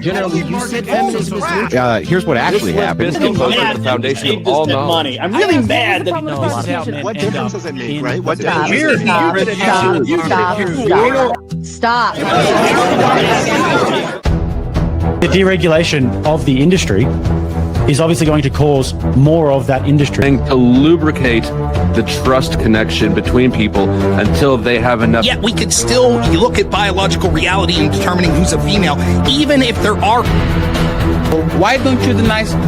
generally, you said feminism is neutral. Here's what actually happened. This is the foundation of all knowledge. Money. I'm really mad that what difference does it make, right? What Stop. the deregulation of the industry is obviously going to cause more of that industry. And to lubricate the trust connection between people until they have enough. Yet we could still look at biological reality in determining who's a female, even if there are. Why don't you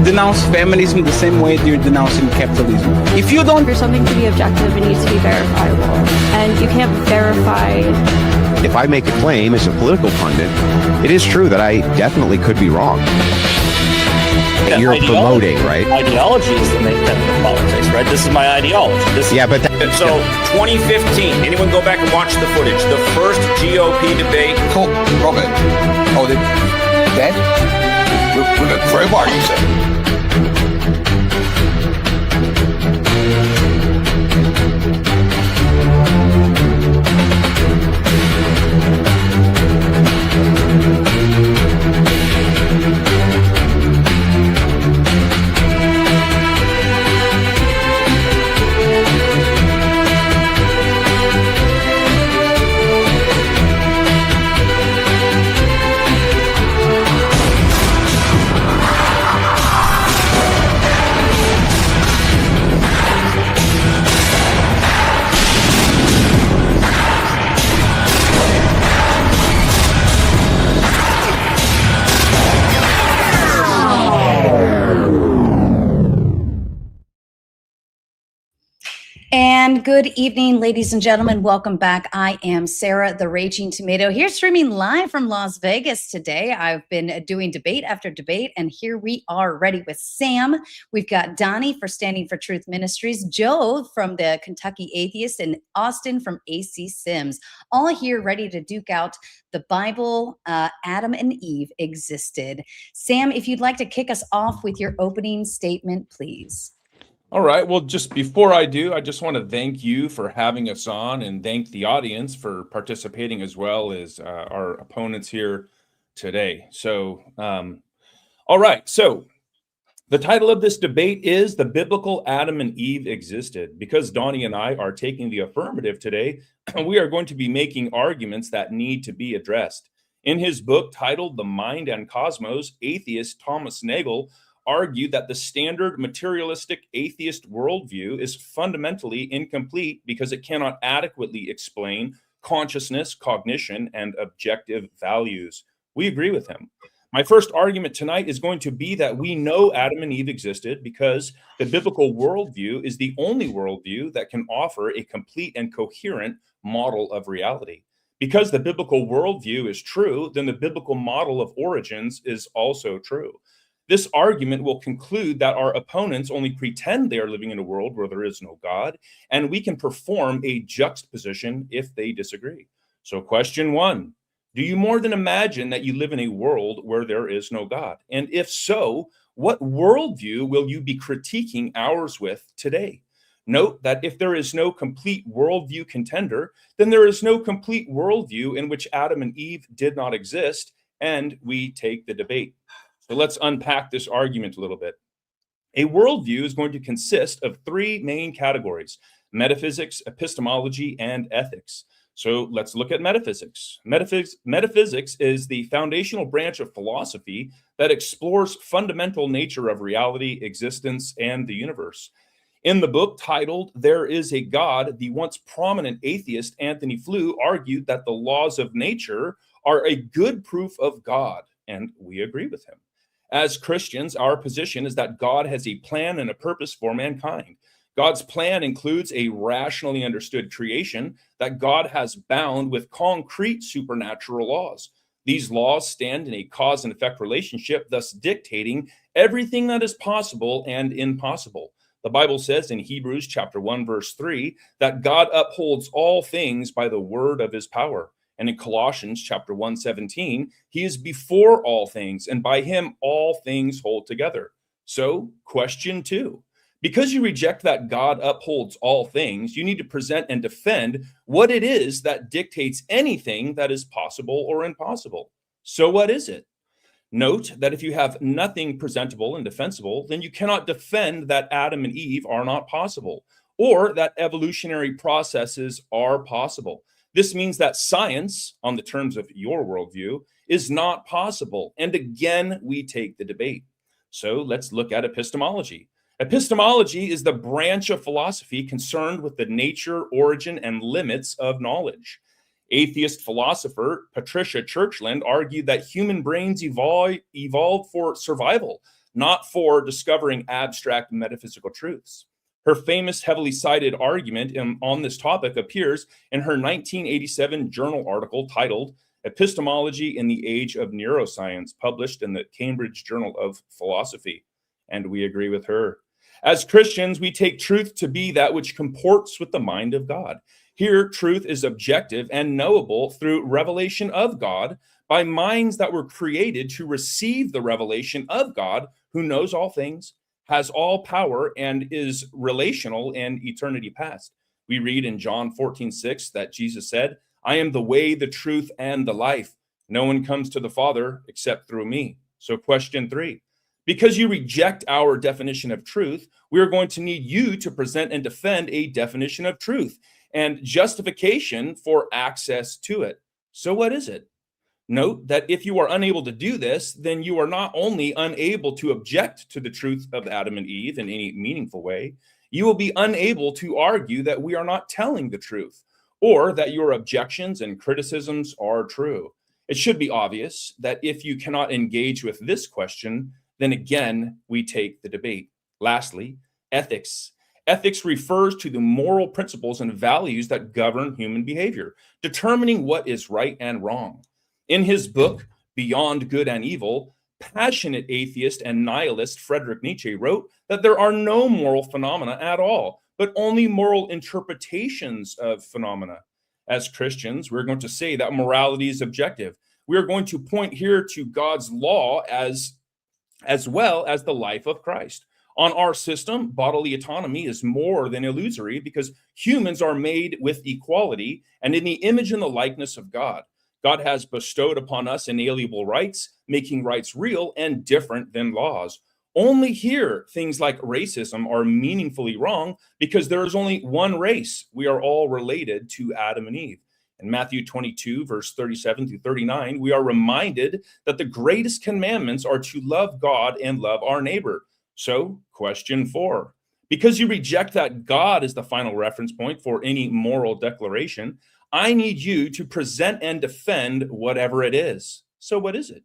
denounce feminism the same way you're denouncing capitalism? If you don't... For something to be objective, it needs to be verifiable. And you can't verify... If I make a claim as a political pundit, it is true that I definitely could be wrong. That you're promoting, right? Ideology is the main tenet of politics, right? This is my ideology. So 2015, anyone go back and watch the footage? The first GOP debate. Robert, that? With a crowbar, you said. And good evening, ladies and gentlemen. Welcome back. I am Sarah, the Raging Tomato, here streaming live from Las Vegas today. I've been doing debate after debate, and here we are ready with Sam. We've got Donny for Standing for Truth Ministries, Joe from the Kentucky Atheist, and Austin from AC Sims, all here ready to duke out the Bible. Adam and Eve existed. Sam, if you'd like to kick us off with your opening statement, please. All right. Well, just before I do, I just want to thank you for having us on and thank the audience for participating as well as our opponents here today. So, all right. So the title of this debate is The Biblical Adam and Eve Existed. Because Donny and I are taking the affirmative today, we are going to be making arguments that need to be addressed. In his book titled The Mind and Cosmos, atheist Thomas Nagel argued that the standard materialistic atheist worldview is fundamentally incomplete because it cannot adequately explain consciousness, cognition, and objective values. We agree with him. My first argument tonight is going to be that we know Adam and Eve existed because the biblical worldview is the only worldview that can offer a complete and coherent model of reality. Because the biblical worldview is true, then the biblical model of origins is also true. This argument will conclude that our opponents only pretend they are living in a world where there is no God, and we can perform a juxtaposition if they disagree. So question one, do you more than imagine that you live in a world where there is no God? And if so, what worldview will you be critiquing ours with today? Note that if there is no complete worldview contender, then there is no complete worldview in which Adam and Eve did not exist, and we take the debate. So let's unpack this argument a little bit. A worldview is going to consist of three main categories: metaphysics, epistemology, and ethics. So let's look at metaphysics. Metaphysics is the foundational branch of philosophy that explores fundamental nature of reality, existence, and the universe. In the book titled There Is a God, the once prominent atheist Anthony Flew argued that the laws of nature are a good proof of God, and we agree with him. As Christians, our position is that God has a plan and a purpose for mankind. God's plan includes a rationally understood creation that God has bound with concrete supernatural laws. These laws stand in a cause and effect relationship, thus dictating everything that is possible and impossible. The Bible says in Hebrews chapter 1, verse 3, that God upholds all things by the word of his power. And in Colossians chapter 1:17, he is before all things, and by him all things hold together. So, question two, because you reject that God upholds all things, you need to present and defend what it is that dictates anything that is possible or impossible. So what is it? Note that if you have nothing presentable and defensible, then you cannot defend that Adam and Eve are not possible, or that evolutionary processes are possible. This means that science, on the terms of your worldview, is not possible. And again, we take the debate. So let's look at epistemology. Epistemology is the branch of philosophy concerned with the nature, origin, and limits of knowledge. Atheist philosopher Patricia Churchland argued that human brains evolved for survival, not for discovering abstract metaphysical truths. Her famous, heavily cited argument on this topic appears in her 1987 journal article titled Epistemology in the Age of Neuroscience, published in the Cambridge Journal of Philosophy. And we agree with her. As Christians, we take truth to be that which comports with the mind of God. Here, truth is objective and knowable through revelation of God by minds that were created to receive the revelation of God, who knows all things, has all power, and is relational in eternity past. We read in John 14:6 that Jesus said, I am the way, the truth, and the life. No one comes to the Father except through me. So question 3. Because you reject our definition of truth, we are going to need you to present and defend a definition of truth and justification for access to it. So what is it? Note that if you are unable to do this, then you are not only unable to object to the truth of Adam and Eve in any meaningful way, you will be unable to argue that we are not telling the truth, or that your objections and criticisms are true. It should be obvious that if you cannot engage with this question, then again, we take the debate. Lastly, ethics. Ethics refers to the moral principles and values that govern human behavior, determining what is right and wrong. In his book, Beyond Good and Evil, passionate atheist and nihilist Friedrich Nietzsche wrote that there are no moral phenomena at all, but only moral interpretations of phenomena. As Christians, we're going to say that morality is objective. We are going to point here to God's law as well as the life of Christ. On our system, bodily autonomy is more than illusory because humans are made with equality and in the image and the likeness of God. God has bestowed upon us inalienable rights, making rights real and different than laws. Only here, things like racism are meaningfully wrong because there is only one race. We are all related to Adam and Eve. In Matthew 22, verse 37 through 39, we are reminded that the greatest commandments are to love God and love our neighbor. So, question 4. Because you reject that God is the final reference point for any moral declaration, I need you to present and defend whatever it is. So what is it?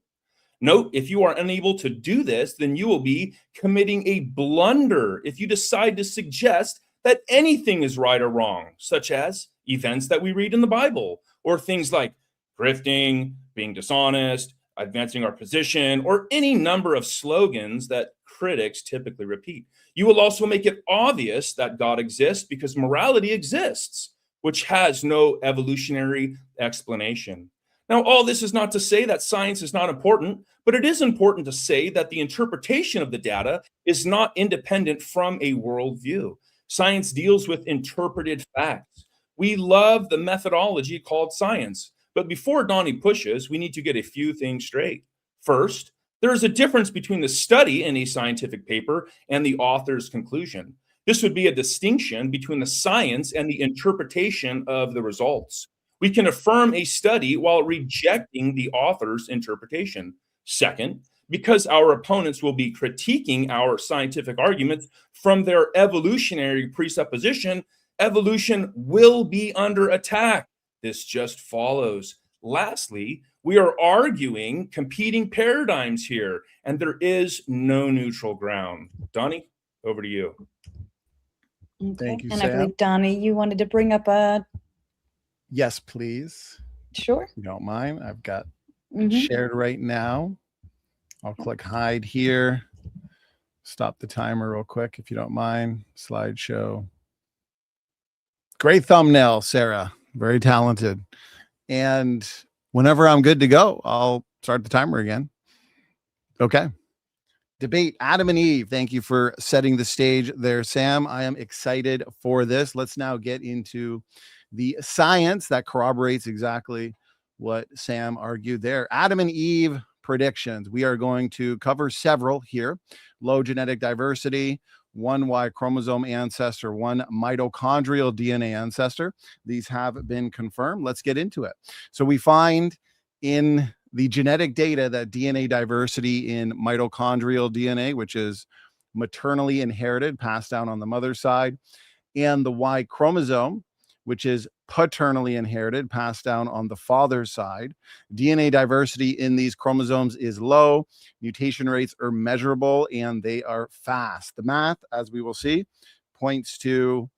Note, if you are unable to do this, then you will be committing a blunder if you decide to suggest that anything is right or wrong, such as events that we read in the Bible, or things like grifting, being dishonest, advancing our position, or any number of slogans that critics typically repeat. You will also make it obvious that God exists because morality exists, which has no evolutionary explanation. Now, all this is not to say that science is not important, but it is important to say that the interpretation of the data is not independent from a worldview. Science deals with interpreted facts. We love the methodology called science, but before Donny pushes, we need to get a few things straight. First, there is a difference between the study in a scientific paper and the author's conclusion. This would be a distinction between the science and the interpretation of the results. We can affirm a study while rejecting the author's interpretation. Second, because our opponents will be critiquing our scientific arguments from their evolutionary presupposition, evolution will be under attack. This just follows. Lastly, we are arguing competing paradigms here, and there is no neutral ground. Donny, over to you. Okay. Thank you, and Sam. I believe, Donny, you wanted to bring up a... Yes, please. Sure. If you don't mind. I've got Mhm. shared right now. I'll click hide here. Stop the timer real quick, if you don't mind. Slideshow. Great thumbnail, Sarah. Very talented. And whenever I'm good to go, I'll start the timer again. Okay. Debate, Adam and Eve. Thank you for setting the stage there, Sam. I am excited for this. Let's now get into the science that corroborates exactly what Sam argued there. Adam and Eve predictions. We are going to cover several here: low genetic diversity, one Y chromosome ancestor, one mitochondrial DNA ancestor. These have been confirmed. Let's get into it. So we find in the genetic data that DNA diversity in mitochondrial DNA, which is maternally inherited, passed down on the mother's side, and the Y chromosome, which is paternally inherited, passed down on the father's side. DNA diversity in these chromosomes is low. Mutation rates are measurable and they are fast. The math, as we will see, points to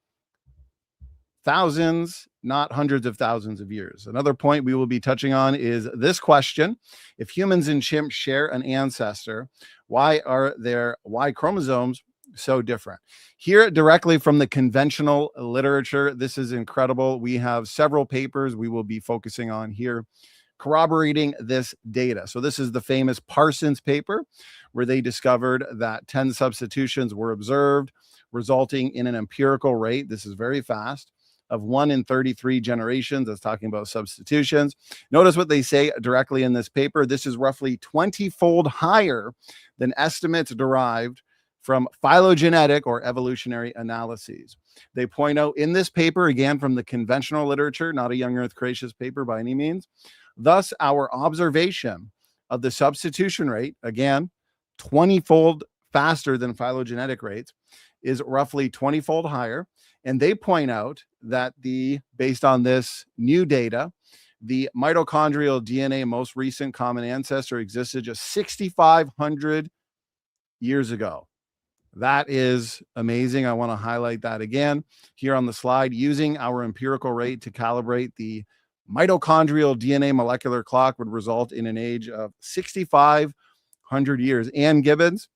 thousands, not hundreds of thousands of years. Another point we will be touching on is this question: if humans and chimps share an ancestor, why are their Y chromosomes so different? Here, directly from the conventional literature, this is incredible. We have several papers we will be focusing on here corroborating this data. So this is the famous Parsons paper, where they discovered that 10 substitutions were observed, resulting in an empirical rate, this is very fast, of 1 in 33 generations. That's talking about substitutions. Notice what they say directly in this paper. This is roughly 20-fold higher than estimates derived from phylogenetic or evolutionary analyses. They point out in this paper, again from the conventional literature, not a young earth creationist paper by any means, thus our observation of the substitution rate, again 20-fold faster than phylogenetic rates, is roughly 20-fold higher. And they point out that based on this new data, the mitochondrial DNA most recent common ancestor existed just 6,500 years ago. That is amazing. I want to highlight that again here on the slide, using our empirical rate to calibrate the mitochondrial DNA molecular clock would result in an age of 6,500 years. Ann Gibbons,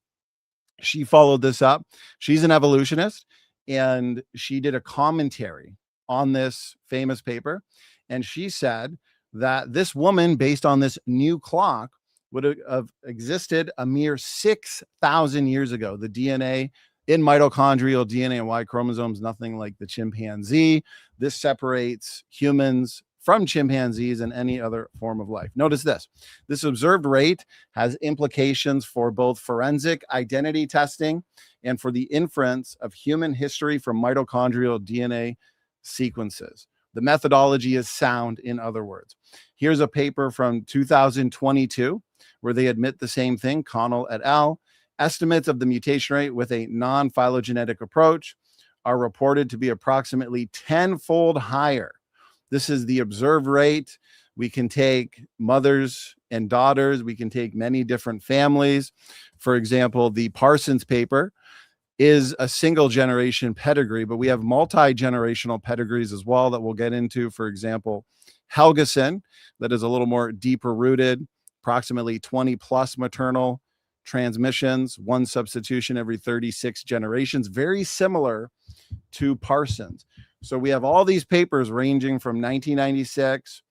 she followed this up. She's an evolutionist, and she did a commentary on this famous paper. And she said that this woman, based on this new clock, would have existed a mere 6,000 years ago. The DNA in mitochondrial DNA and Y chromosomes, nothing like the chimpanzee. This separates humans from chimpanzees and any other form of life. Notice this. This observed rate has implications for both forensic identity testing and for the inference of human history from mitochondrial DNA sequences. The methodology is sound, in other words. Here's a paper from 2022 where they admit the same thing, Connell et al. Estimates of the mutation rate with a non-phylogenetic approach are reported to be approximately 10-fold higher. This is the observed rate. We can take mothers and daughters. We can take many different families. For example, the Parsons paper is a single generation pedigree, but we have multi-generational pedigrees as well that we'll get into. For example, Helgeson, that is a little more deeper rooted, approximately 20 plus maternal transmissions, one substitution every 36 generations, very similar to Parsons. So we have all these papers ranging from 1996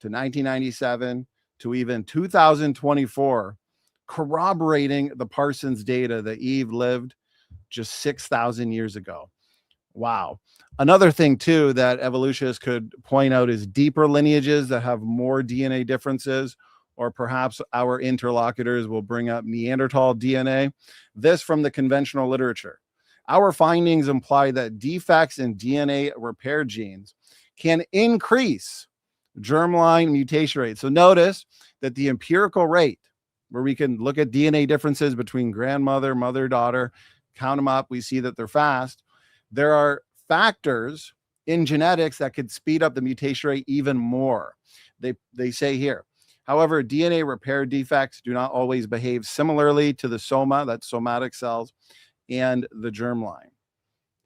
to 1997 to even 2024, corroborating the Parsons data that Eve lived just 6,000 years ago. Wow. Another thing too that evolutionists could point out is deeper lineages that have more DNA differences, or perhaps our interlocutors will bring up Neanderthal DNA. This from the conventional literature. Our findings imply that defects in DNA repair genes can increase germline mutation rates. So notice that the empirical rate, where we can look at DNA differences between grandmother, mother, daughter, count them up, we see that they're fast. There are factors in genetics that could speed up the mutation rate even more. They say here, however, DNA repair defects do not always behave similarly to the soma, that's somatic cells, and the germline.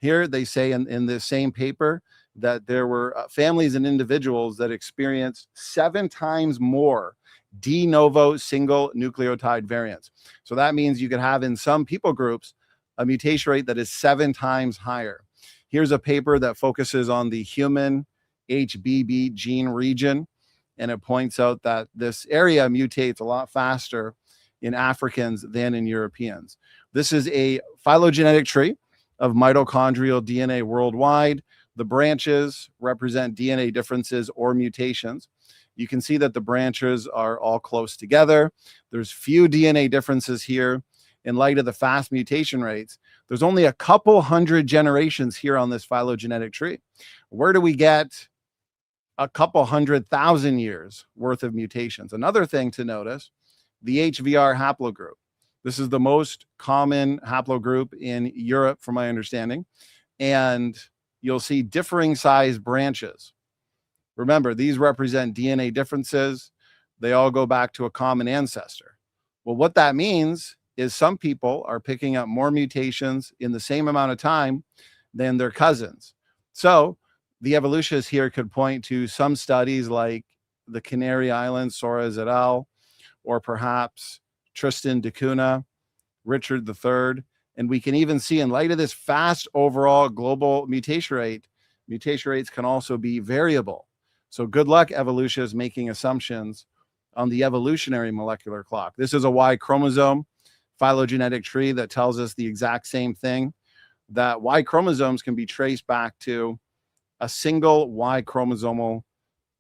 Here they say in this same paper that there were families and individuals that experienced 7 times more de novo single nucleotide variants. So that means you could have in some people groups a mutation rate that is 7 times higher. Here's a paper that focuses on the human HBB gene region, and it points out that this area mutates a lot faster in Africans than in Europeans. This is a phylogenetic tree of mitochondrial DNA worldwide. The branches represent DNA differences or mutations. You can see that the branches are all close together. There's few DNA differences here. In light of the fast mutation rates, there's only a couple hundred generations here on this phylogenetic tree. Where do we get a couple 100,000 years worth of mutations? Another thing to notice, the HVR haplogroup. This is the most common haplogroup in Europe, from my understanding. And you'll see differing size branches. Remember, these represent DNA differences. They all go back to a common ancestor. Well, what that means is some people are picking up more mutations in the same amount of time than their cousins. So the evolutionists here could point to some studies like the Canary Islands, Soares et al., or perhaps Tristan da Cunha, Richard III. And we can even see, in light of this fast overall global mutation rates can also be variable. So good luck, evolutionists, making assumptions on the evolutionary molecular clock. This is a Y chromosome phylogenetic tree that tells us the exact same thing, that Y chromosomes can be traced back to a single Y chromosomal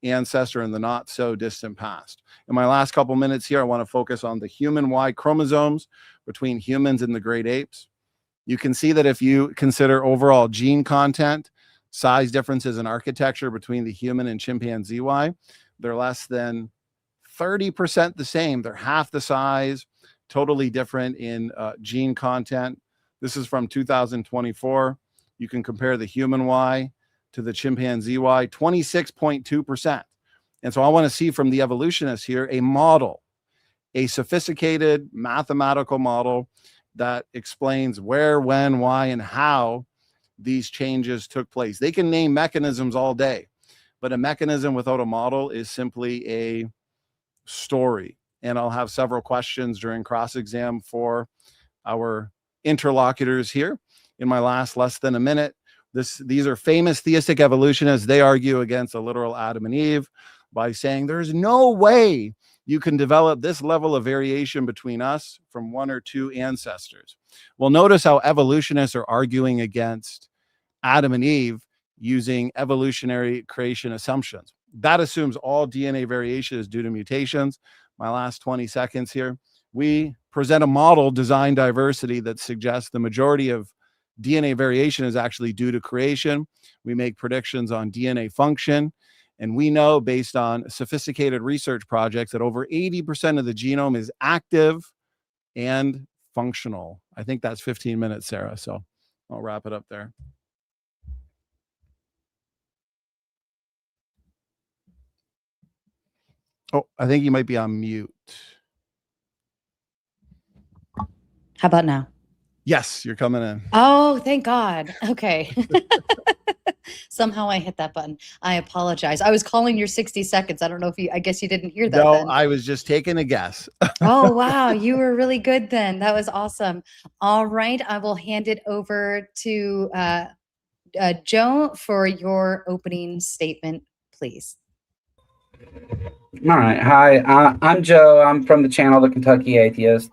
ancestor in the not so distant past. In my last couple minutes here, I want to focus on the human Y chromosomes between humans and the great apes. You can see that if you consider overall gene content, size differences in architecture between the human and chimpanzee Y, they're less than 30% the same. They're half the size, totally different in gene content. This is from 2024. You can compare the human Y to the chimpanzee Y, 26.2%. And so I want to see from the evolutionists here a model, a sophisticated mathematical model that explains where, when, why, and how these changes took place. They can name mechanisms all day, but a mechanism without a model is simply a story. And I'll have several questions during cross-exam for our interlocutors here in my less than a minute. These are famous theistic evolutionists. They argue against a literal Adam and Eve by saying there's no way you can develop this level of variation between us from one or two ancestors. Well, notice how evolutionists are arguing against Adam and Eve using evolutionary creation assumptions. That assumes all DNA variation is due to mutations. My last 20 seconds here. We present a model, design diversity, that suggests the majority of DNA variation is actually due to creation. We make predictions on DNA function. And we know, based on sophisticated research projects, that over 80% of the genome is active and functional. I think that's 15 minutes, Sarah. So I'll wrap it up there. Oh, I think you might be on mute. How about now? Yes, you're coming in. Oh, thank God. Okay. Somehow I hit that button. I apologize. I was calling your 60 seconds. I don't know if I guess you didn't hear that. No, then. I was just taking a guess. Oh, wow. You were really good then. That was awesome. All right. I will hand it over to Joe for your opening statement, please. All right. Hi, I'm Joe. I'm from the channel The Kentucky Atheist.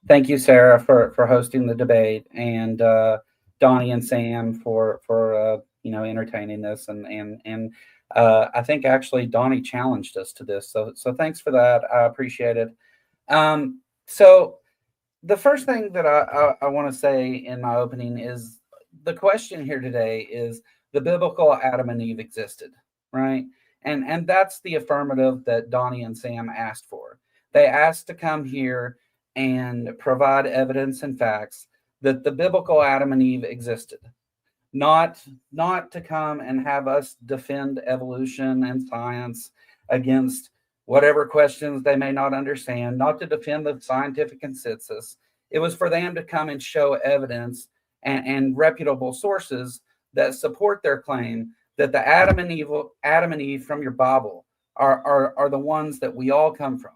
Thank you, Sarah, for hosting the debate, and Donny and Sam for entertaining this, and I think actually Donny challenged us to this, so thanks for that. I appreciate it. So the first thing that I want to say in my opening is the question here today is the biblical Adam and Eve existed, right? And that's the affirmative that Donny and Sam asked for. They asked to come here and provide evidence and facts that the biblical Adam and Eve existed. Not to come and have us defend evolution and science against whatever questions they may not understand, not to defend the scientific consensus. It was for them to come and show evidence and reputable sources that support their claim that the Adam and Eve from your Bible are the ones that we all come from.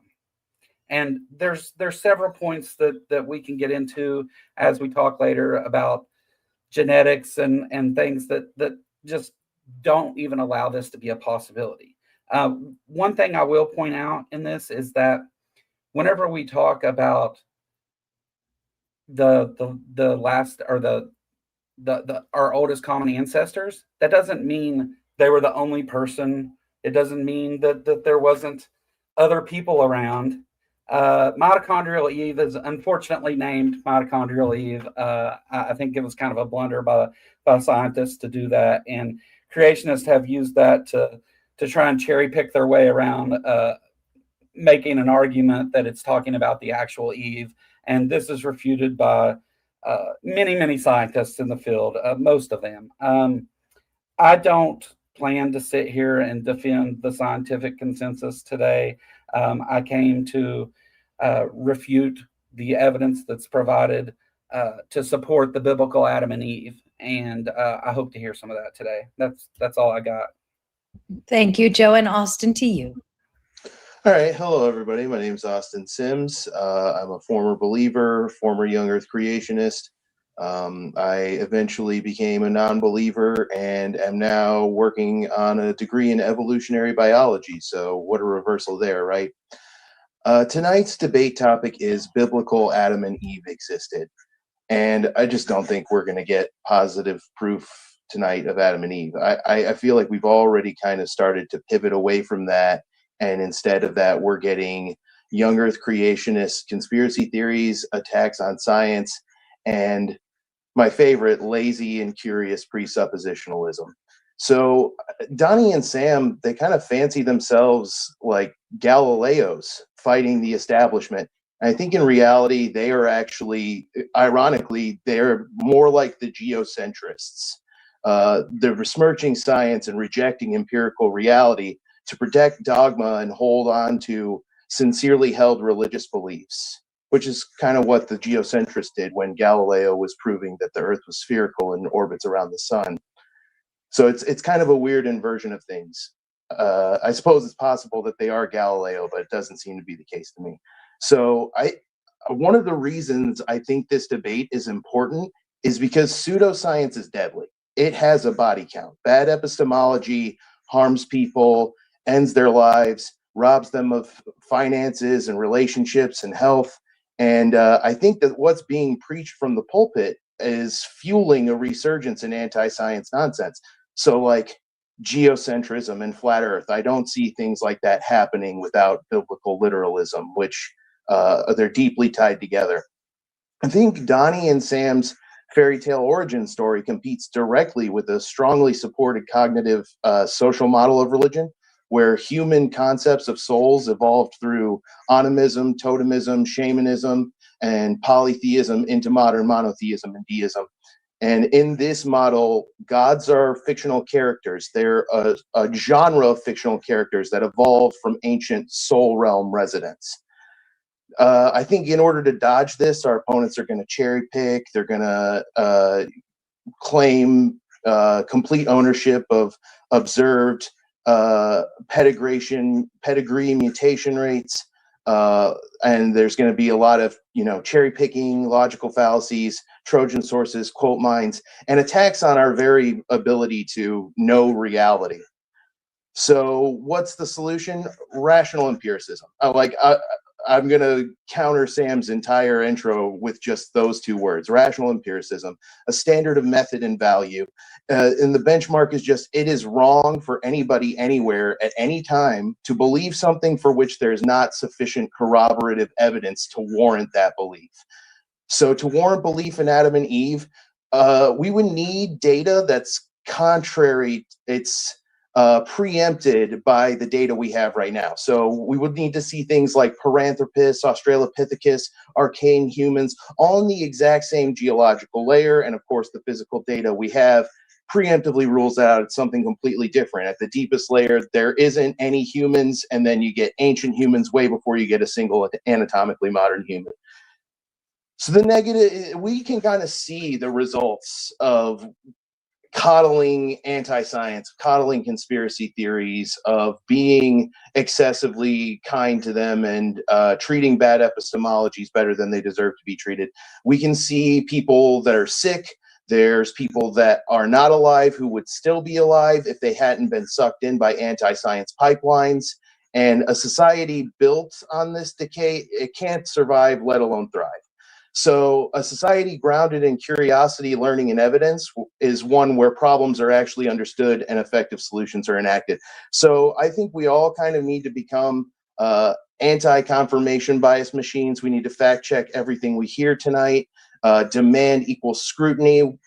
And there's several points that we can get into as we talk later about genetics and things that just don't even allow this to be a possibility. One thing I will point out in this is that whenever we talk about the last or our oldest common ancestors, that doesn't mean they were the only person It doesn't mean that there wasn't other people around. Mitochondrial Eve is unfortunately named Mitochondrial Eve. I think it was kind of a blunder by scientists to do that, and creationists have used that to try and cherry pick their way around making an argument that it's talking about the actual Eve. And this is refuted by many scientists in the field, most of them. I don't plan to sit here and defend the scientific consensus today. I came to refute the evidence that's provided to support the biblical Adam and Eve, and I hope to hear some of that today. That's all I got. Thank you, Joe, and Austin, to you. All right. Hello, everybody. My name is Austin Sims. I'm a former believer, former young earth creationist. I eventually became a non-believer and am now working on a degree in evolutionary biology. So what a reversal there, right? Tonight's debate topic is biblical Adam and Eve existed. And I just don't think we're going to get positive proof tonight of Adam and Eve. I feel like we've already kind of started to pivot away from that. And instead of that, we're getting young earth creationist conspiracy theories, attacks on science, and my favorite, lazy and curious presuppositionalism. So Donny and Sam, they kind of fancy themselves like Galileos fighting the establishment. And I think in reality, they are actually, ironically, they're more like the geocentrists. They're besmirching science and rejecting empirical reality to protect dogma and hold on to sincerely held religious beliefs, which is kind of what the geocentrists did when Galileo was proving that the Earth was spherical and orbits around the sun. So it's kind of a weird inversion of things. I suppose it's possible that they are Galileo, but it doesn't seem to be the case to me. So one of the reasons I think this debate is important is because pseudoscience is deadly. It has a body count. Bad epistemology harms people, ends their lives, robs them of finances and relationships and health. And I think that what's being preached from the pulpit is fueling a resurgence in anti-science nonsense. So like geocentrism and flat earth, I don't see things like that happening without biblical literalism, which they're deeply tied together. I think Donny and Sam's fairy tale origin story competes directly with a strongly supported cognitive social model of religion, where human concepts of souls evolved through animism, totemism, shamanism, and polytheism into modern monotheism and deism. And in this model, gods are fictional characters. They're a genre of fictional characters that evolved from ancient soul realm residents. I think in order to dodge this, our opponents are going to cherry pick. They're going to claim complete ownership of observed pedigree mutation rates, and there's going to be a lot of cherry picking, logical fallacies, Trojan sources, quote mines, and attacks on our very ability to know reality. So what's the solution? Rational empiricism. I'm going to counter Sam's entire intro with just those two words, rational empiricism, a standard of method and value. And the benchmark is just, it is wrong for anybody anywhere at any time to believe something for which there's not sufficient corroborative evidence to warrant that belief. So to warrant belief in Adam and Eve, we would need data that's contrary, it's preempted by the data we have right now. So we would need to see things like Paranthropus, Australopithecus, archaic humans, all in the exact same geological layer. And of course, the physical data we have preemptively rules out it's something completely different. At the deepest layer, there isn't any humans, and then you get ancient humans way before you get a single anatomically modern human. So the negative, we can kind of see the results of coddling anti-science, coddling conspiracy theories, of being excessively kind to them and treating bad epistemologies better than they deserve to be treated. We can see people that are sick. There's people that are not alive who would still be alive if they hadn't been sucked in by anti-science pipelines. And a society built on this decay, it can't survive, let alone thrive. So a society grounded in curiosity, learning, and evidence is one where problems are actually understood and effective solutions are enacted. So I think we all kind of need to become anti-confirmation bias machines. We need to fact check everything we hear tonight, demand equal scrutiny,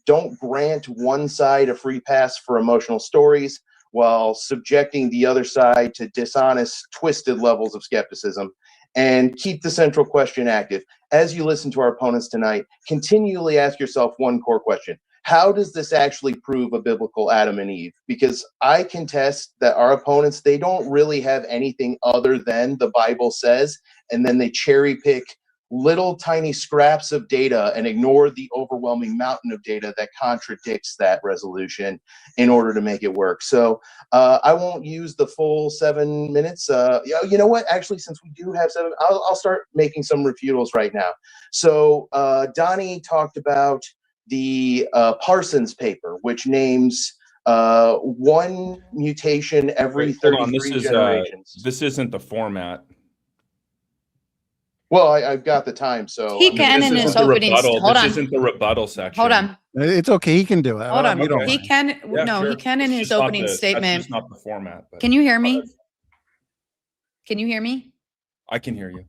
don't grant one side a free pass for emotional stories while subjecting the other side to dishonest, twisted levels of skepticism, and keep the central question active. As you listen to our opponents tonight, continually ask yourself one core question. How does this actually prove a biblical Adam and Eve? Because I contest that our opponents, they don't really have anything other than the Bible says, and then they cherry pick little tiny scraps of data and ignore the overwhelming mountain of data that contradicts that resolution in order to make it work. So I won't use the full 7 minutes. You know what? Actually, since we do have 7, I'll start making some refutals right now. So Donny talked about the Parsons paper, which names one mutation every 33 generations. This isn't the format. Well, I've got the time, so he can in his opening. Hold on. This isn't the rebuttal section. Hold on. It's okay. He can do it. Hold on. Okay. He can. Yeah, no, sure. he can in It's his just opening statement. That's just not the format. But. Can you hear me? Can you hear me? I can hear you.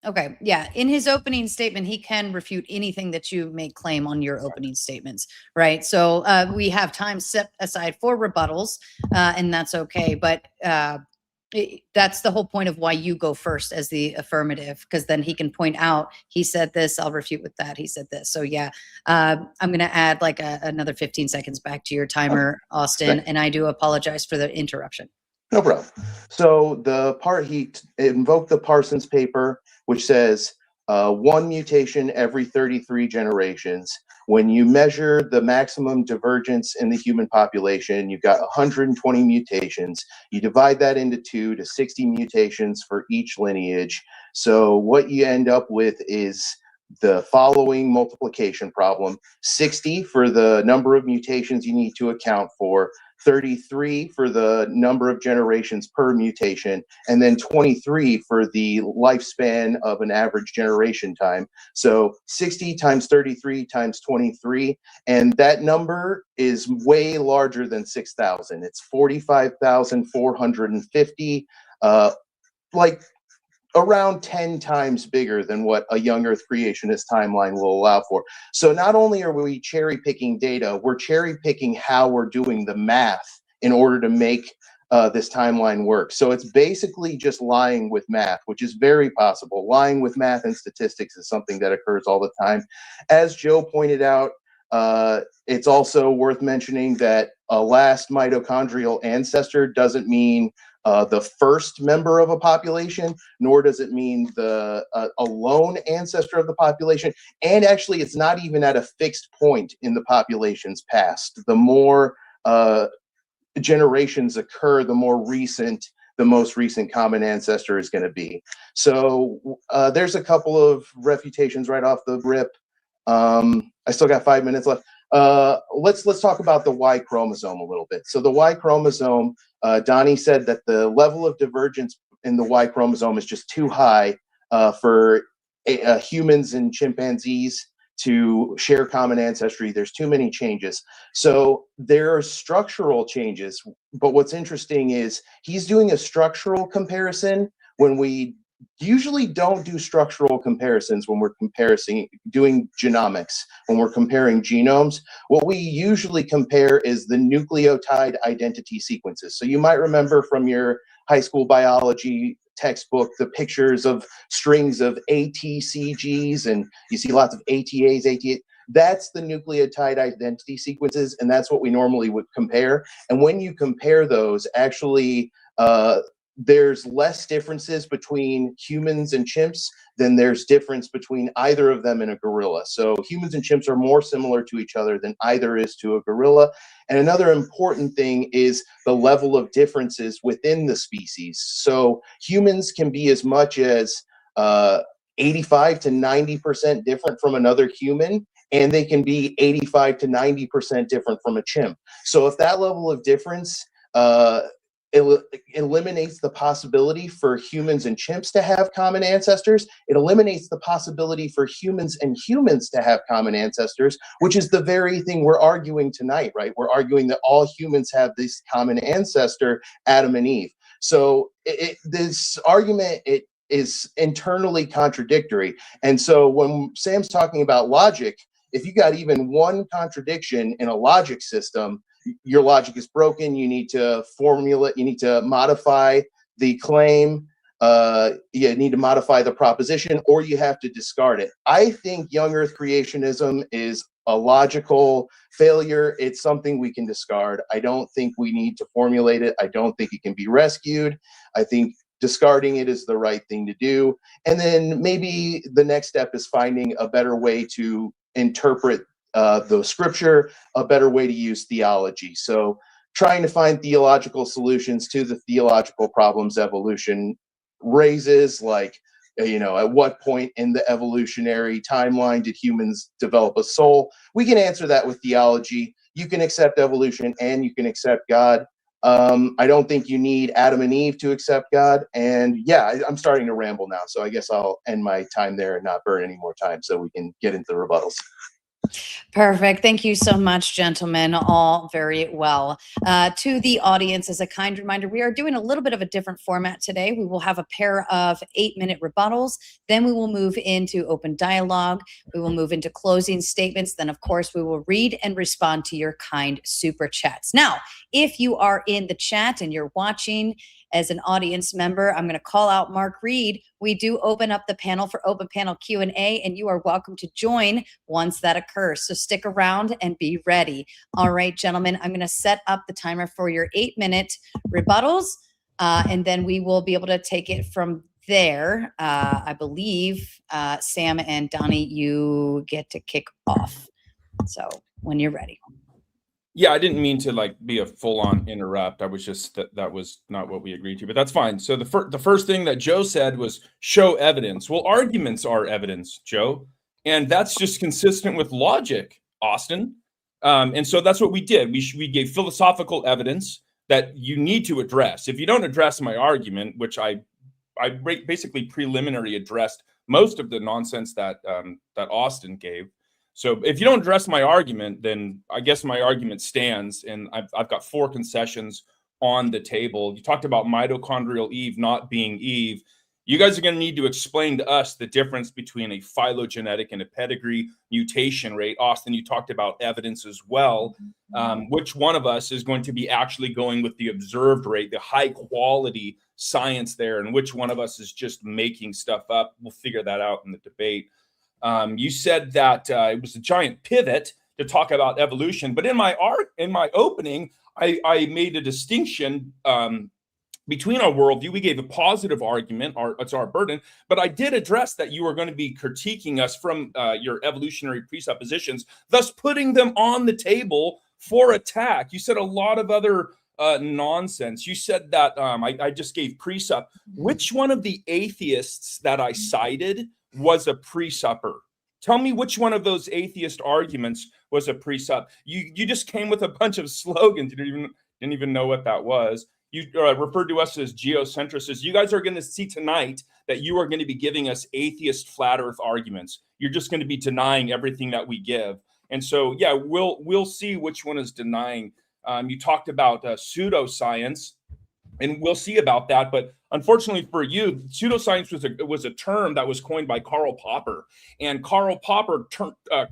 Okay. Yeah. In his opening statement, he can refute anything that you may claim on your opening statements. Right. So we have time set aside for rebuttals, and that's okay. But that's the whole point of why you go first as the affirmative, because then he can point out, he said this, I'll refute with that. He said this. So yeah, I'm going to add like another 15 seconds back to your timer, Austin. And I do apologize for the interruption. No problem. So the part he invoked the Parsons paper, which says one mutation every 33 generations. When you measure the maximum divergence in the human population, you've got 120 mutations. You divide that into 2 to 60 mutations for each lineage. So what you end up with is the following multiplication problem: 60 for the number of mutations you need to account for, 33 for the number of generations per mutation, and then 23 for the lifespan of an average generation time. So 60 times 33 times 23, and that number is way larger than 6,000. It's 45,450, like around 10 times bigger than what a young Earth creationist timeline will allow for. So not only are we cherry picking data, we're cherry picking how we're doing the math in order to make this timeline work. So it's basically just lying with math, which is very possible. Lying with math and statistics is something that occurs all the time. As Joe pointed out, it's also worth mentioning that a last mitochondrial ancestor doesn't mean the first member of a population, nor does it mean the a lone ancestor of the population. And actually, it's not even at a fixed point in the population's past. The more generations occur, the more recent the most recent common ancestor is going to be. So there's a couple of refutations right off the rip. I still got 5 minutes left. Let's talk about the Y chromosome a little bit. So the Y chromosome, Donny said that the level of divergence in the Y chromosome is just too high for humans and chimpanzees to share common ancestry. There's too many changes. So there are structural changes. But what's interesting is he's doing a structural comparison when we usually don't do structural comparisons when we're doing genomics, when we're comparing genomes. What we usually compare is the nucleotide identity sequences. So you might remember from your high school biology textbook the pictures of strings of ATCGs, and you see lots of ATAs, ATA. That's the nucleotide identity sequences, and that's what we normally would compare. And when you compare those, actually, there's less differences between humans and chimps than there's difference between either of them and a gorilla. So humans and chimps are more similar to each other than either is to a gorilla. And another important thing is the level of differences within the species. So humans can be as much as 85 to 90% different from another human, and they can be 85 to 90% different from a chimp. So if that level of difference eliminates the possibility for humans and chimps to have common ancestors. It eliminates the possibility for humans and humans to have common ancestors, which is the very thing we're arguing tonight, right? We're arguing that all humans have this common ancestor, Adam and Eve. So this argument, it is internally contradictory. And so when Sam's talking about logic, if you got even one contradiction in a logic system, your logic is broken. You need to formulate, you need to modify the claim, you need to modify the proposition, or you have to discard it. I think young earth creationism is a logical failure. It's something we can discard. I don't think we need to formulate it. I don't think it can be rescued. I think discarding it is the right thing to do. And then maybe the next step is finding a better way to interpret the scripture, a better way to use theology. So trying to find theological solutions to the theological problems evolution raises, like, you know, at what point in the evolutionary timeline did humans develop a soul? We can answer that with theology. You can accept evolution and you can accept God. I don't think you need Adam and Eve to accept God. And yeah, I'm starting to ramble now, so I guess I'll end my time there and not burn any more time so we can get into the rebuttals. Perfect. Thank you so much, gentlemen. All very well. To the audience, as a kind reminder, we are doing a little bit of a different format today. We will have a pair of 8-minute rebuttals. Then we will move into open dialogue. We will move into closing statements. Then, of course, we will read and respond to your kind super chats. Now, if you are in the chat and you're watching as an audience member, I'm going to call out Mark Reed. We do open up the panel for open panel Q&A, and you are welcome to join once that occurs. So stick around and be ready. All right, gentlemen, I'm going to set up the timer for your 8-minute rebuttals, and then we will be able to take it from there. I believe, Sam and Donny, you get to kick off. So when you're ready. Yeah, I didn't mean to like be a full-on interrupt. I was just that was not what we agreed to, but that's fine. So the first thing that Joe said was show evidence. Well, arguments are evidence, Joe, and that's just consistent with logic, Austin. And so that's what we did. We gave philosophical evidence that you need to address. If you don't address my argument, which I basically preliminary addressed most of the nonsense that that Austin gave. So if you don't address my argument, then I guess my argument stands, and I've got 4 concessions on the table. You talked about mitochondrial Eve not being Eve. You guys are going to need to explain to us the difference between a phylogenetic and a pedigree mutation rate. Austin, you talked about evidence as well. Which one of us is going to be actually going with the observed rate, the high quality science there, and which one of us is just making stuff up? We'll figure that out in the debate. You said that it was a giant pivot to talk about evolution, but in my opening, I made a distinction between our worldview. We gave a positive argument, it's our burden, but I did address that you were going to be critiquing us from your evolutionary presuppositions, thus putting them on the table for attack. You said a lot of other nonsense. You said that I just gave presup. Which one of the atheists that I cited was a presupper? Tell me which one of those atheist arguments was a presup. You just came with a bunch of slogans. You didn't even know what that was. You referred to us as geocentricists. You guys are going to see tonight that you are going to be giving us atheist flat earth arguments. You're just going to be denying everything that we give. And so, yeah, we'll see which one is denying. You talked about pseudoscience, and we'll see about that. But unfortunately for you, pseudoscience was a term that was coined by Karl Popper, and Karl Popper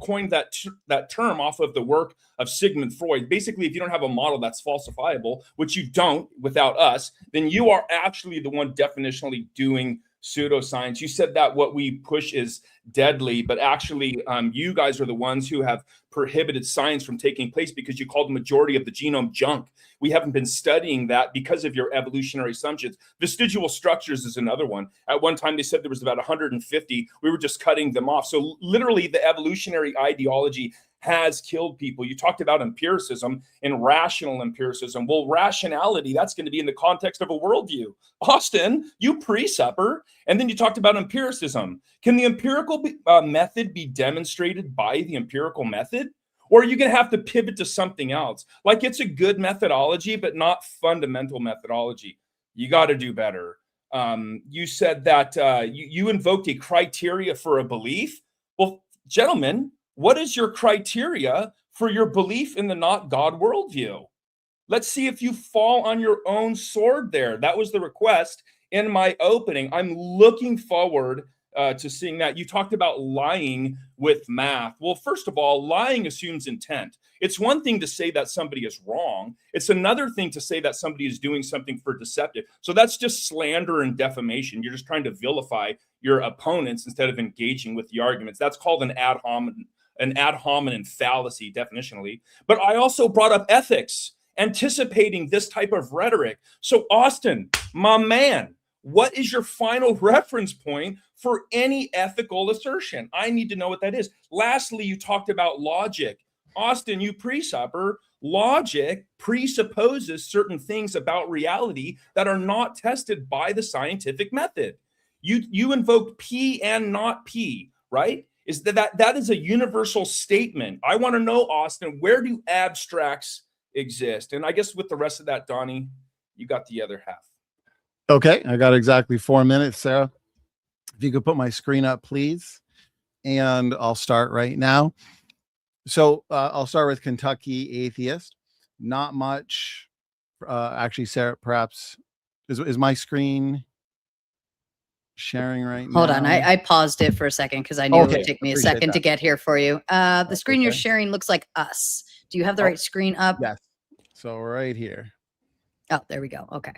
coined that term off of the work of Sigmund Freud. Basically, if you don't have a model that's falsifiable, which you don't without us, then you are actually the one definitionally doing pseudoscience. You said that what we push is deadly, but actually you guys are the ones who have prohibited science from taking place because you called the majority of the genome junk. We haven't been studying that because of your evolutionary assumptions. Vestigial structures is another one. At one time, they said there was about 150. We were just cutting them off. So literally, the evolutionary ideology has killed people. You talked about empiricism and rational empiricism. Well, rationality, that's going to be in the context of a worldview. Austin, you presupper, and then you talked about empiricism. Can the empirical method be demonstrated by the empirical method? Or are you going to have to pivot to something else? Like, it's a good methodology, but not fundamental methodology. You got to do better. You said that you invoked a criteria for a belief. Well, gentlemen, what is your criteria for your belief in the not God worldview? Let's see if you fall on your own sword there. That was the request in my opening. I'm looking forward to seeing that. You talked about lying with math. Well, first of all, lying assumes intent. It's one thing to say that somebody is wrong. It's another thing to say that somebody is doing something for deceptive. So that's just slander and defamation. You're just trying to vilify your opponents instead of engaging with the arguments. That's called an ad hominem fallacy, definitionally. But I also brought up ethics, anticipating this type of rhetoric. So Austin, my man, what is your final reference point for any ethical assertion? I need to know what that is. Lastly, you talked about logic. Austin, you presupper, logic presupposes certain things about reality that are not tested by the scientific method. You invoked P and not P, right? Is that is a universal statement. I want to know, Austin, where do abstracts exist? And I guess with the rest of that, Donny, you got the other half. Okay, I got exactly 4 minutes, Sarah. If you could put my screen up, please. And I'll start right now. So I'll start with Kentucky Atheist. Not much. Actually, Sarah, perhaps, is my screen sharing right now? Hold on. I paused it for a second because I knew it would take me a second to get here for you. The screen you're sharing looks like us. Do you have the right screen up? Yes. So right here. Oh, there we go. Okay.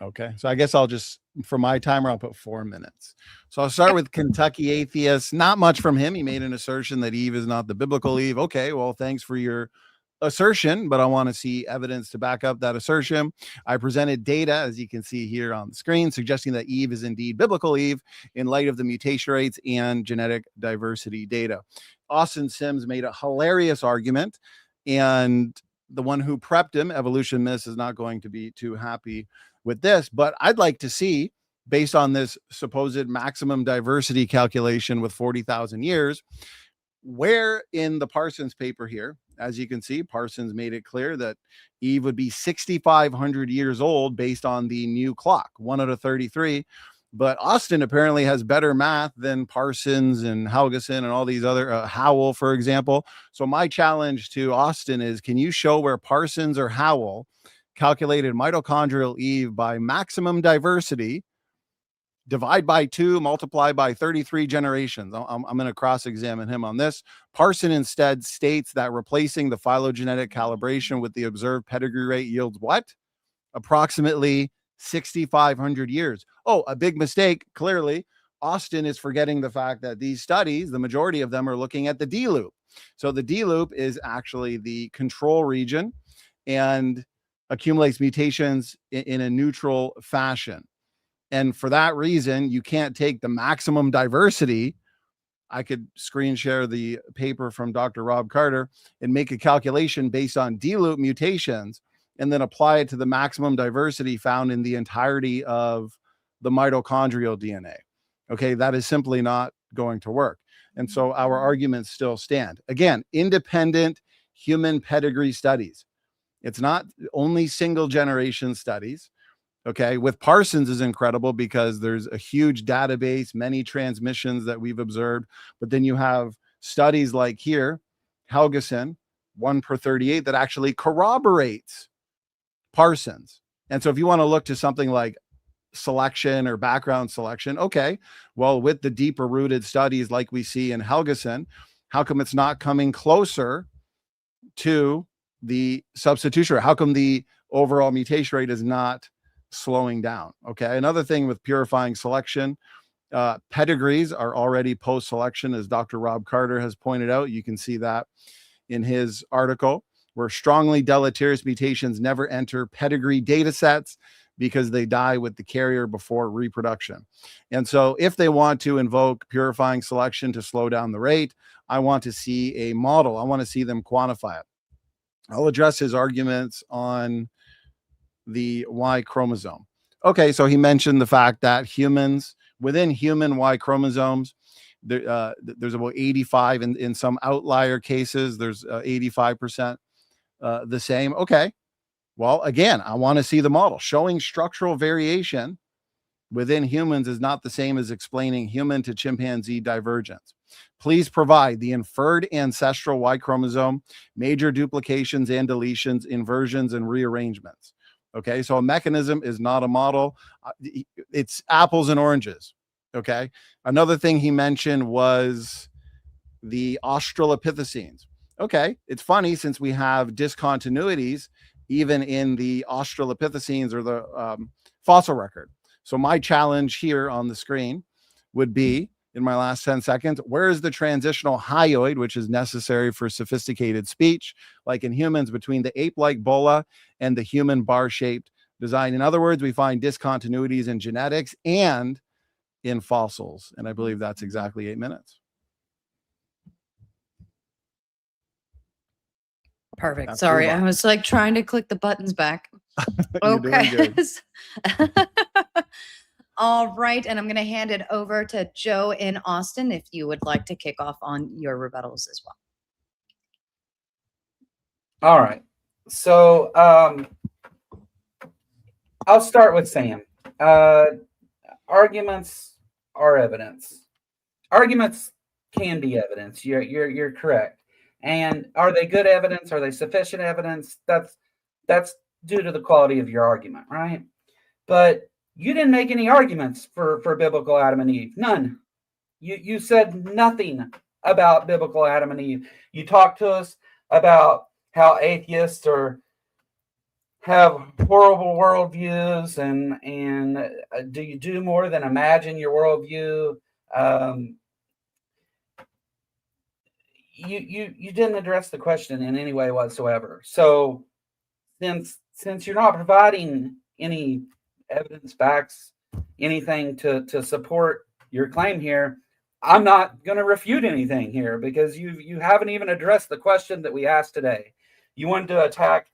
Okay. So I guess I'll just, for my timer, I'll put 4 minutes. So I'll start with Kentucky Atheist. Not much from him. He made an assertion that Eve is not the biblical Eve. Okay. Well, thanks for your assertion, but I want to see evidence to back up that assertion. I presented data, as you can see here on the screen, suggesting that Eve is indeed biblical Eve in light of the mutation rates and genetic diversity data. Austin Sims made a hilarious argument, and the one who prepped him, Evolution Miss, is not going to be too happy with this, but I'd like to see, based on this supposed maximum diversity calculation with 40,000 years, where in the Parsons paper here, as you can see, Parsons made it clear that Eve would be 6,500 years old based on the new clock, 1 out of 33. But Austin apparently has better math than Parsons and Helgeson and all these other, Howell, for example. So my challenge to Austin is, can you show where Parsons or Howell calculated mitochondrial Eve by maximum diversity, divide by 2, multiply by 33 generations? I'm going to cross-examine him on this. Parson instead states that replacing the phylogenetic calibration with the observed pedigree rate yields what? Approximately 6,500 years. Oh, a big mistake. Clearly, Austin is forgetting the fact that these studies, the majority of them, are looking at the D loop. So the D loop is actually the control region and accumulates mutations in a neutral fashion. And for that reason, you can't take the maximum diversity. I could screen share the paper from Dr. Rob Carter and make a calculation based on D-loop mutations and then apply it to the maximum diversity found in the entirety of the mitochondrial DNA. Okay, that is simply not going to work. And so our arguments still stand. Again, independent human pedigree studies. It's not only single generation studies. Okay, with Parsons is incredible because there's a huge database, many transmissions that we've observed. But then you have studies like here, Helgeson, 1 per 38, that actually corroborates Parsons. And so if you want to look to something like selection or background selection, okay, well, with the deeper rooted studies like we see in Helgeson, how come it's not coming closer to the substitution rate? How come the overall mutation rate is not slowing down? Okay, another thing with purifying selection, pedigrees are already post-selection, as Dr. Rob Carter has pointed out. You can see that in his article, where strongly deleterious mutations never enter pedigree data sets because they die with the carrier before reproduction. And so if they want to invoke purifying selection to slow down the rate, I want to see a model. I want to see them quantify it. I'll address his arguments on the Y chromosome. Okay, so he mentioned the fact that humans, within human Y chromosomes, There's about 85 in some outlier cases. There's 85% the same. Okay. Well, again, I want to see the model. Showing structural variation within humans is not the same as explaining human to chimpanzee divergence. Please provide the inferred ancestral Y chromosome, major duplications and deletions, inversions and rearrangements. Okay, so a mechanism is not a model. It's apples and oranges. Okay, another thing he mentioned was the Australopithecines. Okay, it's funny since we have discontinuities even in the Australopithecines or the fossil record. So my challenge here on the screen would be, in my last 10 seconds, where is the transitional hyoid, which is necessary for sophisticated speech, like in humans, between the ape-like bulla and the human bar-shaped design? In other words, we find discontinuities in genetics and in fossils. And I believe that's exactly 8 minutes. Perfect. That's Sorry, Ruba. I was like trying to click the buttons back. You're doing good. All right, and I'm going to hand it over to Joe in Austin if you would like to kick off on your rebuttals as well. All right. So I'll start with Sam. Arguments are evidence. Arguments can be evidence. You're correct. And are they good evidence? Are they sufficient evidence? That's due to the quality of your argument, right? But you didn't make any arguments for biblical Adam and Eve. None. You said nothing about biblical Adam and Eve. You talked to us about how atheists have horrible worldviews and do you do more than imagine your worldview? You didn't address the question in any way whatsoever. So since you're not providing any evidence, facts, anything to support your claim here, I'm not going to refute anything here because you haven't even addressed the question that we asked today. You wanted to attack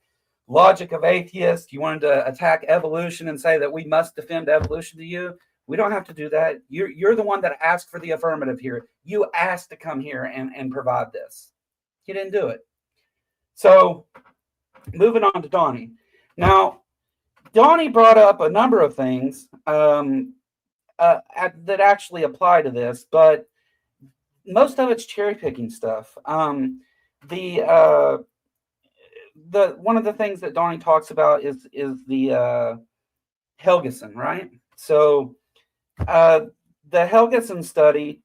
logic of atheists. You wanted to attack evolution and say that we must defend evolution to you. We don't have to do that. You're the one that asked for the affirmative here. You asked to come here and provide this. You didn't do it. So moving on to Donny. Now, Donny brought up a number of things that actually apply to this, but most of it's cherry picking stuff. One of the things that Donny talks about is the Helgeson, right? So the Helgeson study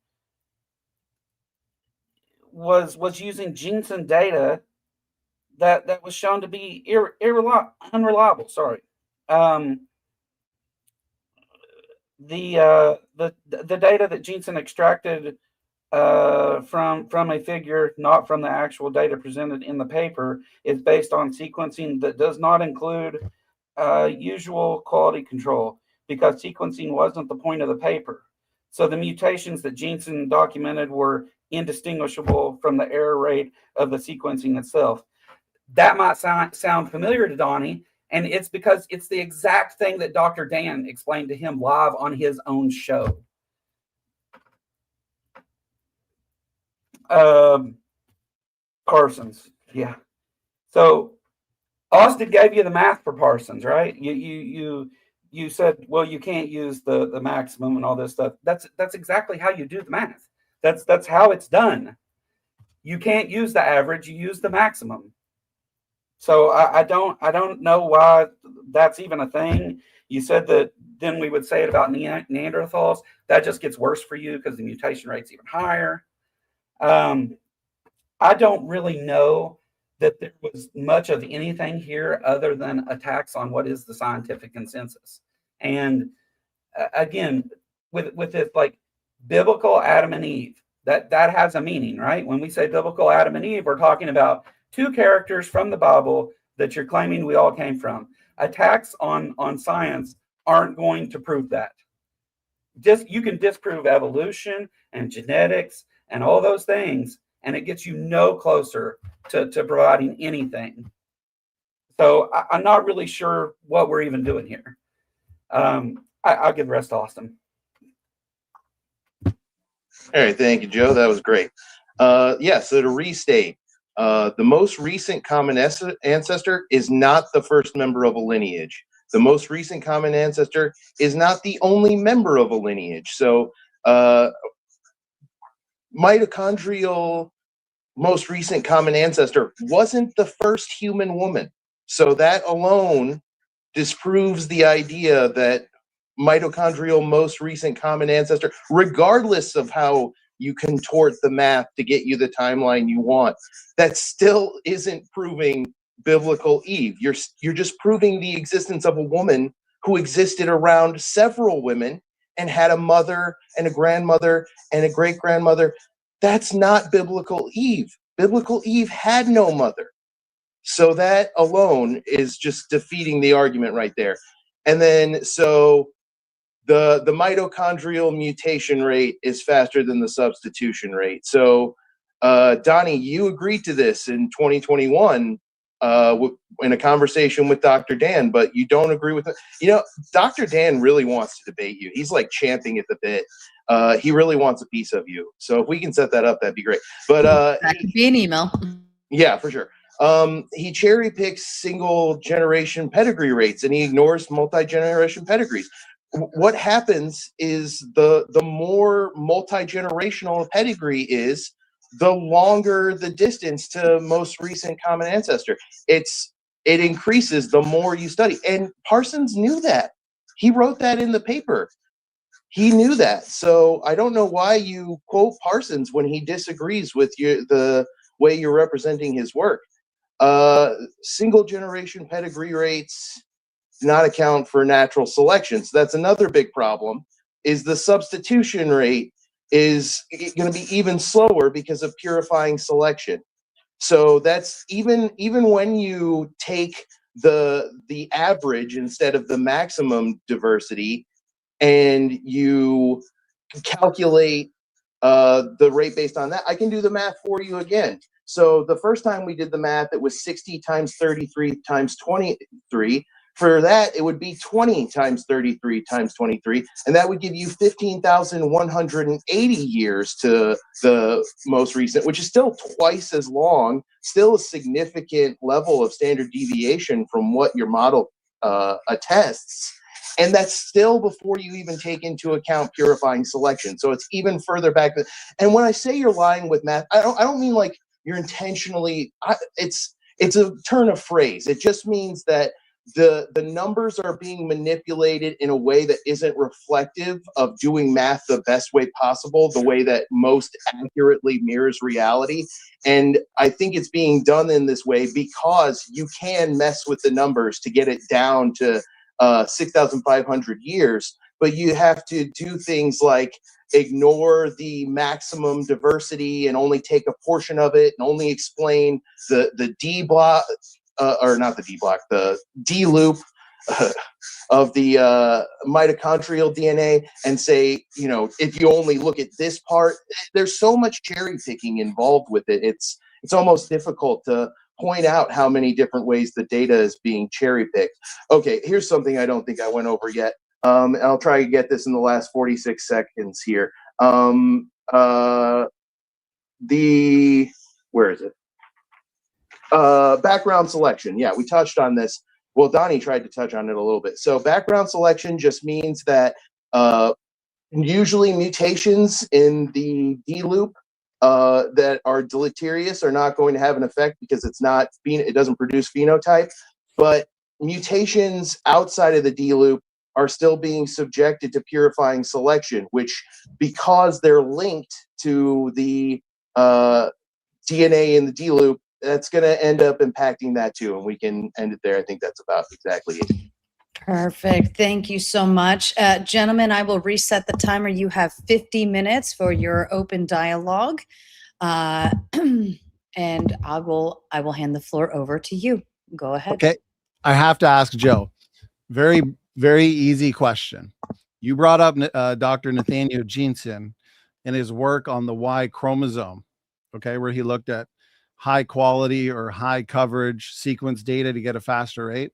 was using Jensen data that was shown to be unreliable. Sorry. The data that Jensen extracted from a figure, not from the actual data presented in the paper, is based on sequencing that does not include usual quality control because sequencing wasn't the point of the paper. So the mutations that Jensen documented were indistinguishable from the error rate of the sequencing itself. That might sound familiar to Donny, and it's because it's the exact thing that Dr. Dan explained to him live on his own show. Parsons, yeah. So Austin gave you the math for Parsons, right? You said, well, you can't use the maximum and all this stuff. That's exactly how you do the math. That's how it's done. You can't use the average. You use the maximum. So I don't know why that's even a thing. You said that then we would say it about Neanderthals. That just gets worse for you because the mutation rate's even higher. I don't really know that there was much of anything here other than attacks on what is the scientific consensus. And again, with it, like biblical Adam and Eve, that has a meaning, right? When we say biblical Adam and Eve, we're talking about two characters from the Bible that you're claiming we all came from. Attacks on science aren't going to prove that. You can disprove evolution and genetics and all those things, and it gets you no closer to providing anything. So I'm not really sure what we're even doing here. I'll give the rest to Austin. All right, thank you, Joe. That was great. Yeah, so to restate, the most recent common ancestor is not the first member of a lineage. The most recent common ancestor is not the only member of a lineage. So mitochondrial most recent common ancestor wasn't the first human woman. So that alone disproves the idea that mitochondrial most recent common ancestor, regardless of how you contort the math to get you the timeline you want, that still isn't proving biblical Eve. You're just proving the existence of a woman who existed around several women and had a mother and a grandmother and a great grandmother. That's not biblical Eve. Biblical Eve had no mother. So that alone is just defeating the argument right there. And then, so the mitochondrial mutation rate is faster than the substitution rate. So, Donny, you agreed to this in 2021 in a conversation with Dr. Dan, but you don't agree with it. You know, Dr. Dan really wants to debate you. He's like champing at the bit. He really wants a piece of you. So if we can set that up, that'd be great. But that could be an email. Yeah, for sure. He cherry picks single generation pedigree rates and he ignores multi-generation pedigrees. What happens is the more multi-generational a pedigree is, the longer the distance to most recent common ancestor. It increases the more you study. And Parsons knew that. He wrote that in the paper. He knew that. So I don't know why you quote Parsons when he disagrees with the way you're representing his work. Single generation pedigree rates do not account for natural selection. So that's another big problem, is the substitution rate is going to be even slower because of purifying selection. So that's even when you take the average instead of the maximum diversity and you calculate the rate based on that, I can do the math for you again. So the first time we did the math, it was 60 times 33 times 23. For that, it would be 20 times 33 times 23, and that would give you 15,180 years to the most recent, which is still twice as long, still a significant level of standard deviation from what your model attests. And that's still before you even take into account purifying selection. So it's even further back. And when I say you're lying with math, I don't mean like you're intentionally, it's a turn of phrase. It just means that the numbers are being manipulated in a way that isn't reflective of doing math the best way possible, the way that most accurately mirrors reality. And I think it's being done in this way because you can mess with the numbers to get it down to 6,500 years, but you have to do things like ignore the maximum diversity and only take a portion of it and only explain the D block, or not the D block, the D loop of the mitochondrial DNA, and say, you know, if you only look at this part, there's so much cherry picking involved with it. It's almost difficult to point out how many different ways the data is being cherry picked. Okay, here's something I don't think I went over yet. And I'll try to get this in the last 46 seconds here. Where is it? Background selection. Yeah, we touched on this. Well, Donny tried to touch on it a little bit. So background selection just means that usually mutations in the D loop that are deleterious are not going to have an effect because it doesn't produce phenotype. But mutations outside of the D loop are still being subjected to purifying selection, which, because they're linked to the DNA in the D loop, that's going to end up impacting that too. And we can end it there. I think that's about exactly it. Perfect. Thank you so much. Gentlemen, I will reset the timer. You have 50 minutes for your open dialogue. And I will hand the floor over to you. Go ahead. Okay. I have to ask Joe, very, very easy question. You brought up Dr. Nathaniel Jeanson in his work on the Y chromosome, okay, where he looked at high quality or high coverage sequence data to get a faster rate.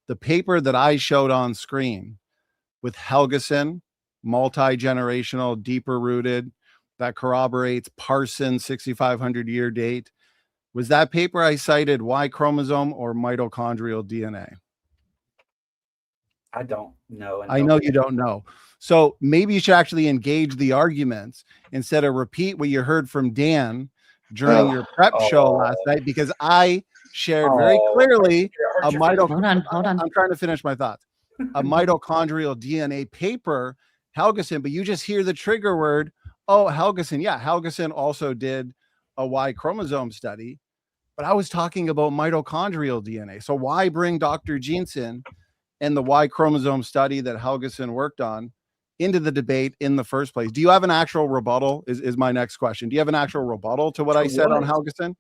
The paper that I showed on screen with Helgeson, multi-generational, deeper rooted, that corroborates Parsons' 6,500 year date. Was that paper I cited Y chromosome or mitochondrial DNA? I don't know. I know you don't know. So maybe you should actually engage the arguments instead of repeat what you heard from Dan during your prep show last night, because I shared very clearly a mitochondrial. Hold on. I'm trying to finish my thoughts. A mitochondrial DNA paper, Helgeson, but you just hear the trigger word. Oh, Helgeson. Yeah, Helgeson also did a Y chromosome study, but I was talking about mitochondrial DNA. So why bring Dr. Jensen and the Y chromosome study that Helgeson worked on into the debate in the first place? Do you have an actual rebuttal is my next question. Do you have an actual rebuttal to what I said on Helgeson?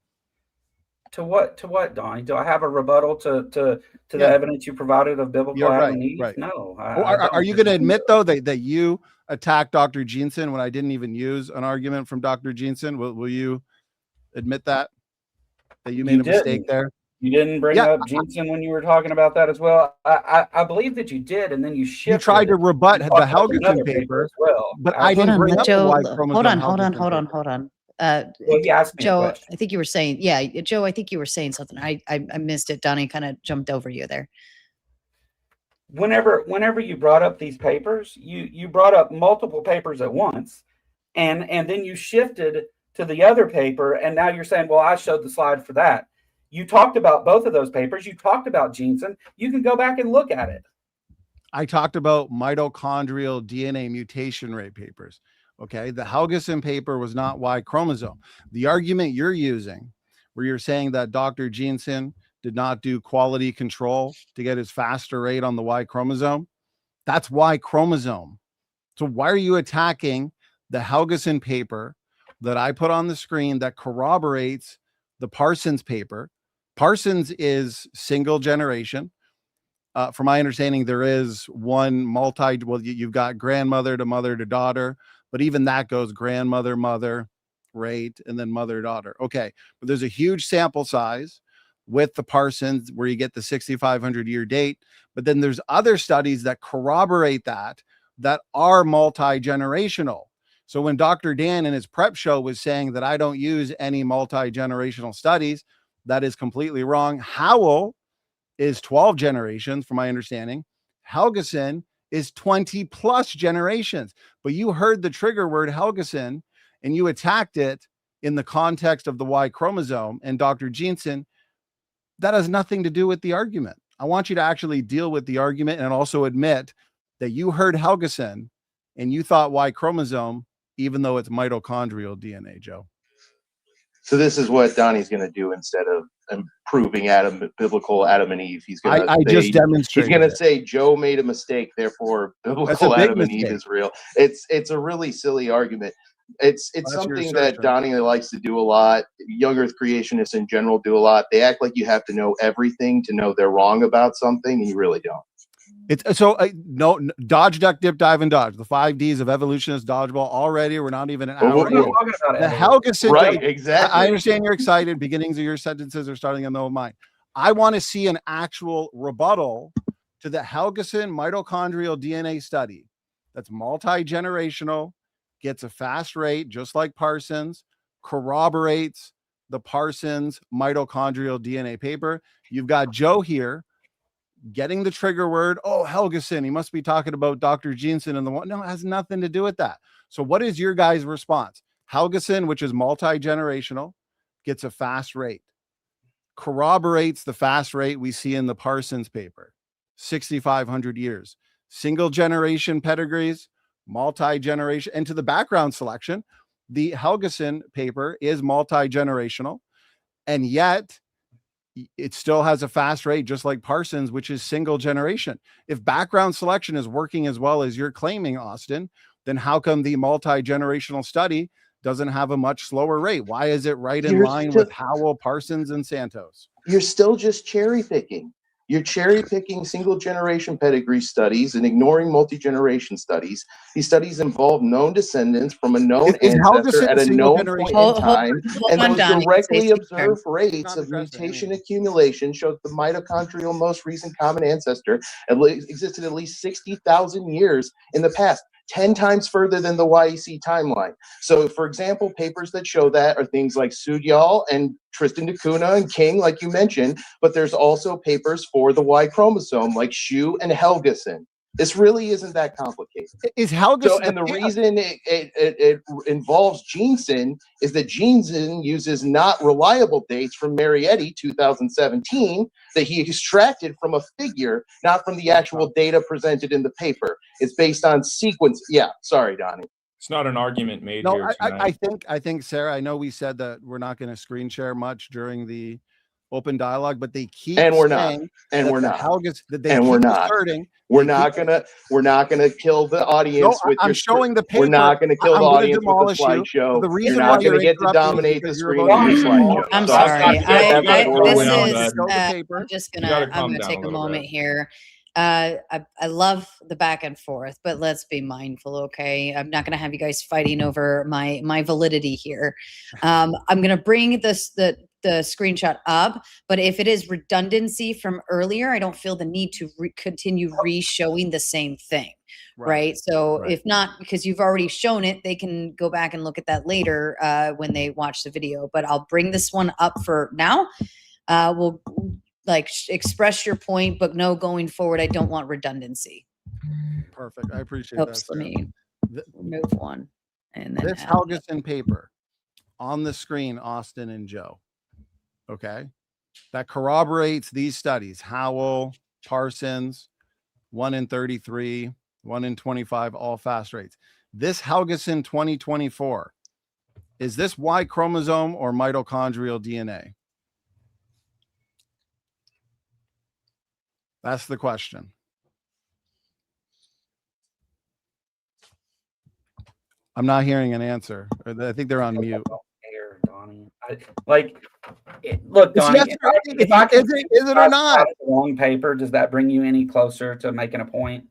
To what, Donnie? Do I have a rebuttal to the evidence you provided of biblical Adam and Eve? Right. No. Are you going to admit, though, that you attacked Dr. Jensen when I didn't even use an argument from Dr. Jensen? Will you admit that you made a mistake there? You didn't bring up Jensen when you were talking about that as well. I believe that you did, and then you shifted. You tried to rebut the Helgeson paper as well, but I didn't bring up Joe, the Y chromosome. Hold on. Joe, I think you were saying, Joe, I think you were saying something. I missed it. Donnie kind of jumped over you there. Whenever you brought up these papers, you brought up multiple papers at once, and then you shifted to the other paper, and now you're saying, well, I showed the slide for that. You talked about both of those papers. You talked about Jensen. You can go back and look at it. I talked about mitochondrial DNA mutation rate papers. Okay. The Helgeson paper was not Y chromosome. The argument you're using, where you're saying that Dr. Jensen did not do quality control to get his faster rate on the Y chromosome, that's Y chromosome. So why are you attacking the Helgeson paper that I put on the screen that corroborates the Parsons paper? Parsons is single generation. From my understanding, there is one you've got grandmother to mother to daughter, but even that goes grandmother, mother, right, and then mother, daughter. Okay, but there's a huge sample size with the Parsons where you get the 6,500 year date, but then there's other studies that corroborate that are multi-generational. So when Dr. Dan in his prep show was saying that I don't use any multi-generational studies, that is completely wrong. Howell is 12 generations, from my understanding. Helgeson is 20 plus generations. But you heard the trigger word Helgeson and you attacked it in the context of the Y chromosome and Dr. Jensen. That has nothing to do with the argument. I want you to actually deal with the argument and also admit that you heard Helgeson and you thought Y chromosome, even though it's mitochondrial DNA, Joe. So this is what Donnie's going to do instead of proving biblical Adam and Eve. He's going to just demonstrated. He's going to say Joe made a mistake, therefore biblical Adam and Eve is real. It's a really silly argument. It's something that Donnie likes to do a lot. Young Earth creationists in general do a lot. They act like you have to know everything to know they're wrong about something, and you really don't. It's so no dodge, duck, dip, dive, and dodge. The 5 Ds of evolutionist dodgeball. Already, we're not even an hour. The Helgeson, right? Exactly. I understand you're excited. Beginnings of your sentences are starting in the middle of mine. I want to see an actual rebuttal to the Helgeson mitochondrial DNA study that's multi-generational, gets a fast rate, just like Parsons, corroborates the Parsons mitochondrial DNA paper. You've got Joe here getting the trigger word. Oh, Helgeson, he must be talking about Dr. Jensen and the one. No, it has nothing to do with that. So what is your guys' response? Helgeson, which is multi-generational, gets a fast rate, corroborates the fast rate we see in the Parsons paper, 6,500 years, single generation pedigrees, multi-generation. And to the background selection, the Helgeson paper is multi-generational, and yet it still has a fast rate, just like Parsons, which is single generation. If background selection is working as well as you're claiming, Austin, then how come the multi-generational study doesn't have a much slower rate? Why is it right in line with Howell, Parsons, and Santos? You're still just cherry picking. You're cherry picking single generation pedigree studies and ignoring multi-generation studies. These studies involve known descendants from a known ancestor at a known point in time, and those directly observed rates of mutation accumulation show the mitochondrial most recent common ancestor existed at least 60,000 years in the past. 10 times further than the YEC timeline. So, for example, papers that show that are things like Sudyal and Tristan da Cunha and King, like you mentioned, but there's also papers for the Y chromosome, like Shu and Helgeson. This really isn't that complicated. Is Helgeson? So, and the reason it involves Jeanson is that Jeanson uses not reliable dates from Marietti 2017 that he extracted from a figure, not from the actual data presented in the paper. It's based on sequence. Yeah, sorry, Donnie. It's not an argument made No, here tonight. I think, Sarah, I know we said that we're not going to screen share much during the open dialogue, but they keep and we're saying not, and we're not, and we're not. We're not gonna kill the audience with I'm your showing the paper. We're not gonna kill the audience with the slideshow. The reason you're not gonna get to dominate the screen with your slideshow. I'm So sorry. I'm just gonna take a moment here. I love the back and forth, but let's be mindful, okay? I'm not going to have you guys fighting over my validity here. I'm going to bring the screenshot up, but if it is redundancy from earlier, I don't feel the need to continue re-showing the same thing, right? So if not, because you've already shown it, they can go back and look at that later when they watch the video. But I'll bring this one up for now. We'll express your point, but no, going forward, I don't want redundancy. Perfect. I appreciate that. Let me remove one. And then this Helgeson paper on the screen, Austin and Joe. Okay. That corroborates these studies. Howell, Parsons, 1 in 33, 1 in 25, all fast rates. This Helgeson 2024, is this Y chromosome or mitochondrial DNA? That's the question. I'm not hearing an answer. I think they're on mute. Donnie. Look, Donnie, if I can, is it or not? The wrong paper, does that bring you any closer to making a point?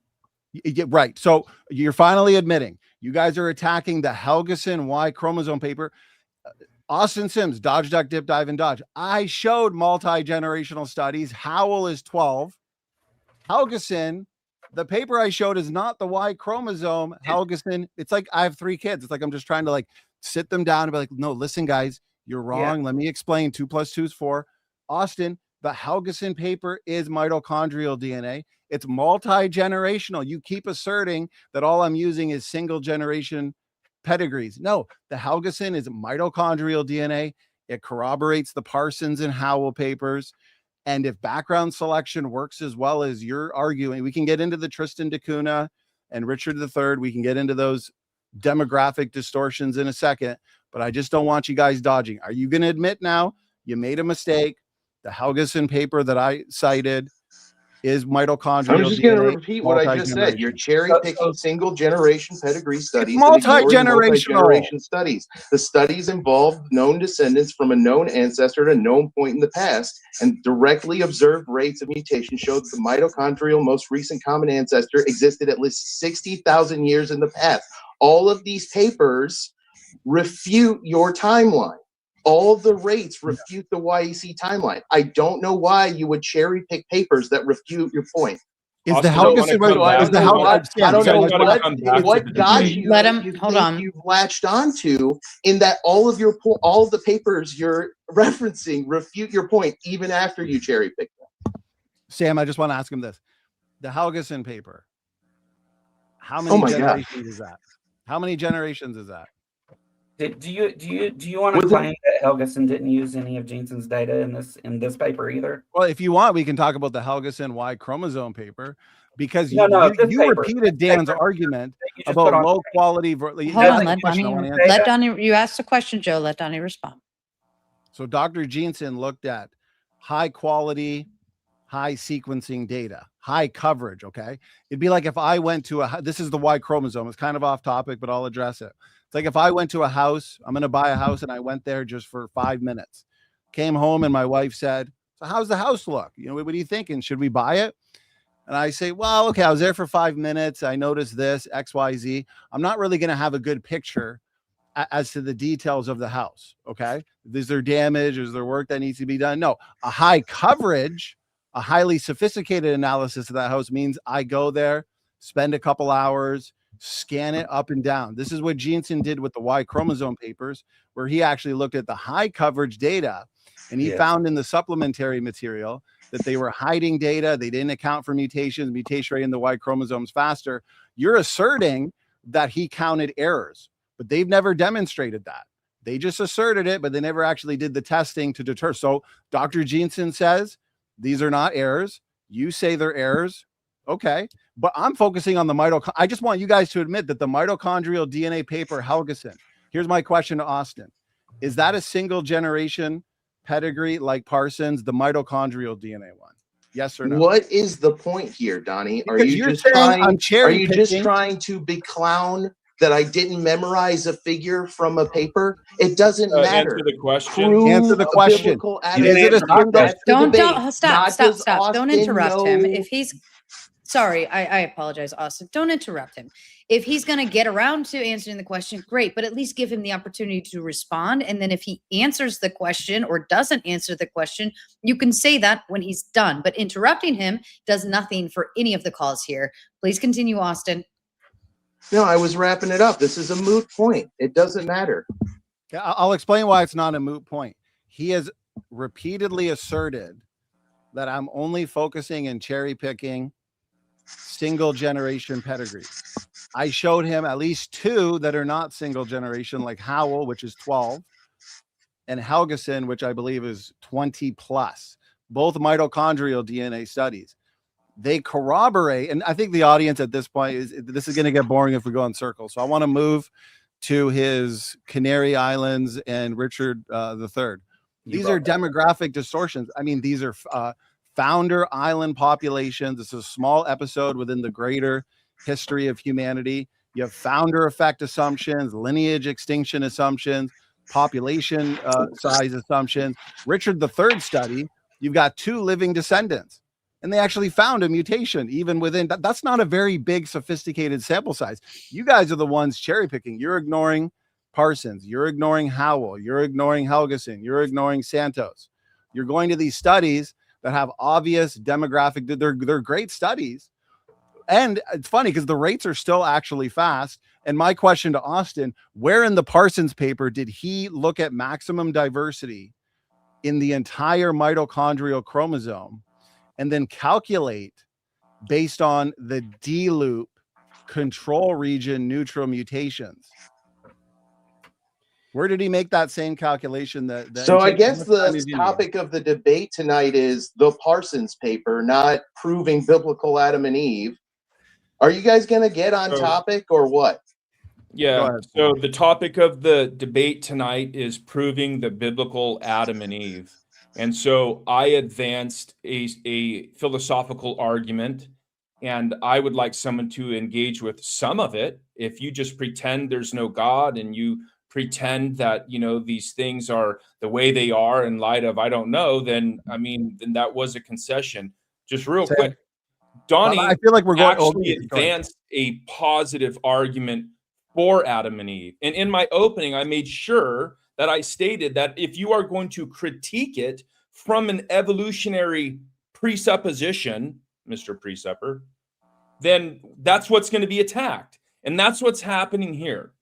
Yeah, right. So you're finally admitting you guys are attacking the Helgeson Y chromosome paper. Austin Sims, dodge, duck, dip, dive, and dodge. I showed multi-generational studies. Howell is 12. Helgeson, the paper I showed is not the Y chromosome. Helgeson, it's like I have 3 kids. It's like I'm just trying to sit them down and be like, no, listen, guys, you're wrong. Let me explain. 2 + 2 is 4. Austin, the Helgeson paper is mitochondrial DNA. It's multi-generational. You keep asserting that all I'm using is single generation pedigrees. No, the Helgeson is mitochondrial DNA. It corroborates the Parsons and Howell papers. And if background selection works as well as you're arguing, we can get into the Tristan da Cunha and Richard III. We can get into those demographic distortions in a second, but I just don't want you guys dodging. Are you going to admit now you made a mistake? The Helgeson paper that I cited is mitochondrial. I'm just going to repeat what I just said. You're cherry picking single generation pedigree studies. Multi-generational studies. The studies involve known descendants from a known ancestor at a known point in the past, and directly observed rates of mutation show that the mitochondrial most recent common ancestor existed at least 60,000 years in the past. All of these papers refute your timeline. All the rates refute the YEC timeline. I don't know why you would cherry pick papers that refute your point. Is the Helgeson? I don't know what got you. Let him hold on. You've latched onto in that all of the papers you're referencing refute your point even after you cherry pick them. Sam, I just want to ask him this: the Helgeson paper. How many generations is that? How many generations is that? Do you want to claim that Helgeson didn't use any of Jeanson's data in this paper either? Well, if you want, we can talk about the Helgeson Y chromosome paper, because you repeated Dan's argument about low quality. Hold on, let Donny. You asked the question, Joe. Let Donny respond. So Dr. Jeanson looked at high quality, high sequencing data, high coverage. Okay, it'd be like if I went to this is the Y chromosome. It's kind of off topic, but I'll address it. It's like if I went to a house, I'm going to buy a house, and I went there just for 5 minutes. Came home and my wife said, "So how's the house look? What are you thinking? Should we buy it?" And I say, "Well, okay, I was there for 5 minutes. I noticed this, X, Y, Z. I'm not really going to have a good picture as to the details of the house. Okay. Is there damage? Is there work that needs to be done? No, a high coverage, a highly sophisticated analysis of that house means I go there, spend a couple hours, scan it up and down. This is what Jensen did with the Y chromosome papers, where he actually looked at the high coverage data, and he found in the supplementary material that they were hiding data. They didn't account for mutations, mutation rate in the Y chromosomes faster. You're asserting that he counted errors, but they've never demonstrated that. They just asserted it, but they never actually did the testing to deter. So Dr. Jensen says these are not errors. You say they're errors. Okay. But I'm focusing on the mitochondrial. I just want you guys to admit that the mitochondrial DNA paper, Helgeson. Here's my question to Austin. Is that a single generation pedigree like Parsons, the mitochondrial DNA one? Yes or no? What is the point here, Donnie? Because are you just trying to be clown that I didn't memorize a figure from a paper? It doesn't matter. Answer the question. Answer the question. Stop. Don't interrupt him. If he's sorry, I apologize, Austin. Don't interrupt him. If he's going to get around to answering the question, great, but at least give him the opportunity to respond. And then if he answers the question or doesn't answer the question, you can say that when he's done. But interrupting him does nothing for any of the calls here. Please continue, Austin. No, I was wrapping it up. This is a moot point. It doesn't matter. I'll explain why it's not a moot point. He has repeatedly asserted that I'm only focusing and cherry picking single generation pedigrees. I showed him at least 2 that are not single generation, like Howell, which is 12, and Helgeson, which I believe is 20 plus, both mitochondrial DNA studies. They corroborate, and I think the audience at this point this is going to get boring if we go in circles. So I want to move to his Canary Islands and Richard III. These are demographic distortions. I mean, these are founder island populations. This is a small episode within the greater history of humanity. You have founder effect assumptions, lineage extinction assumptions, population size assumptions. Richard III study, you've got 2 living descendants, and they actually found a mutation even within that's not a very big sophisticated sample size. You guys are the ones cherry picking. You're ignoring Parsons, you're ignoring Howell, you're ignoring Helgeson, you're ignoring Santos. You're going to these studies that have obvious demographic, they're great studies. And it's funny because the rates are still actually fast. And my question to Austin, where in the Parsons paper did he look at maximum diversity in the entire mitochondrial chromosome and then calculate based on the D loop control region neutral mutations? Where did he make that same calculation? So I guess the topic of the debate tonight is the Parsons paper, not proving biblical Adam and Eve. Are you guys going to get on topic or what? Yeah. So the topic of the debate tonight is proving the biblical Adam and Eve. And so I advanced a philosophical argument, and I would like someone to engage with some of it. If you just pretend there's no God and you pretend that, you know, these things are the way they are in light of I don't know, then I mean, then that was a concession. Just real quick, Donny, I feel like we're going actually advanced a positive argument for Adam and Eve. And in my opening, I made sure that I stated that if you are going to critique it from an evolutionary presupposition, Mr. Presupper, then that's what's going to be attacked. And that's what's happening here.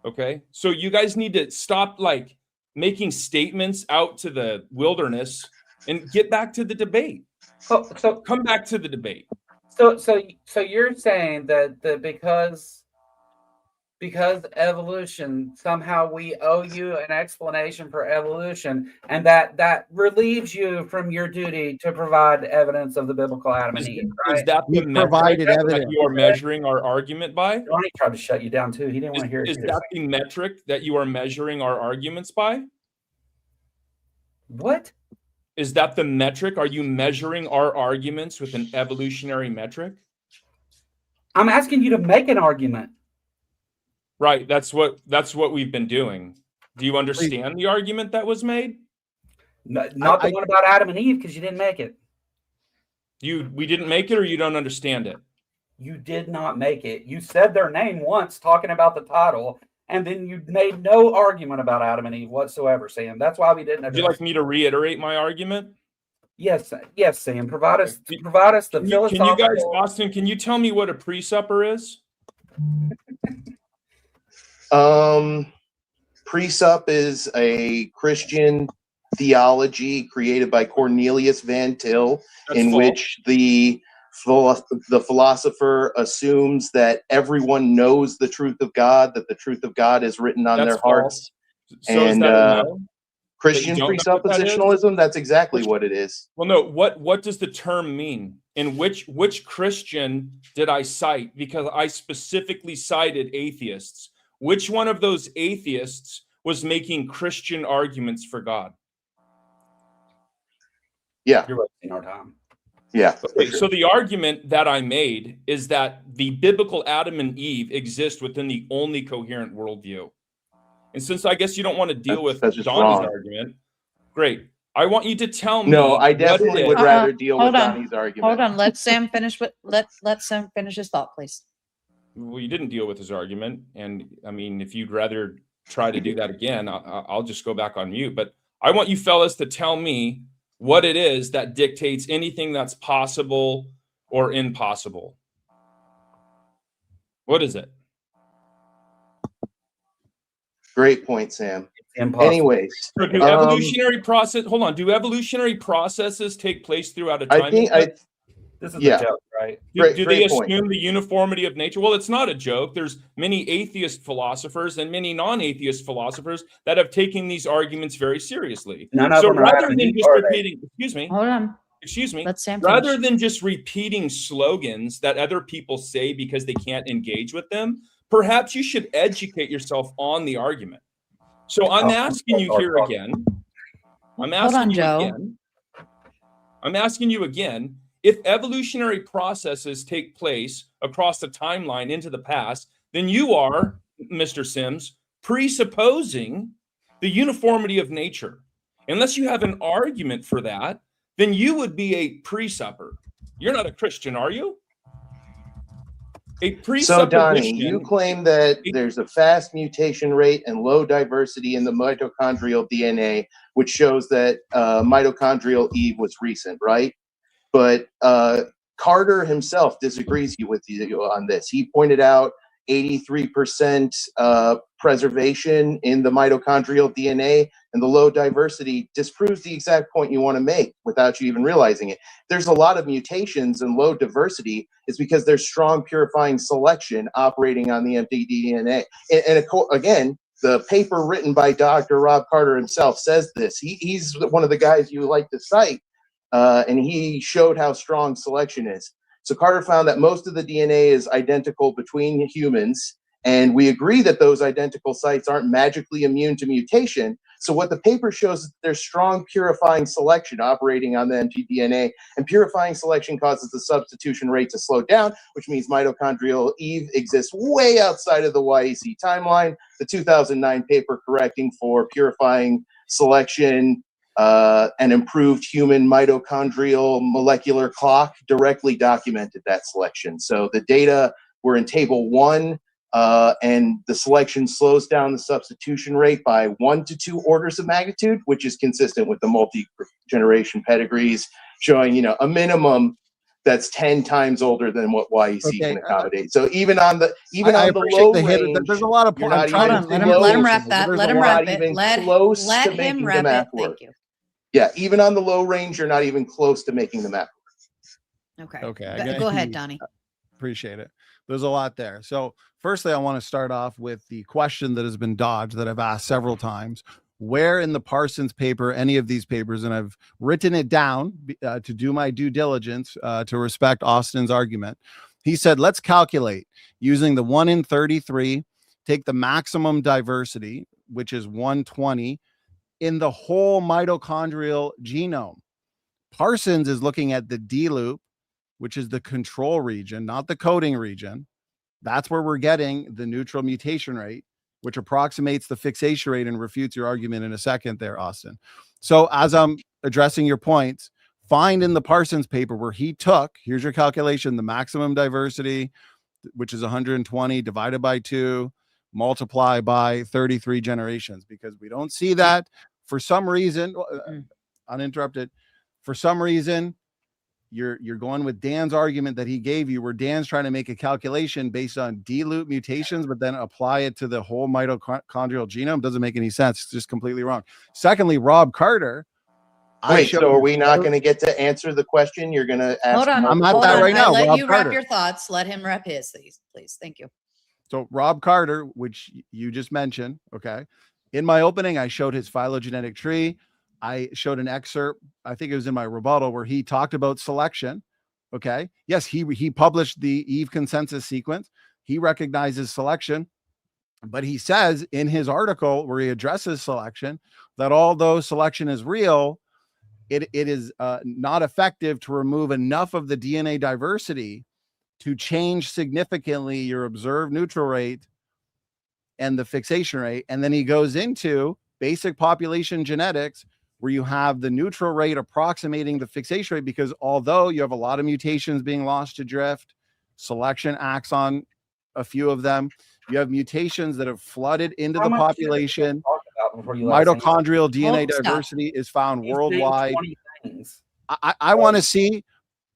Okay. So you guys need to stop like making statements out to the wilderness and get back to the debate. So come back to the debate. So you're saying that because evolution, somehow we owe you an explanation for evolution, and that relieves you from your duty to provide evidence of the biblical Adam and Eve. Right? Is that the metric that you are measuring our argument by? Donny tried to shut you down too. He didn't want to hear it. Is that the metric that you are measuring our arguments by? What? Is that the metric? Are you measuring our arguments with an evolutionary metric? I'm asking you to make an argument. Right. That's what we've been doing. Do you understand the argument that was made? Not the one about Adam and Eve, because you didn't make it. We didn't make it, or you don't understand it? You did not make it. You said their name once talking about the title, and then you made no argument about Adam and Eve whatsoever, Sam. That's why we didn't. Would you like me to reiterate my argument? Yes, Sam. Provide us the philosophical. Can you guys, Austin? Can you tell me what a presupper is? Presup is a Christian theology created by Cornelius Van Til, in which the philosopher assumes that everyone knows the truth of God, that the truth of God is written on their hearts. So and is that a no? Christian presuppositionalism, that's exactly what it is. Well, no, what does the term mean? And which Christian did I cite? Because I specifically cited atheists. Which one of those atheists was making Christian arguments for God? Yeah. You're wasting our time. Yeah. Okay, so the argument that I made is that the biblical Adam and Eve exist within the only coherent worldview. And since I guess you don't want to deal with Donny's argument, great. I want you to tell me. No, I definitely would rather deal with Donny's argument. Hold on. Let Sam finish let Sam finish his thought, please. Well, you didn't deal with his argument. And I mean, if you'd rather try to do that again, I'll just go back on mute. But I want you fellas to tell me what it is that dictates anything that's possible or impossible. What is it? Great point, Sam. Impossible. Anyways, so do evolutionary process. Hold on. Do evolutionary processes take place throughout a time? This is a joke, right? Do they assume the uniformity of nature? Well, it's not a joke. There's many atheist philosophers and many non-atheist philosophers that have taken these arguments very seriously. So rather than just repeating, Hold on. Excuse me. Let Sam rather finish. than just repeating slogans that other people say because they can't engage with them, perhaps you should educate yourself on the argument. So I'm asking you here again. I'm asking you again, if evolutionary processes take place across the timeline into the past, then you are, Mr. Sims, presupposing the uniformity of nature. Unless you have an argument for that, then you would be a presupper. You're not a Christian, are you? So, Donny, you claim that there's a fast mutation rate and low diversity in the mitochondrial DNA, which shows that mitochondrial Eve was recent, right? But Carter himself disagrees with you on this. He pointed out 83% preservation in the mitochondrial DNA, and the low diversity disproves the exact point you want to make without you even realizing it. There's a lot of mutations and low diversity is because there's strong purifying selection operating on the empty DNA. And again, the paper written by Dr. Rob Carter himself says this. He's one of the guys you like to cite, and he showed how strong selection is. So Carter found that most of the DNA is identical between humans, and we agree that those identical sites aren't magically immune to mutation. So what the paper shows is that there's strong purifying selection operating on the mtDNA, and purifying selection causes the substitution rate to slow down, which means mitochondrial Eve exists way outside of the YEC timeline. The 2009 paper correcting for purifying selection and improved human mitochondrial molecular clock directly documented that selection. So the data were in table 1, and the selection slows down the substitution rate by 1 to 2 orders of magnitude, which is consistent with the multi-generation pedigrees showing, you know, a minimum that's 10 times older than what YEC can accommodate. So even on the low range, there's a lot of points. Hold on, let him wrap that. Let him wrap it. Let him wrap it. Thank you. Yeah, even on the low range, you're not even close to making the map work. Okay. Go ahead, Donny. Appreciate it. There's a lot there. So firstly, I want to start off with the question that has been dodged that I've asked several times. Where in the Parsons paper, any of these papers, and I've written it down to do my due diligence to respect Austin's argument. He said, let's calculate using the 1 in 33, take the maximum diversity, which is 120, in the whole mitochondrial genome. Parsons is looking at the D loop, which is the control region, not the coding region. That's where we're getting the neutral mutation rate, which approximates the fixation rate and refutes your argument in a second there, Austin. So as I'm addressing your points, find in the Parsons paper where he took, here's your calculation, the maximum diversity, which is 120 divided by 2, multiply by 33 generations, because we don't see that for some reason, uninterrupted. For some reason, you're going with Dan's argument that he gave you, where Dan's trying to make a calculation based on D-loop mutations, but then apply it to the whole mitochondrial genome. Doesn't make any sense. It's just completely wrong. Secondly, Rob Carter. Wait, so are we not going to get to answer the question? You're going to ask. Hold on. I'm at that right now. I'll let Rob you Carter. wrap your thoughts. Let him wrap his, please. Thank you. So Rob Carter, which you just mentioned, okay. In my opening, I showed his phylogenetic tree. I showed an excerpt, I think it was in my rebuttal, where he talked about selection. Okay. Yes, he published the Eve consensus sequence. He recognizes selection, but he says in his article where he addresses selection that although selection is real, it is not effective to remove enough of the DNA diversity to change significantly your observed neutral rate and the fixation rate. And then he goes into basic population genetics, where you have the neutral rate approximating the fixation rate, because although you have a lot of mutations being lost to drift, selection acts on a few of them. You have mutations that have flooded into the population. Mitochondrial DNA diversity is found worldwide. I want to see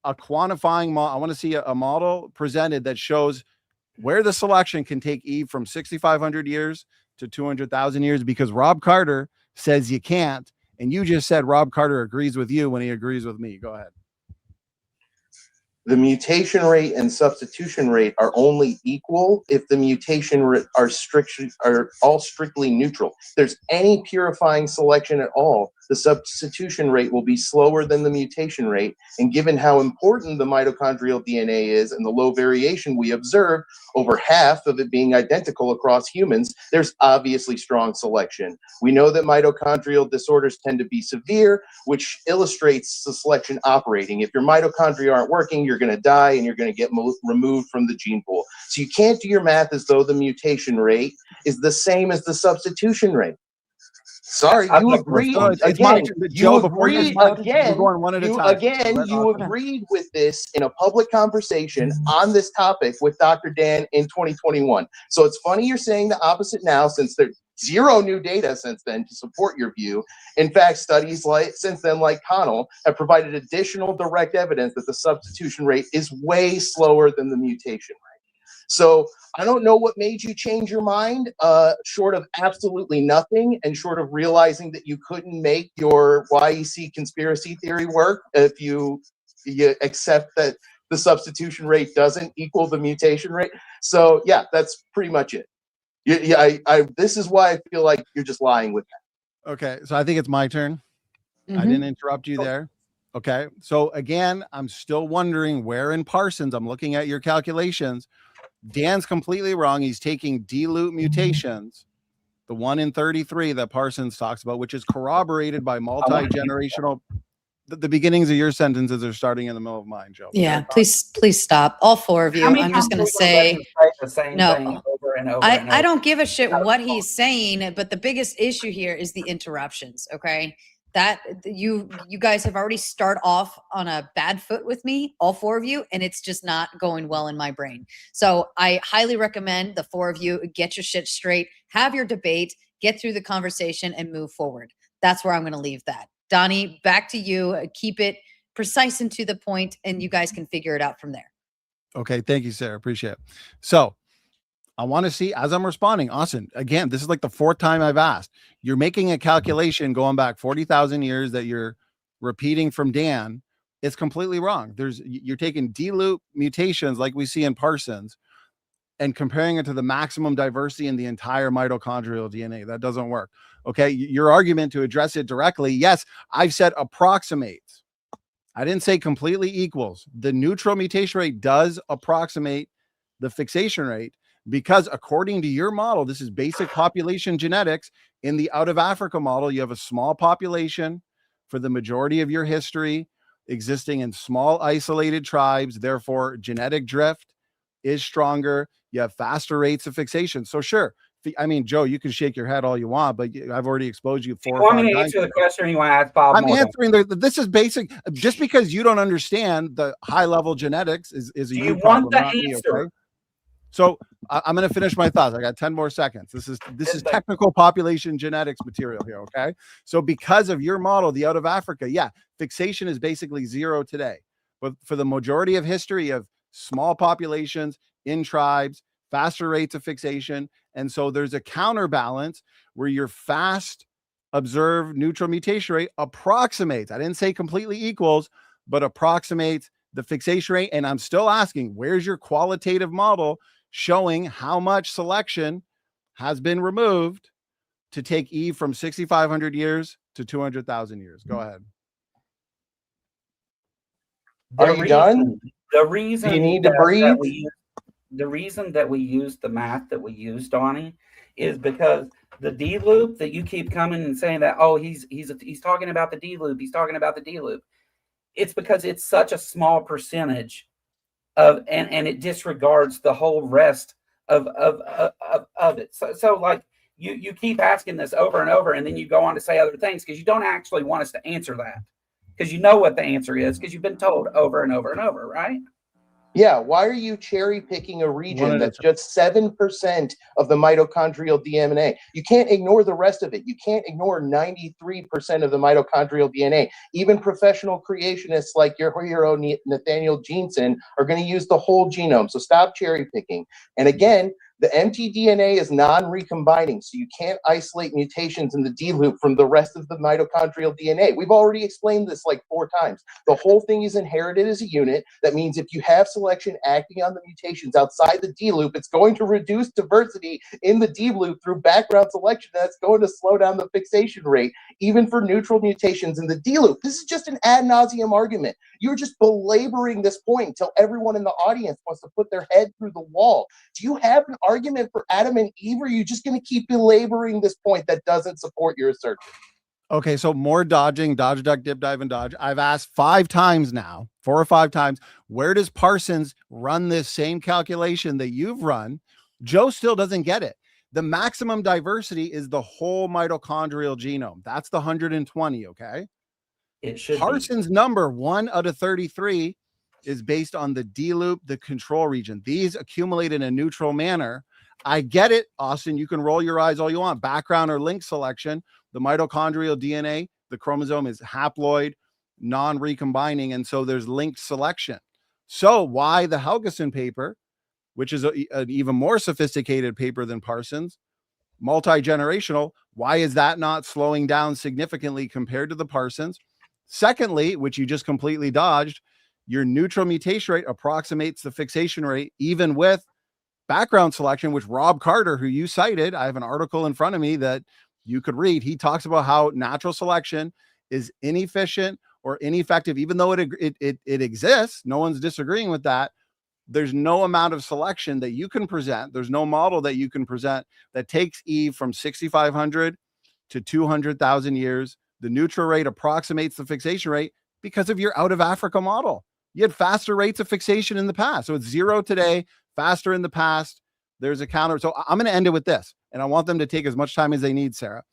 a quantifying model. I want to see a model presented that shows where the selection can take Eve from 6,500 years to 200,000 years, because Rob Carter says you can't. And you just said Rob Carter agrees with you when he agrees with me. Go ahead. The mutation rate and substitution rate are only equal if the mutation rate are all strictly neutral. If there's any purifying selection at all, the substitution rate will be slower than the mutation rate. And given how important the mitochondrial DNA is and the low variation we observe, over half of it being identical across humans, there's obviously strong selection. We know that mitochondrial disorders tend to be severe, which illustrates the selection operating. If your mitochondria aren't working, you're going to die and you're going to get removed from the gene pool. So you can't do your math as though the mutation rate is the same as the substitution rate. Sorry, you agreed again. You agreed again. You agreed with this in a public conversation on this topic with Dr. Dan in 2021. So it's funny you're saying the opposite now, since there's zero new data since then to support your view. In fact, studies since then, like Connell, have provided additional direct evidence that the substitution rate is way slower than the mutation rate. So I don't know what made you change your mind, short of absolutely nothing, and short of realizing that you couldn't make your YEC conspiracy theory work if you accept that the substitution rate doesn't equal the mutation rate. So yeah, that's pretty much it. This is why I feel like you're just lying with that. Okay, so I think it's my turn. I didn't interrupt you there. Okay, so again, I'm still wondering where in Parsons, I'm looking at your calculations. Dan's completely wrong. He's taking D-loop mutations, the 1 in 33 that Parsons talks about, which is corroborated by multi-generational. The beginnings of your sentences are starting in the middle of mine, Joe. Yeah, please stop. All four of you. I'm just going to say no. I don't give a shit what he's saying, but the biggest issue here is the interruptions. Okay. That you guys have already start off on a bad foot with me, all four of you, and it's just not going well in my brain. So I highly recommend the four of you get your shit straight, have your debate, get through the conversation, and move forward. That's where I'm going to leave that. Donnie, back to you. Keep it precise and to the point, and you guys can figure it out from there. Okay, thank you, Sarah. Appreciate it. So I want to see, as I'm responding, Austin, again, this is like the fourth time I've asked. You're making a calculation going back 40,000 years that you're repeating from Dan. It's completely wrong. You're taking D-loop mutations like we see in Parsons and comparing it to the maximum diversity in the entire mitochondrial DNA. That doesn't work. Okay, your argument to address it directly, yes, I've said approximates. I didn't say completely equals. The neutral mutation rate does approximate the fixation rate, because according to your model, this is basic population genetics. In the out of Africa model, you have a small population for the majority of your history existing in small isolated tribes. Therefore, genetic drift is stronger. You have faster rates of fixation. So sure. I mean, Joe, you can shake your head all you want, but I've already exposed you 4 or 5 times. You want me to answer the question, or you want to ask Bob? I'm answering this is basic. Just because you don't understand the high level genetics is a you problem, not me, okay? So I'm going to finish my thoughts. I got 10 more seconds. This is technical population genetics material here. Okay. So because of your model, the out of Africa, yeah, fixation is basically 0 today. But for the majority of history of small populations in tribes, faster rates of fixation. And so there's a counterbalance where your fast observed neutral mutation rate approximates, I didn't say completely equals, but approximates the fixation rate. And I'm still asking, where's your qualitative model showing how much selection has been removed to take Eve from 6,500 years to 200,000 years? Go ahead. Are you done? The reason Do you need to breathe? The reason that we use the math that we use, Donny, is because the D loop that you keep coming and saying that, oh, he's talking about the D loop, he's talking about the D loop. It's because it's such a small percentage of, and it disregards the whole rest of it. So like you keep asking this over and over, and then you go on to say other things because you don't actually want us to answer that, because you know what the answer is, because you've been told over and over and over, right? Yeah, why are you cherry picking a region that's just 7% of the mitochondrial DNA? You can't ignore the rest of it. You can't ignore 93% of the mitochondrial DNA. Even professional creationists like your hero Nathaniel Jeanson are going to use the whole genome. So stop cherry picking. And again, the mtDNA is non-recombining, so you can't isolate mutations in the D loop from the rest of the mitochondrial DNA. We've already explained this like 4 times. The whole thing is inherited as a unit. That means if you have selection acting on the mutations outside the D loop, it's going to reduce diversity in the D loop through background selection. That's going to slow down the fixation rate, even for neutral mutations in the D loop. This is just an ad nauseum argument. You're just belaboring this point until everyone in the audience wants to put their head through the wall. Do you have an argument for Adam and Eve, or are you just going to keep belaboring this point that doesn't support your assertion? Okay, so more dodging, dodge, duck, dip, dive, and dodge. I've asked 5 times now, 4 or 5 times, where does Parsons run this same calculation that you've run? Joe still doesn't get it. The maximum diversity is the whole mitochondrial genome. That's the 120, okay? It should Parsons' number, 1 out of 33, is based on the D loop, the control region. These accumulate in a neutral manner. I get it, Austin. You can roll your eyes all you want. Background or link selection. The mitochondrial DNA, the chromosome is haploid, non-recombining, and so there's linked selection. So why the Helgeson paper, which is an even more sophisticated paper than Parsons, multi-generational, why is that not slowing down significantly compared to the Parsons? Secondly, which you just completely dodged, your neutral mutation rate approximates the fixation rate, even with background selection, which Rob Carter, who you cited, I have an article in front of me that you could read. He talks about how natural selection is inefficient or ineffective, even though it exists. No one's disagreeing with that. There's no amount of selection that you can present. There's no model that you can present that takes Eve from 6,500 to 200,000 years. The neutral rate approximates the fixation rate because of your out of Africa model. You had faster rates of fixation in the past. So it's 0 today, faster in the past. There's a counter. So I'm going to end it with this, and I want them to take as much time as they need, Sarah.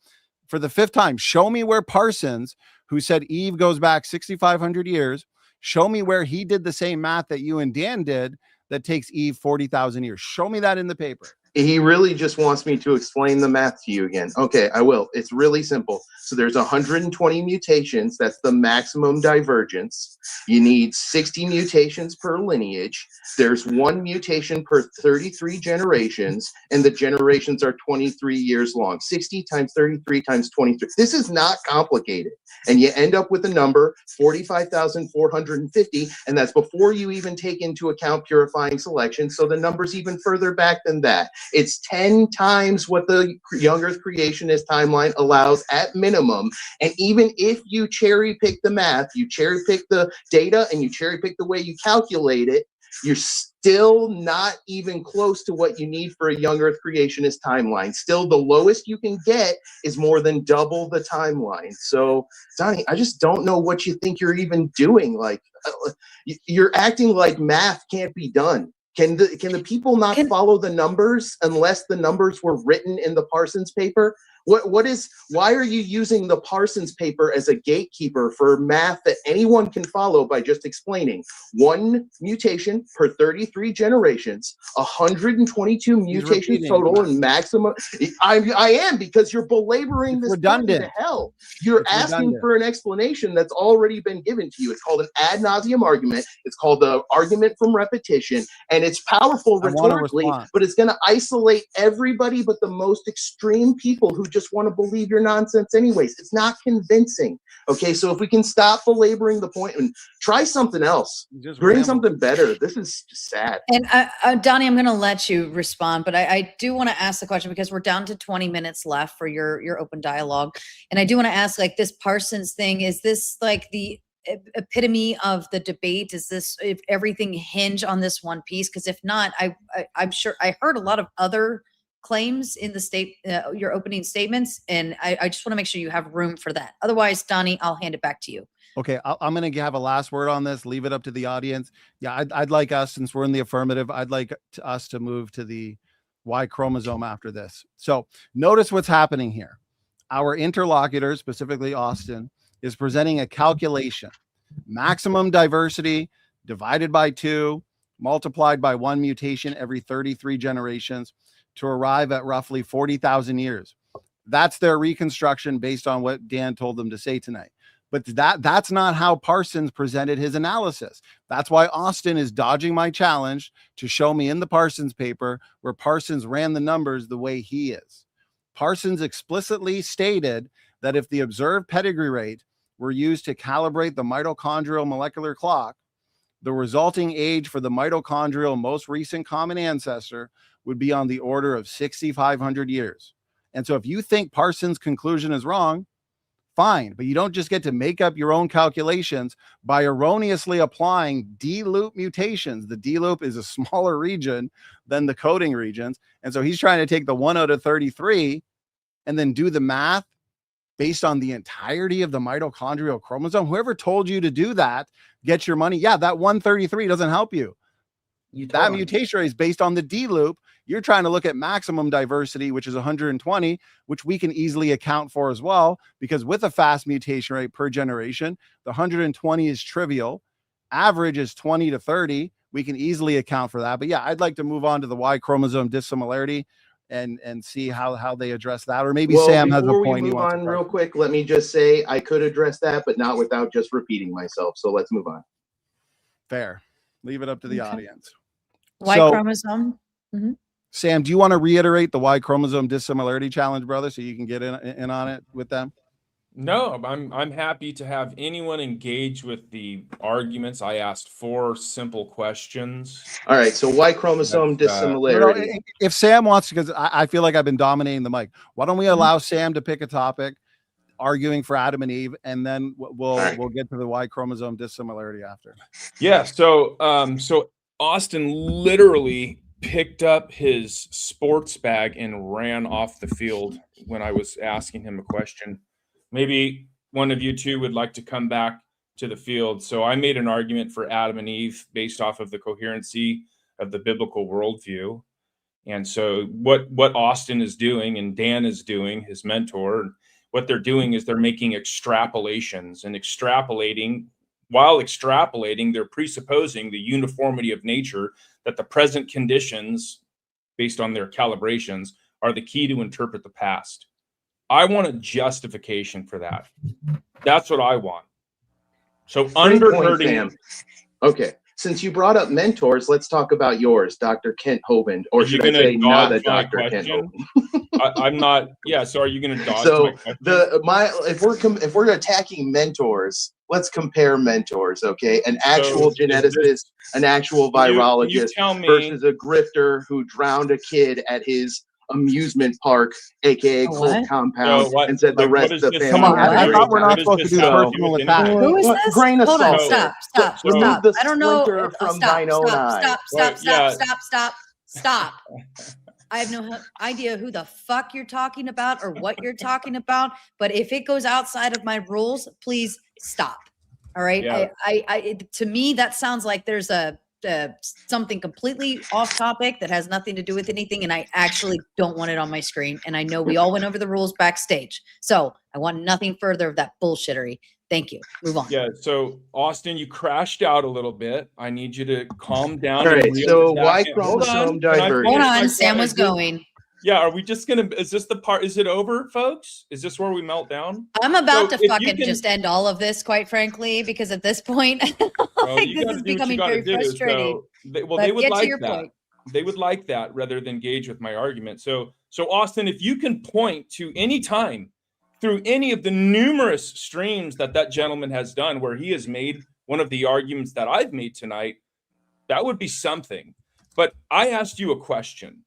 For the 5th time, show me where Parsons, who said Eve goes back 6,500 years, show me where he did the same math that you and Dan did that takes Eve 40,000 years. Show me that in the paper. He really just wants me to explain the math to you again. Okay, I will. It's really simple. So there's 120 mutations. That's the maximum divergence. You need 60 mutations per lineage. There's 1 mutation per 33 generations, and the generations are 23 years long. 60 times 33 times 23. This is not complicated. And you end up with a number, 45,450, and that's before you even take into account purifying selection. So the number's even further back than that. It's 10 times what the young Earth creationist timeline allows at minimum. And even if you cherry pick the math, you cherry pick the data, and you cherry pick the way you calculate it, you're still not even close to what you need for a young Earth creationist timeline. Still, the lowest you can get is more than double the timeline. So, Donny, I just don't know what you think you're even doing. Like, you're acting like math can't be done. Can the people not follow the numbers unless the numbers were written in the Parsons paper? Why are you using the Parsons paper as a gatekeeper for math that anyone can follow by just explaining 1 mutation per 33 generations, 122 mutations total and maximum? I am, because you're belaboring this point to hell. You're asking for an explanation that's already been given to you. It's called an ad nauseum argument. It's called the argument from repetition, and it's powerful rhetorically, but it's going to isolate everybody but the most extreme people who just want to believe your nonsense anyways. It's not convincing. Okay, so if we can stop belaboring the point and try something else, bring something better. This is just sad. And Donnie, I'm going to let you respond, but I do want to ask the question, because we're down to 20 minutes left for your open dialogue. And I do want to ask, like, this Parsons thing, is this like the epitome of the debate? Is this, if everything hinge on this one piece? Because if not, I'm sure I heard a lot of other claims in the your opening statements, and I just want to make sure you have room for that. Otherwise, Donnie, I'll hand it back to you. Okay, I'm going to have a last word on this. Leave it up to the audience. Yeah, I'd like us, since we're in the affirmative, I'd like us to move to the Y chromosome after this. So notice what's happening here. Our interlocutor, specifically Austin, is presenting a calculation. Maximum diversity divided by 2, multiplied by 1 mutation every 33 generations, to arrive at roughly 40,000 years. That's their reconstruction based on what Dan told them to say tonight. But that's not how Parsons presented his analysis. That's why Austin is dodging my challenge to show me in the Parsons paper where Parsons ran the numbers the way he is. Parsons explicitly stated that if the observed pedigree rate were used to calibrate the mitochondrial molecular clock, the resulting age for the mitochondrial most recent common ancestor would be on the order of 6,500 years. And so if you think Parsons' conclusion is wrong, fine, but you don't just get to make up your own calculations by erroneously applying D-loop mutations. The D-loop is a smaller region than the coding regions. And so he's trying to take the 1 out of 33 and then do the math based on the entirety of the mitochondrial chromosome. Whoever told you to do that, get your money. Yeah, that 133 doesn't help you. That mutation rate is based on the D loop. You're trying to look at maximum diversity, which is 120, which we can easily account for as well, because with a fast mutation rate per generation, the 120 is trivial. Average is 20 to 30. We can easily account for that. But yeah, I'd like to move on to the Y chromosome dissimilarity and see how they address that. Or maybe Sam has a point. Before we move on real quick, let me just say I could address that, but not without just repeating myself. So let's move on. Fair. Leave it up to the audience. Y chromosome. Mm-hmm. Sam, do you want to reiterate the Y chromosome dissimilarity challenge, brother, so you can get in on it with them? No, I'm happy to have anyone engage with the arguments. I asked 4 simple questions. All right, so Y chromosome dissimilarity. If Sam wants to, because I feel like I've been dominating the mic, why don't we allow Sam to pick a topic, arguing for Adam and Eve, and then we'll get to the Y chromosome dissimilarity after. Yeah, so Austin literally picked up his sports bag and ran off the field when I was asking him a question. Maybe one of you two would like to come back to the field. So I made an argument for Adam and Eve based off of the coherency of the biblical worldview. And so what Austin is doing and Dan is doing, his mentor, what they're doing is they're making extrapolations, and while extrapolating, they're presupposing the uniformity of nature, that the present conditions, based on their calibrations, are the key to interpret the past. I want a justification for that. That's what I want. So undergirding. Okay, since you brought up mentors, let's talk about yours, Dr. Kent Hovind, or should I say not a Dr. Kent Hovind? I'm not. Yeah. So are you going to dodge my question? If we're attacking mentors, let's compare mentors. Okay, an actual geneticist, an actual virologist versus a grifter who drowned a kid at his amusement park, aka Cold Compound, and said the rest of the family. Come on, I thought we're not supposed to do personal attacks. Who is this? Grain of Hold on, salt. stop. I don't know. Stop. I have no idea who the fuck you're talking about or what you're talking about, but if it goes outside of my rules, please stop. All right. Yeah. To me, that sounds like there's a something completely off topic that has nothing to do with anything, and I actually don't want it on my screen. And I know we all went over the rules backstage, so I want nothing further of that bullshittery. Thank you. Move on. Yeah. So Austin, you crashed out a little bit. I need you to calm down. All right. So Y chromosome divergence. Hold on. Sam was going. Yeah, are we just gonna? Is this the part? Is it over, folks? Is this where we melt down? I'm about to fucking just end all of this, quite frankly, because at this point, like, this is becoming very frustrating. They would like that. They would like that rather than engage with my argument. So Austin, if you can point to any time through any of the numerous streams that gentleman has done where he has made one of the arguments that I've made tonight, that would be something. But I asked you a question.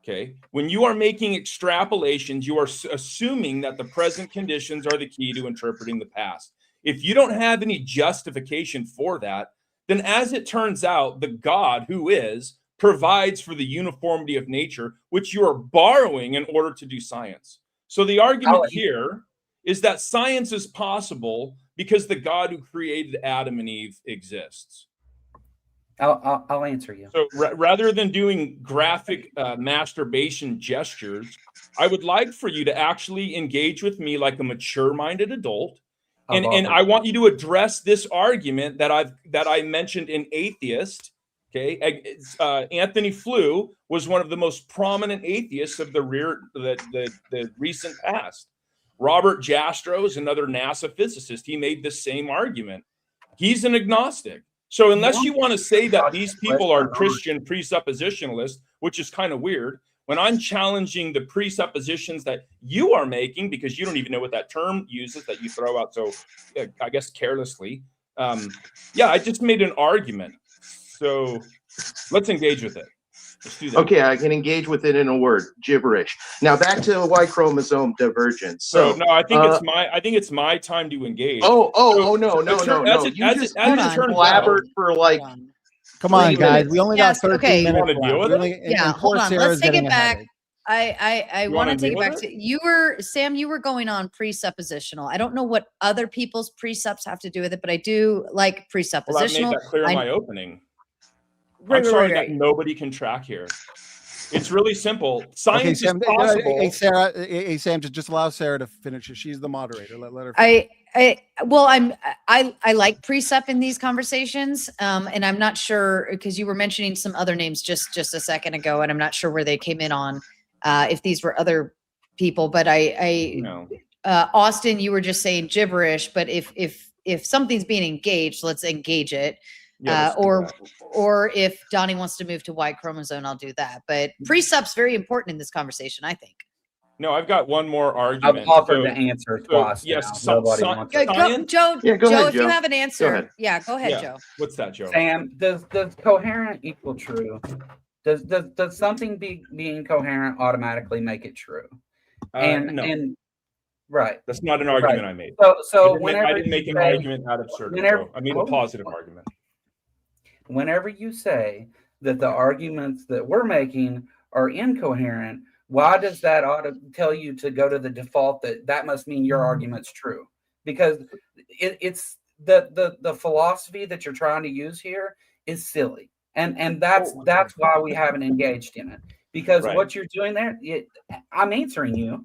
Okay. When you are making extrapolations, you are assuming that the present conditions are the key to interpreting the past. If you don't have any justification for that, then as it turns out, the God who is provides for the uniformity of nature, which you are borrowing in order to do science. So the argument here is that science is possible because the God who created Adam and Eve exists. I'll answer you. So rather than doing graphic masturbation gestures, I would like for you to actually engage with me like a mature-minded adult, and I want you to address this argument that I mentioned in Atheist. Okay, Anthony Flew was one of the most prominent atheists of the recent past. Robert Jastrow is another NASA physicist. He made the same argument. He's an agnostic. So unless you want to say that these people are Christian presuppositionalists, which is kind of weird, when I'm challenging the presuppositions that you are making, because you don't even know what that term uses that you throw out so, I guess, carelessly. Yeah, I just made an argument. So let's engage with it. Let's do that. Okay, I can engage with it in a word: gibberish. Now back to Y chromosome divergence. So no, I think it's my time to engage. No. You just blabbered for like. Come on, guys. We only got 13 minutes. Yeah, hold on. Let's take it back. I want to take it back to Sam. You were going on presuppositional. I don't know what other people's precepts have to do with it, but I do like presuppositional. Well, I made that clear in my opening. I'm sorry that nobody can track here. It's really simple. Science is possible. Hey, Sarah. Hey, Sam. Just allow Sarah to finish it. She's the moderator. Let her. I like precept in these conversations, and I'm not sure because you were mentioning some other names just a second ago, and I'm not sure where they came in on if these were other people. But Austin, you were just saying gibberish. But if something's being engaged, let's engage it. Or if Donny wants to move to Y chromosome, I'll do that. But precept's very important in this conversation, I think. No, I've got one more argument. I've offered to answer twice. Yes, Joe, if you have an answer, go ahead, Joe. What's that, Joe? Sam, does coherent equal true? Does something being coherent automatically make it true? No. Right. That's not an argument I made. So I didn't make an argument out of absurdity. I made a positive argument. Whenever you say that the arguments that we're making are incoherent, why does that ought to tell you to go to the default that must mean your argument's true? Because it's the philosophy that you're trying to use here is silly, and that's why we haven't engaged in it. Because what you're doing there, I'm answering you.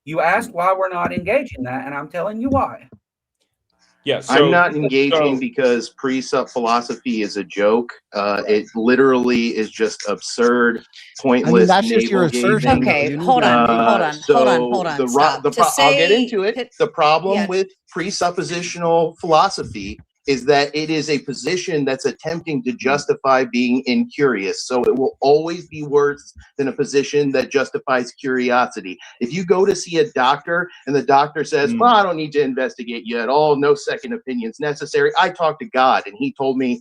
You asked why we're not engaging that, and I'm telling you why. Yes, I'm not engaging because precept philosophy is a joke. It literally is just absurd, pointless. That's just your assertion. Okay, hold on. I'll get into it. The problem with presuppositional philosophy is that it is a position that's attempting to justify being incurious. So it will always be worse than a position that justifies curiosity. If you go to see a doctor and the doctor says, well, I don't need to investigate you at all, no second opinions necessary. I talked to God and he told me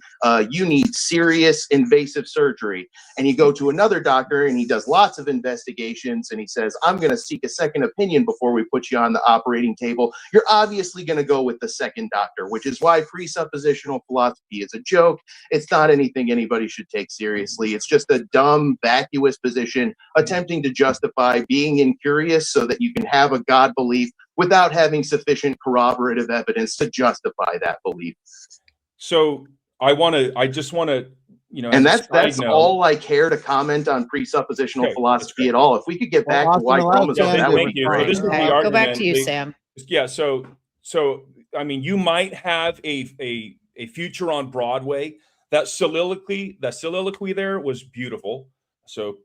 you need serious invasive surgery. And you go to another doctor and he does lots of investigations and he says, I'm going to seek a second opinion before we put you on the operating table. You're obviously going to go with the second doctor, which is why presuppositional philosophy is a joke. It's not anything anybody should take seriously. It's just a dumb, vacuous position attempting to justify being incurious so that you can have a God belief without having sufficient corroborative evidence to justify that belief. So I just want to you know, and that's all I care to comment on presuppositional philosophy at all. If we could get back to why chromosomes, that would be great. Go back to you, Sam. Yeah. So I mean, you might have a future on Broadway. That soliloquy there was beautiful. So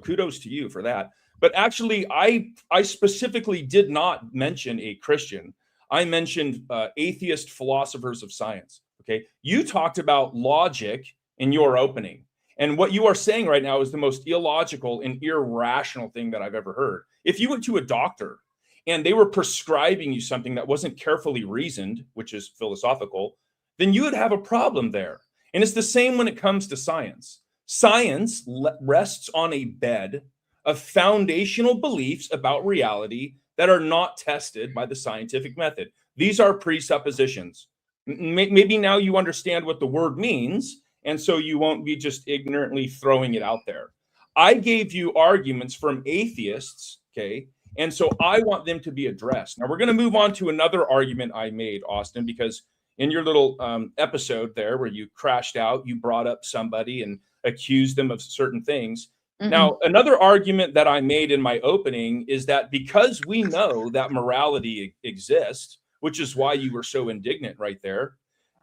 kudos to you for that. But actually, I specifically did not mention a Christian. I mentioned atheist philosophers of science. Okay, you talked about logic in your opening, and what you are saying right now is the most illogical and irrational thing that I've ever heard. If you went to a doctor and they were prescribing you something that wasn't carefully reasoned, which is philosophical, then you would have a problem there. And it's the same when it comes to science. Science rests on a bed of foundational beliefs about reality that are not tested by the scientific method. These are presuppositions. Maybe now you understand what the word means, and so you won't be just ignorantly throwing it out there. I gave you arguments from atheists, okay? And so I want them to be addressed. Now we're going to move on to another argument I made, Austin, because in your little episode there where you crashed out, you brought up somebody and accused them of certain things. Mm-hmm. Now, another argument that I made in my opening is that because we know that morality exists, which is why you were so indignant right there,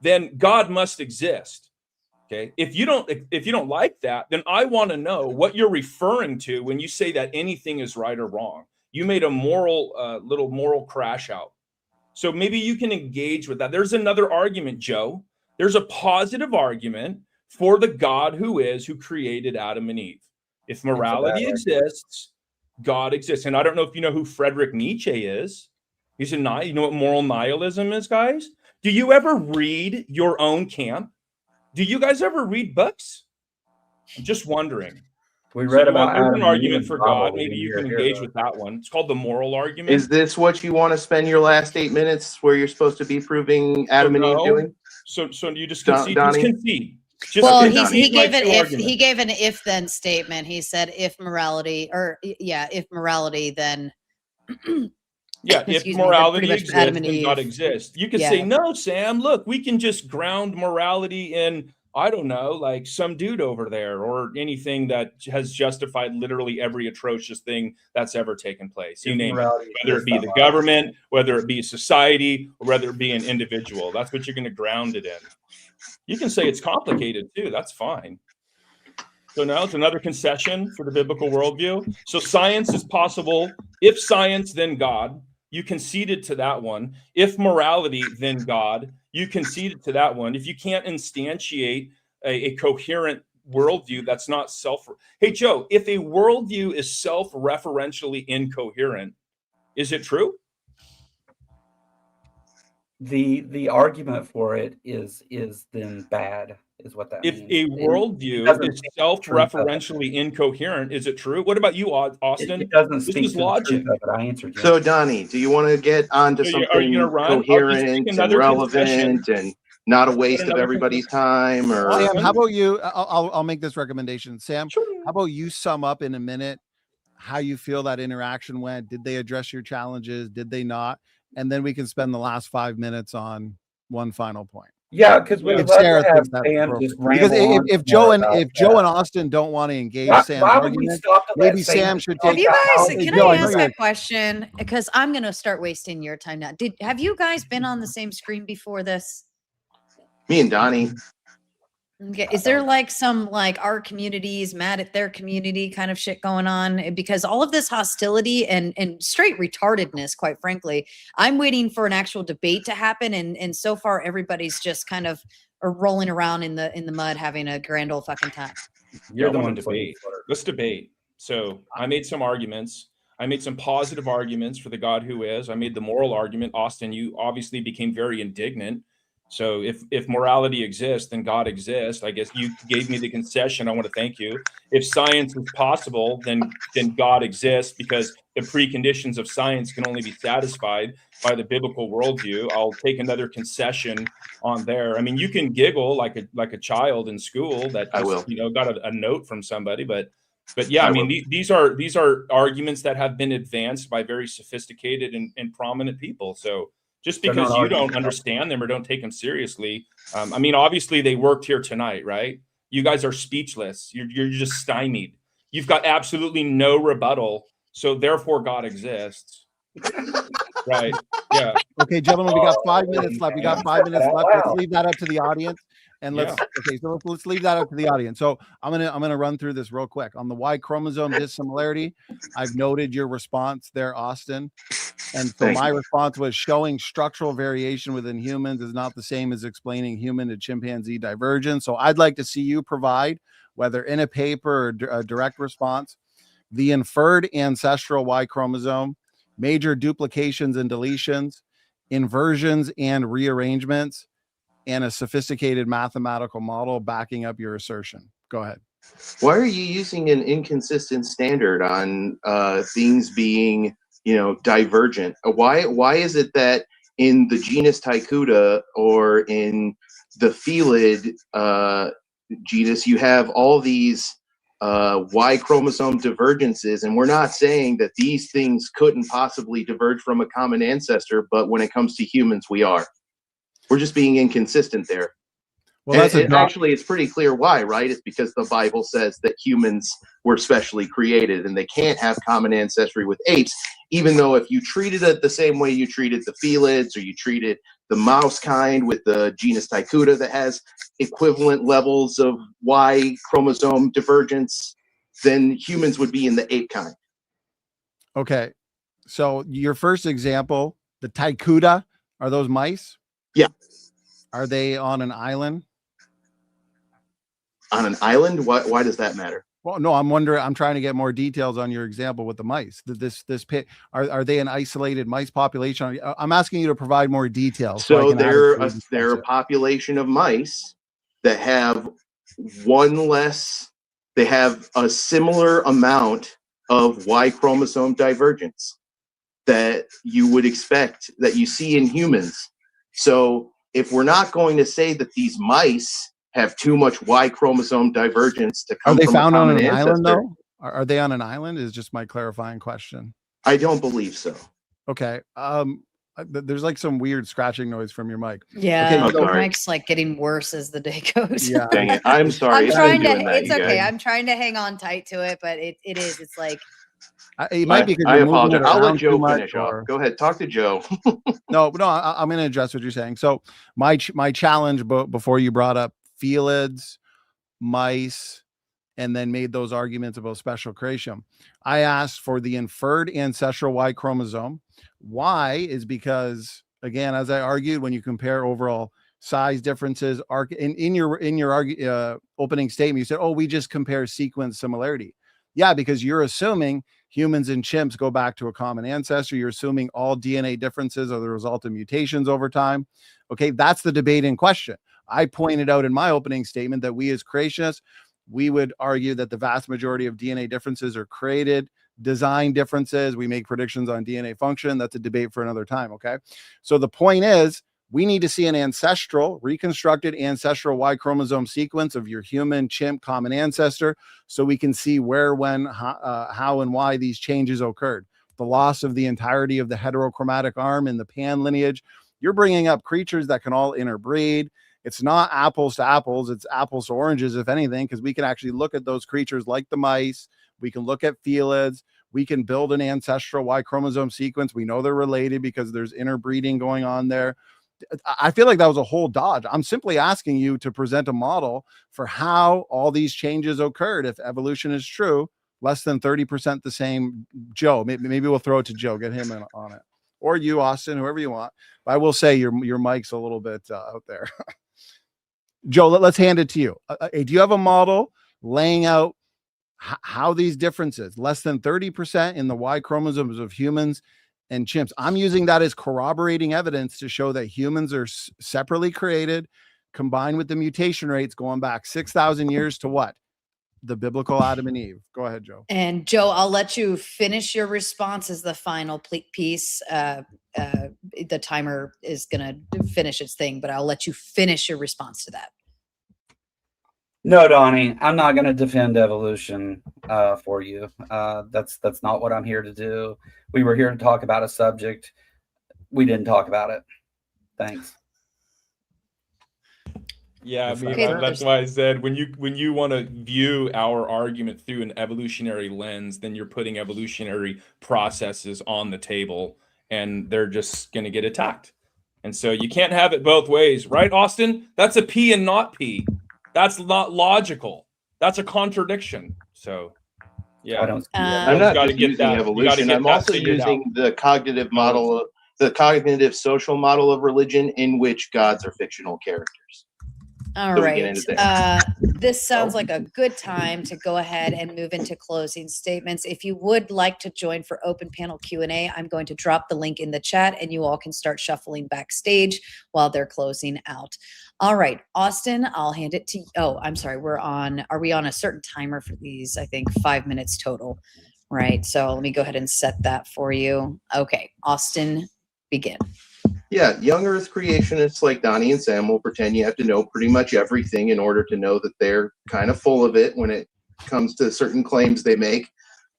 then God must exist. Okay. If you don't like that, then I want to know what you're referring to when you say that anything is right or wrong. You made a little moral crash out. So maybe you can engage with that. There's another argument, Joe. There's a positive argument for the God who created Adam and Eve. If morality exists, God exists. And I don't know if you know who Friedrich Nietzsche is. You know what moral nihilism is, guys? Do you ever read your own camp? Do you guys ever read books? I'm just wondering. We read about an argument for God. Maybe you can engage with that one. It's called the moral argument. Is this what you want to spend your last 8 minutes where you're supposed to be proving Adam and Eve doing? So you just concede. Just concede. Well, he gave an if then statement. He said if morality, then yeah, if morality exists, then God exists. You could say, no, Sam, look, we can just ground morality in, I don't know, like some dude over there or anything that has justified literally every atrocious thing that's ever taken place. You name it, whether it be the government, whether it be society, or whether it be an individual. That's what you're going to ground it in. You can say it's complicated too. That's fine. So now it's another concession for the biblical worldview. So science is possible. If science, then God. You conceded to that one. If morality, then God. You conceded to that one. If you can't instantiate a coherent worldview that's not Hey, Joe, if a worldview is self-referentially incoherent, is it true? The argument for it is then bad, is what that means. If a worldview is self-referentially incoherent, is it true? What about you, Austin? It doesn't speak to logic. The truth of it. I answered you. So, Donnie, do you want to get onto something coherent and relevant and not a waste of everybody's time? Or Sam, how about you? I'll make this recommendation. Sam, how about you sum up in a minute how you feel that interaction went? Did they address your challenges? Did they not? And then we can spend the last 5 minutes on one final point. Yeah, because we would love to have Sam just because if Joe and Austin don't want to engage Sam's argument, maybe Sam should take. Have you guys? Can I ask that question? Because I'm going to start wasting your time now. Have you guys been on the same screen before this? Me and Donnie. Okay. Is there like some our communities mad at their community kind of shit going on? Because all of this hostility and straight retardedness, quite frankly, I'm waiting for an actual debate to happen. And so far, everybody's just kind of rolling around in the mud, having a grand old fucking time. You're the one debate. Let's debate. So I made some arguments. I made some positive arguments for the God who is. I made the moral argument. Austin, you obviously became very indignant. So if morality exists, then God exists. I guess you gave me the concession. I want to thank you. If science is possible, then God exists because the preconditions of science can only be satisfied by the biblical worldview. I'll take another concession on there. I mean, you can giggle like a child in school that got a note from somebody, but yeah, I mean, these are arguments that have been advanced by very sophisticated and prominent people. So. Just because you don't understand them or don't take them seriously. I mean, obviously they worked here tonight, right? you guys are speechless. You're just stymied. You've got absolutely no rebuttal. So therefore God exists. Right. Yeah. Okay, gentlemen, we got 5 minutes left. We got 5 minutes left. Let's leave that up to the audience. And let's let's leave that up to the audience. So I'm gonna run through this real quick. On the Y chromosome dissimilarity, I've noted your response there, Austin. And so my response was showing structural variation within humans is not the same as explaining human to chimpanzee divergence. So I'd like to see you provide, whether in a paper or a direct response, the inferred ancestral Y chromosome, major duplications and deletions, inversions and rearrangements, and a sophisticated mathematical model backing up your assertion. Go ahead. Why are you using an inconsistent standard on things being, divergent? Why is it that in the genus Tycuta or in the Felid genus, you have all these Y chromosome divergences, and we're not saying that these things couldn't possibly diverge from a common ancestor, but when it comes to humans, we are. We're just being inconsistent there. Well, actually, it's pretty clear why, right? It's because the Bible says that humans were specially created and they can't have common ancestry with apes, even though if you treated it the same way you treated the felids or you treated the mouse kind with the genus Tycuta that has equivalent levels of Y chromosome divergence, then humans would be in the ape kind. Okay. So your first example, the Tycuta, are those mice? Yeah. Are they on an island? On an island? Why does that matter? Well, no, I'm wondering. I'm trying to get more details on your example with the mice. This pit, are they an isolated mice population? I'm asking you to provide more details. So they're a population of mice that have they have a similar amount of Y chromosome divergence that you would expect that you see in humans. So if we're not going to say that these mice have too much Y chromosome divergence to come from a common on an ancestor, island though? Are they on an island? Is just my clarifying question. I don't believe so. Okay. There's like some weird scratching noise from your mic. Yeah, okay, your mic's like getting worse as the day goes. Yeah. Dang it. I'm sorry. It's okay. I'm trying to hang on tight to it, but it's like it might be because I apologize. I'll let Joe finish off. Go ahead. Talk to Joe. No, I'm going to address what you're saying. So my challenge before you brought up felids, mice, and then made those arguments about special creation, I asked for the inferred ancestral Y chromosome. Why is because, again, as I argued, when you compare overall size differences, in your opening statement, you said, "Oh, we just compare sequence similarity." Yeah, because you're assuming humans and chimps go back to a common ancestor. You're assuming all DNA differences are the result of mutations over time. Okay, that's the debate in question. I pointed out in my opening statement that we as creationists, we would argue that the vast majority of DNA differences are created, design differences. We make predictions on DNA function. That's a debate for another time, okay? So the point is, we need to see an reconstructed ancestral Y chromosome sequence of your human, chimp, common ancestor so we can see where, when, how, and why these changes occurred. The loss of the entirety of the heterochromatic arm in the pan lineage. You're bringing up creatures that can all interbreed. It's not apples to apples. It's apples to oranges, if anything, because we can actually look at those creatures like the mice. We can look at felids. We can build an ancestral Y chromosome sequence. We know they're related because there's interbreeding going on there. I feel like that was a whole dodge. I'm simply asking you to present a model for how all these changes occurred. If evolution is true, less than 30% the same. Joe, maybe we'll throw it to Joe, get him in on it. Or you, Austin, whoever you want. But I will say your mic's a little bit out there. Joe, let's hand it to you. Do you have a model laying out how these differences, less than 30% in the Y chromosomes of humans and chimps? I'm using that as corroborating evidence to show that humans are separately created, combined with the mutation rates going back 6,000 years to what? The biblical Adam and Eve. Go ahead, Joe. And Joe, I'll let you finish your response as the final piece. The timer is going to finish its thing, but I'll let you finish your response to that. No, Donnie, I'm not going to defend evolution for you. That's not what I'm here to do. We were here to talk about a subject. We didn't talk about it. Thanks. Yeah, I mean, Okay, that's why I said when you want to view our argument through an evolutionary lens, then you're putting evolutionary processes on the table, and they're just going to get attacked. And so you can't have it both ways, right, Austin? That's a P and not P. That's not logical. That's a contradiction. So, yeah, I'm not just using evolution. I'm also using the cognitive model, the cognitive social model of religion, in which gods are fictional characters. All right. This sounds like a good time to go ahead and move into closing statements. If you would like to join for open panel Q&A, I'm going to drop the link in the chat and you all can start shuffling backstage while they're closing out. All right, Austin, I'll hand it to you. Oh, I'm sorry. Are we on a certain timer for these? I think 5 minutes total, right? So let me go ahead and set that for you. Okay, Austin, begin. Yeah, young Earth creationists like Donny and Sam will pretend you have to know pretty much everything in order to know that they're kind of full of it when it comes to certain claims they make.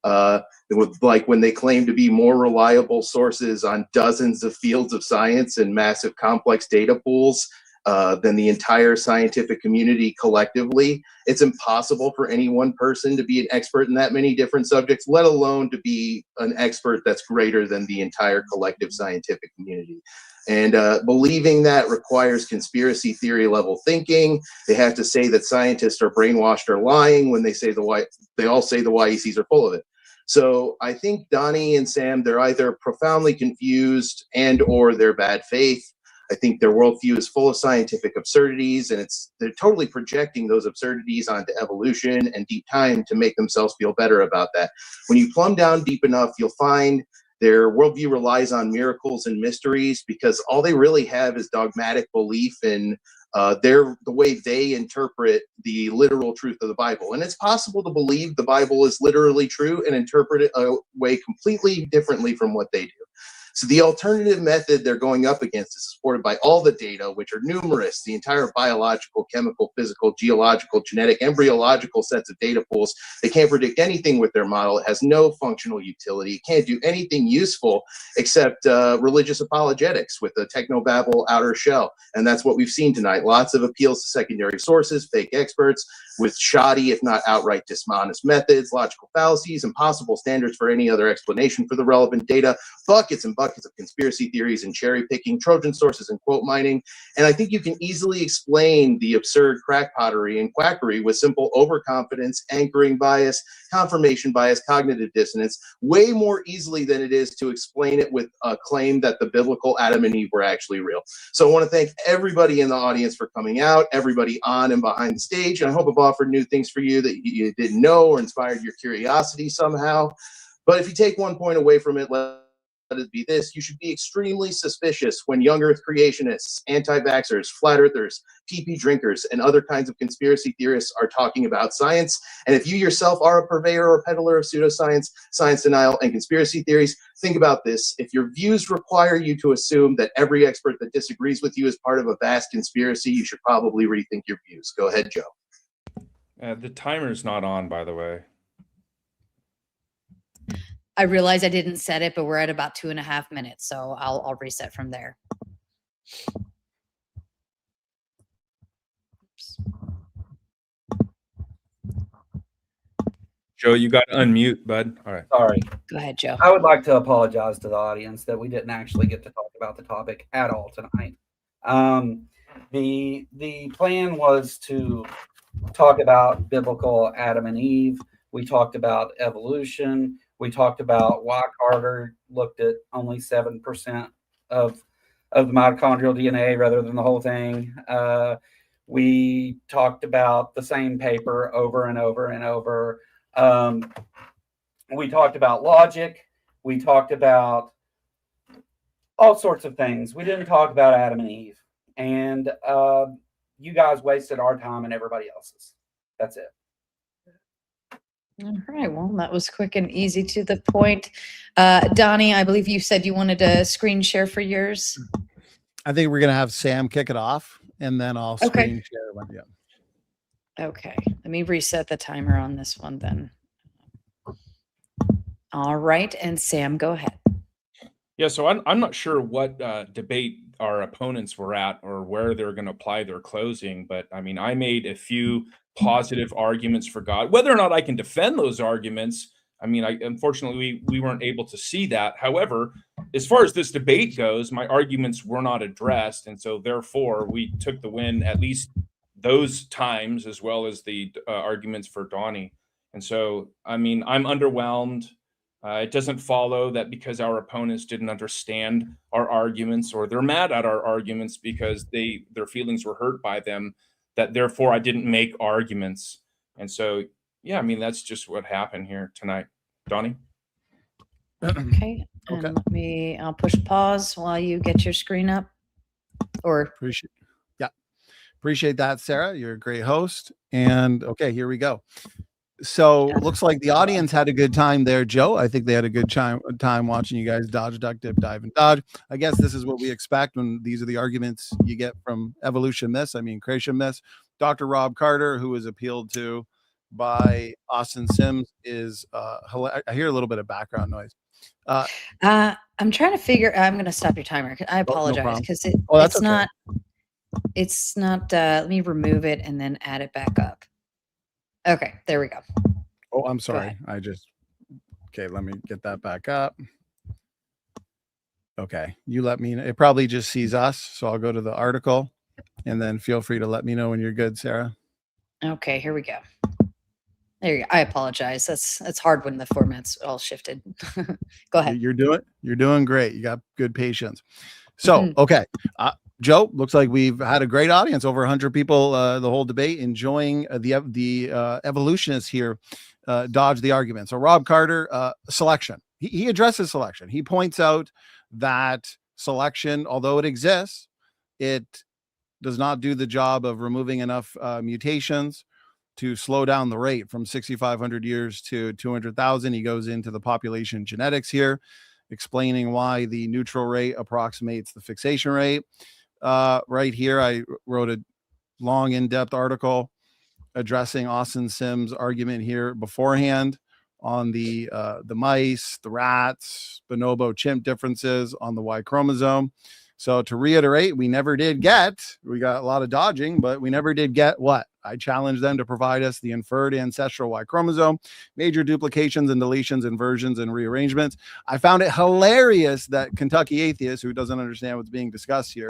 Like when they claim to be more reliable sources on dozens of fields of science and massive complex data pools than the entire scientific community collectively. It's impossible for any one person to be an expert in that many different subjects, let alone to be an expert that's greater than the entire collective scientific community. And believing that requires conspiracy theory level thinking. They have to say that scientists are brainwashed or lying when they say they all say the YECs are full of it. So I think Donny and Sam, they're either profoundly confused and or they're bad faith. I think their worldview is full of scientific absurdities, and they're totally projecting those absurdities onto evolution and deep time to make themselves feel better about that. When you plumb down deep enough, you'll find their worldview relies on miracles and mysteries because all they really have is dogmatic belief in the way they interpret the literal truth of the Bible. And it's possible to believe the Bible is literally true and interpret it a way completely differently from what they do. So the alternative method they're going up against is supported by all the data, which are numerous, the entire biological, chemical, physical, geological, genetic, embryological sets of data pools. They can't predict anything with their model. It has no functional utility. It can't do anything useful except religious apologetics with a technobabble outer shell. And that's what we've seen tonight. Lots of appeals to secondary sources, fake experts, with shoddy, if not outright dishonest methods, logical fallacies, impossible standards for any other explanation for the relevant data, buckets and buckets of conspiracy theories and cherry picking, Trojan sources and quote mining. And I think you can easily explain the absurd crackpottery and quackery with simple overconfidence, anchoring bias, confirmation bias, cognitive dissonance, way more easily than it is to explain it with a claim that the biblical Adam and Eve were actually real. So I want to thank everybody in the audience for coming out, everybody on and behind the stage, and I hope I've offered new things for you that you didn't know or inspired your curiosity somehow. But if you take one point away from it, let it be this: you should be extremely suspicious when young Earth creationists, anti-vaxxers, flat earthers, PP drinkers, and other kinds of conspiracy theorists are talking about science. And if you yourself are a purveyor or peddler of pseudoscience, science denial, and conspiracy theories, think about this. If your views require you to assume that every expert that disagrees with you is part of a vast conspiracy, you should probably rethink your views. Go ahead, Joe. The timer's not on, by the way. I realize I didn't set it, but we're at about 2.5 minutes, so I'll reset from there. Joe, you got to unmute, bud. All right. Sorry. Go ahead, Joe. I would like to apologize to the audience that we didn't actually get to talk about the topic at all tonight. The plan was to talk about biblical Adam and Eve. We talked about evolution. We talked about why Carter looked at only 7% of the mitochondrial DNA rather than the whole thing. We talked about the same paper over and over and over. We talked about logic. We talked about all sorts of things. We didn't talk about Adam and Eve. And you guys wasted our time and everybody else's. That's it. All right. Well, that was quick and easy to the point. Donny, I believe you said you wanted a screen share for yours. I think we're going to have Sam kick it off, and then I'll screen share one. Yeah. Okay. Let me reset the timer on this one then. All right. And Sam, go ahead. Yeah, so I'm not sure what debate our opponents were at or where they're going to apply their closing, but I mean, I made a few positive arguments for God. Whether or not I can defend those arguments, I mean, unfortunately we weren't able to see that. However, as far as this debate goes, my arguments were not addressed, and so therefore we took the win at least those times, as well as the arguments for Donny. And so, I mean, I'm underwhelmed. It doesn't follow that because our opponents didn't understand our arguments, or they're mad at our arguments because their feelings were hurt by them, that therefore I didn't make arguments. And so, yeah, I mean, that's just what happened here tonight. Donny? Okay. And I'll push pause while you get your screen up. Or appreciate that, Sarah. You're a great host. And okay, here we go. So looks like the audience had a good time there, Joe. I think they had a good time watching you guys dodge, duck, dip, dive, and dodge. I guess this is what we expect when these are the arguments you get from evolution myths. I mean, creation myths. Dr. Rob Carter, who was appealed to by Austin Sims, is I hear a little bit of background noise. I'm trying to figure. I'm going to stop your timer. I apologize because it's not. Let me remove it and then add it back up. Okay, there we go. Oh, I'm sorry. Okay, let me get that back up. Okay, you let me know. It probably just sees us, so I'll go to the article and then feel free to let me know when you're good, Sarah. Okay, here we go. There you go. I apologize. That's hard when the format's all shifted. Go ahead. You're doing great. You got good patience. So, okay. Joe, looks like we've had a great audience, over 100 people, the whole debate, enjoying the evolutionists here dodge the argument. So Rob Carter, selection. He addresses selection. He points out that selection, although it exists, it does not do the job of removing enough mutations to slow down the rate from 6,500 years to 200,000. He goes into the population genetics here, explaining why the neutral rate approximates the fixation rate. Right here, I wrote a long, in-depth article addressing Austin Sims' argument here beforehand on the mice, the rats, bonobo chimp differences on the Y chromosome. So to reiterate, we got a lot of dodging, but we never did get what? I challenged them to provide us the inferred ancestral Y chromosome, major duplications and deletions, inversions and rearrangements. I found it hilarious that Kentucky Atheist, who doesn't understand what's being discussed here,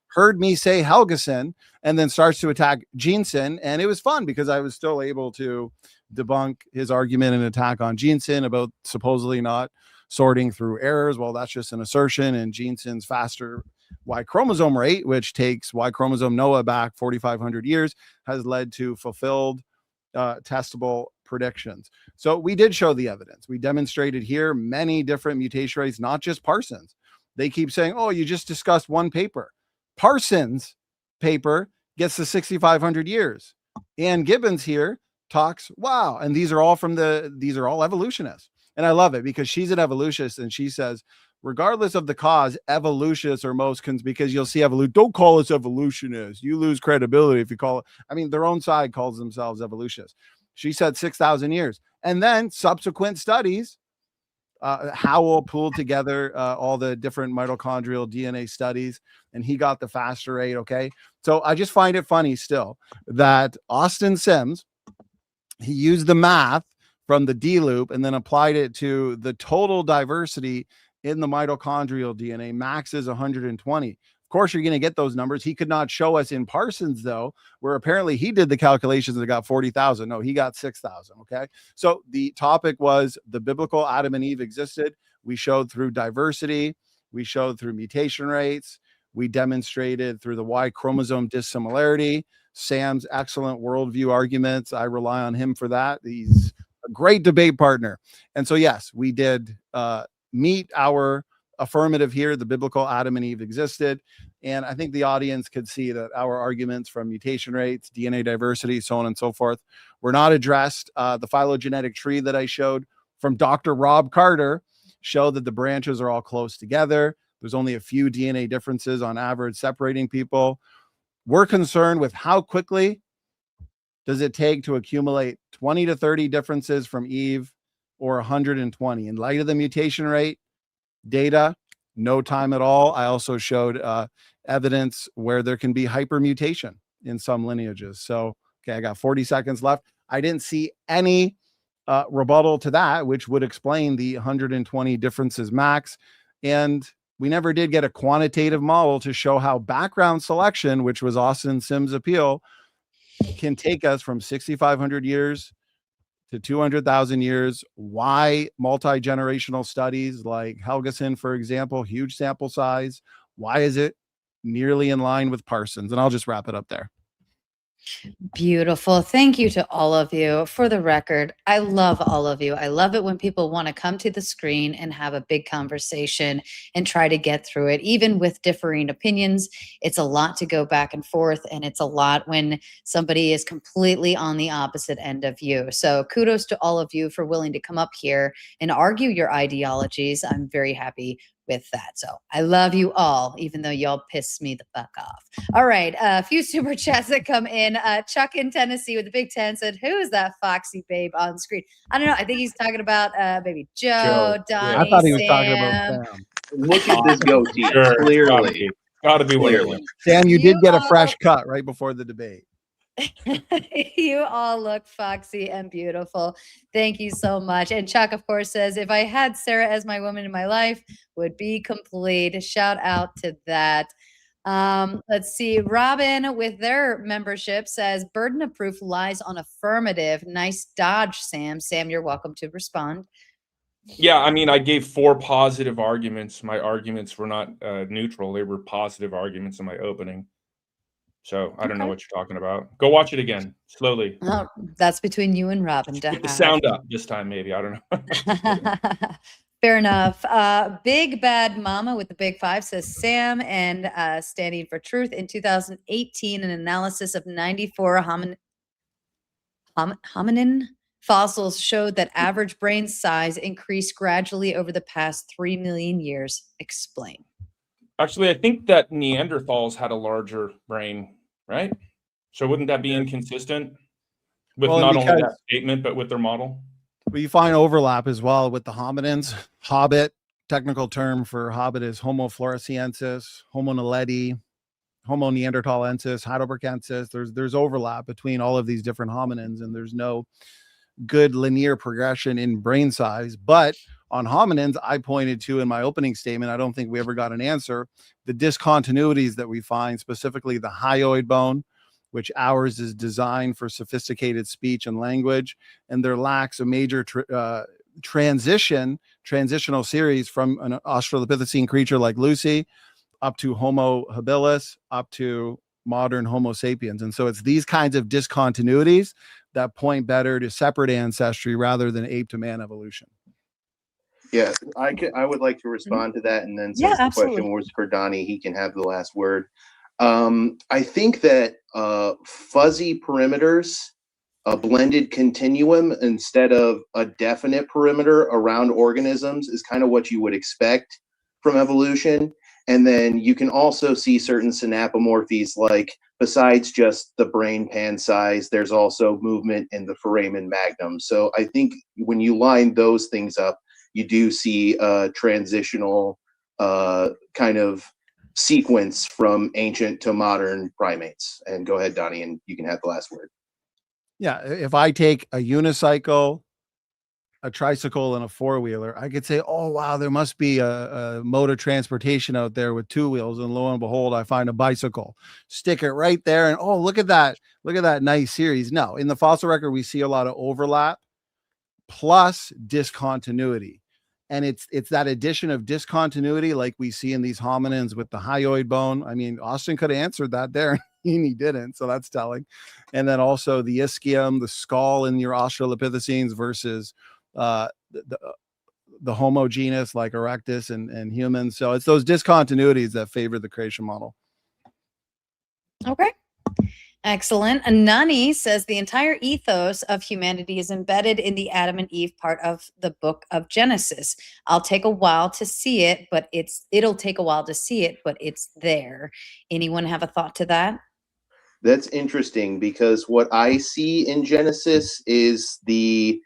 heard me say Helgeson and then starts to attack Jensen. And it was fun because I was still able to debunk his argument and attack on Jensen about supposedly not sorting through errors. Well, that's just an assertion. And Jensen's faster Y chromosome rate, which takes Y chromosome Noah back 4,500 years, has led to fulfilled testable predictions. So we did show the evidence. We demonstrated here many different mutation rates, not just Parsons. They keep saying, oh, you just discussed one paper. Parsons' paper gets to 6,500 years. Ann Gibbons here talks, wow. And these are all evolutionists. And I love it because she's an evolutionist and she says, regardless of the cause, evolutionists are most because you'll see don't call us evolutionists. You lose credibility if you call it. I mean, their own side calls themselves evolutionists. She said 6,000 years. And then subsequent studies, Howell pulled together all the different mitochondrial DNA studies, and he got the faster rate. Okay. So I just find it funny still that Austin Sims, he used the math from the D loop and then applied it to the total diversity in the mitochondrial DNA. Max is 120. Of course, you're going to get those numbers. He could not show us in Parsons, though, where apparently he did the calculations and got 40,000. No, he got 6,000. Okay. So the topic was the biblical Adam and Eve existed. We showed through diversity. We showed through mutation rates. We demonstrated through the Y chromosome dissimilarity. Sam's excellent worldview arguments. I rely on him for that. He's a great debate partner. And so, yes, we did meet our affirmative here. The biblical Adam and Eve existed. And I think the audience could see that our arguments from mutation rates, DNA diversity, so on and so forth, were not addressed. The phylogenetic tree that I showed from Dr. Rob Carter showed that the branches are all close together. There's only a few DNA differences on average separating people. We're concerned with how quickly does it take to accumulate 20 to 30 differences from Eve or 120. In light of the mutation rate data, no time at all. I also showed evidence where there can be hypermutation in some lineages. So, okay, I got 40 seconds left. I didn't see any rebuttal to that, which would explain the 120 differences max. And we never did get a quantitative model to show how background selection, which was Austin Sims' appeal, can take us from 6,500 years to 200,000 years. Why multi-generational studies like Helgeson, for example, huge sample size? Why is it nearly in line with Parsons? And I'll just wrap it up there. Beautiful. Thank you to all of you. For the record, I love all of you. I love it when people want to come to the screen and have a big conversation and try to get through it, even with differing opinions. It's a lot to go back and forth, and it's a lot when somebody is completely on the opposite end of you. So kudos to all of you for willing to come up here and argue your ideologies. I'm very happy with that. So I love you all, even though y'all piss me the fuck off. All right. A few super chats that come in. Chuck in Tennessee with the Big 10 said, who is that foxy babe on screen? I don't know. I think he's talking about maybe Joe, Donny, I thought he was Sam. talking about Sam. Look at this goatee. Sure, Clearly. Gotta be Clearly. Sam, you did get a fresh cut right before the debate. You all look foxy and beautiful. Thank you so much. And Chuck, of course, says, if I had Sarah as my woman in my life, would be complete. Shout out to that. Let's see. Robin, with their membership, says, burden of proof lies on affirmative. Nice dodge, Sam. Sam, you're welcome to respond. Yeah, I mean, I gave 4 positive arguments. My arguments were not neutral. They were positive arguments in my opening. So I don't know what you're talking about. Go watch it again, slowly. Oh, that's between you and Robin. Get the sound up this time, maybe. I don't know. Fair enough. Big Bad Mama with the Big 5 says, Sam and Standing for Truth. In 2018, an analysis of 94 hominin fossils showed that average brain size increased gradually over the past 3 million years. Explain. Actually, I think that Neanderthals had a larger brain, right? So wouldn't that be inconsistent with not only that statement, but with their model? Well, you find overlap as well with the hominins. Hobbit, technical term for hobbit is Homo floresiensis, Homo naledi, Homo neanderthalensis, heidelbergensis. There's overlap between all of these different hominins, and there's no good linear progression in brain size. But on hominins, I pointed to in my opening statement, I don't think we ever got an answer, the discontinuities that we find, specifically the hyoid bone, which ours is designed for sophisticated speech and language, and there lacks a major transitional series from an Australopithecine creature like Lucy up to Homo habilis, up to modern Homo sapiens. And so it's these kinds of discontinuities that point better to separate ancestry rather than ape to man evolution. Yeah, I would like to respond to that, and then since the question was for Donny, he can have the last word. I think that fuzzy perimeters, a blended continuum instead of a definite perimeter around organisms is kind of what you would expect from evolution. And then you can also see certain synapomorphies, like besides just the brain pan size, there's also movement in the foramen magnum. So I think when you line those things up, you do see a transitional kind of sequence from ancient to modern primates. And go ahead, Donny, and you can have the last word. Yeah, if I take a unicycle, a tricycle, and a four-wheeler, I could say, oh, wow, there must be a mode of transportation out there with 2 wheels. And lo and behold, I find a bicycle. Stick it right there. And oh, look at that. Look at that nice series. No, in the fossil record, we see a lot of overlap plus discontinuity. And it's that addition of discontinuity like we see in these hominins with the hyoid bone. I mean, Austin could have answered that there and he didn't, so that's telling. And then also the ischium, the skull in your Australopithecines versus the homogeneous like Erectus and humans. So it's those discontinuities that favor the creation model. Okay. Excellent. Anani says the entire ethos of humanity is embedded in the Adam and Eve part of the book of Genesis. I'll take a while to see it, but it'll take a while to see it, but it's there. Anyone have a thought to that? That's interesting because what I see in Genesis is the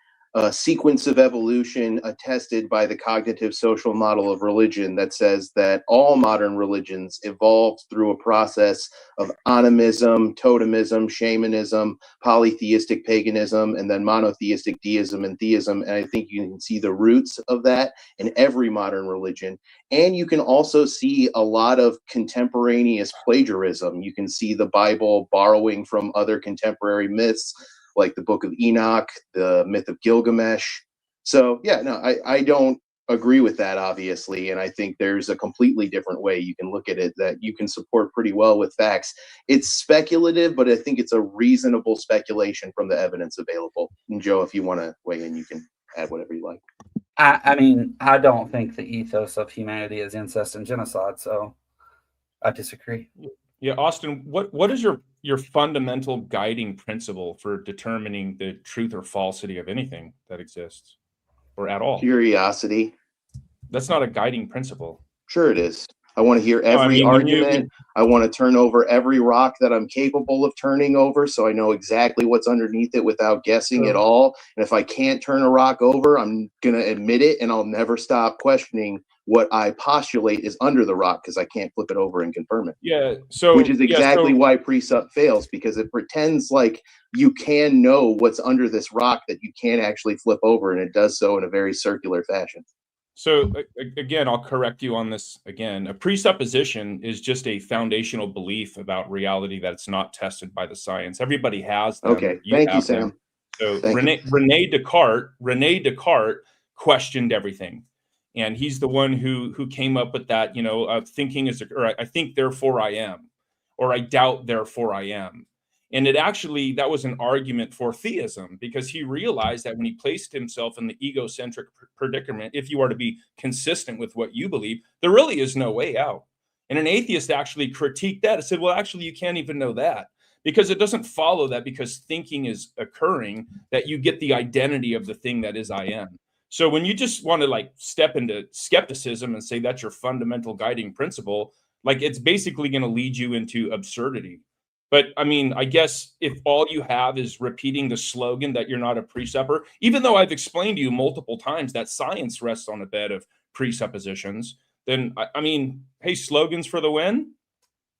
sequence of evolution attested by the cognitive social model of religion that says that all modern religions evolved through a process of animism, totemism, shamanism, polytheistic paganism, and then monotheistic deism and theism. And I think you can see the roots of that in every modern religion. And you can also see a lot of contemporaneous plagiarism. You can see the Bible borrowing from other contemporary myths, like the Book of Enoch, the myth of Gilgamesh. So yeah, no, I don't agree with that, obviously. And I think there's a completely different way you can look at it that you can support pretty well with facts. It's speculative, but I think it's a reasonable speculation from the evidence available. And Joe, if you want to weigh in, you can add whatever you like. I mean, I don't think the ethos of humanity is incest and genocide, so I disagree. Yeah, Austin, what is your fundamental guiding principle for determining the truth or falsity of anything that exists or at all? Curiosity. That's not a guiding principle. Sure it is. I want to hear every argument. I want to turn over every rock that I'm capable of turning over, so I know exactly what's underneath it without guessing at all. And if I can't turn a rock over, I'm going to admit it, and I'll never stop questioning what I postulate is under the rock because I can't flip it over and confirm it. Yeah. So which is exactly why precept fails, because it pretends like you can know what's under this rock that you can't actually flip over, and it does so in a very circular fashion. So again, I'll correct you on this again. A presupposition is just a foundational belief about reality that's not tested by the science. Everybody has them. Okay, thank you, Sam. So Rene Descartes questioned everything. And he's the one who came up with that, thinking is, or I think, therefore I am, or I doubt, therefore I am. And that was an argument for theism, because he realized that when he placed himself in the egocentric predicament, if you are to be consistent with what you believe, there really is no way out. And an atheist actually critiqued that and said, well, actually, you can't even know that, because it doesn't follow that because thinking is occurring, that you get the identity of the thing that is I am. So when you just want to step into skepticism and say that's your fundamental guiding principle, it's basically going to lead you into absurdity. But I mean, I guess if all you have is repeating the slogan that you're not a presupper, even though I've explained to you multiple times that science rests on a bed of presuppositions, then I mean, hey, slogans for the win,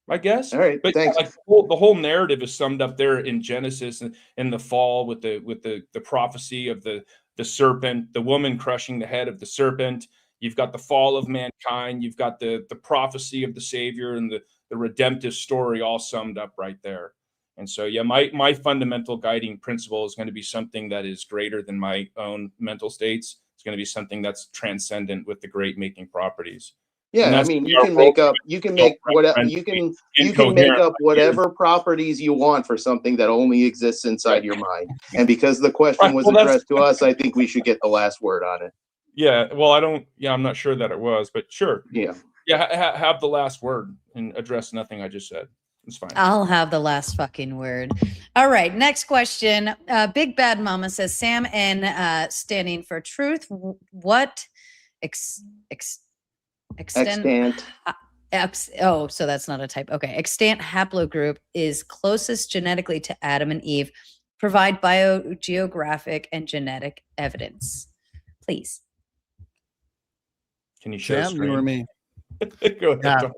I guess. All right, but thanks. The whole narrative is summed up there in Genesis and in the fall with the prophecy of the serpent, the woman crushing the head of the serpent. You've got the fall of mankind. You've got the prophecy of the Savior and the redemptive story all summed up right there. And so, yeah, my fundamental guiding principle is going to be something that is greater than my own mental states. It's going to be something that's transcendent with the great making properties. Yeah, I mean, you can make up whatever properties you want for something that only exists inside your mind. And because the question was addressed to us, I think we should get the last word on it. Yeah, well, I'm not sure that it was, but sure. Yeah. Yeah, have the last word and address nothing I just said. It's fine. I'll have the last fucking word. All right, next question. Big Bad Mama says, Sam and standing for truth. What extent? So that's not a type. Okay. Extant haplogroup is closest genetically to Adam and Eve. Provide biogeographic and genetic evidence, please. Can you share Sam, you or me? Go ahead.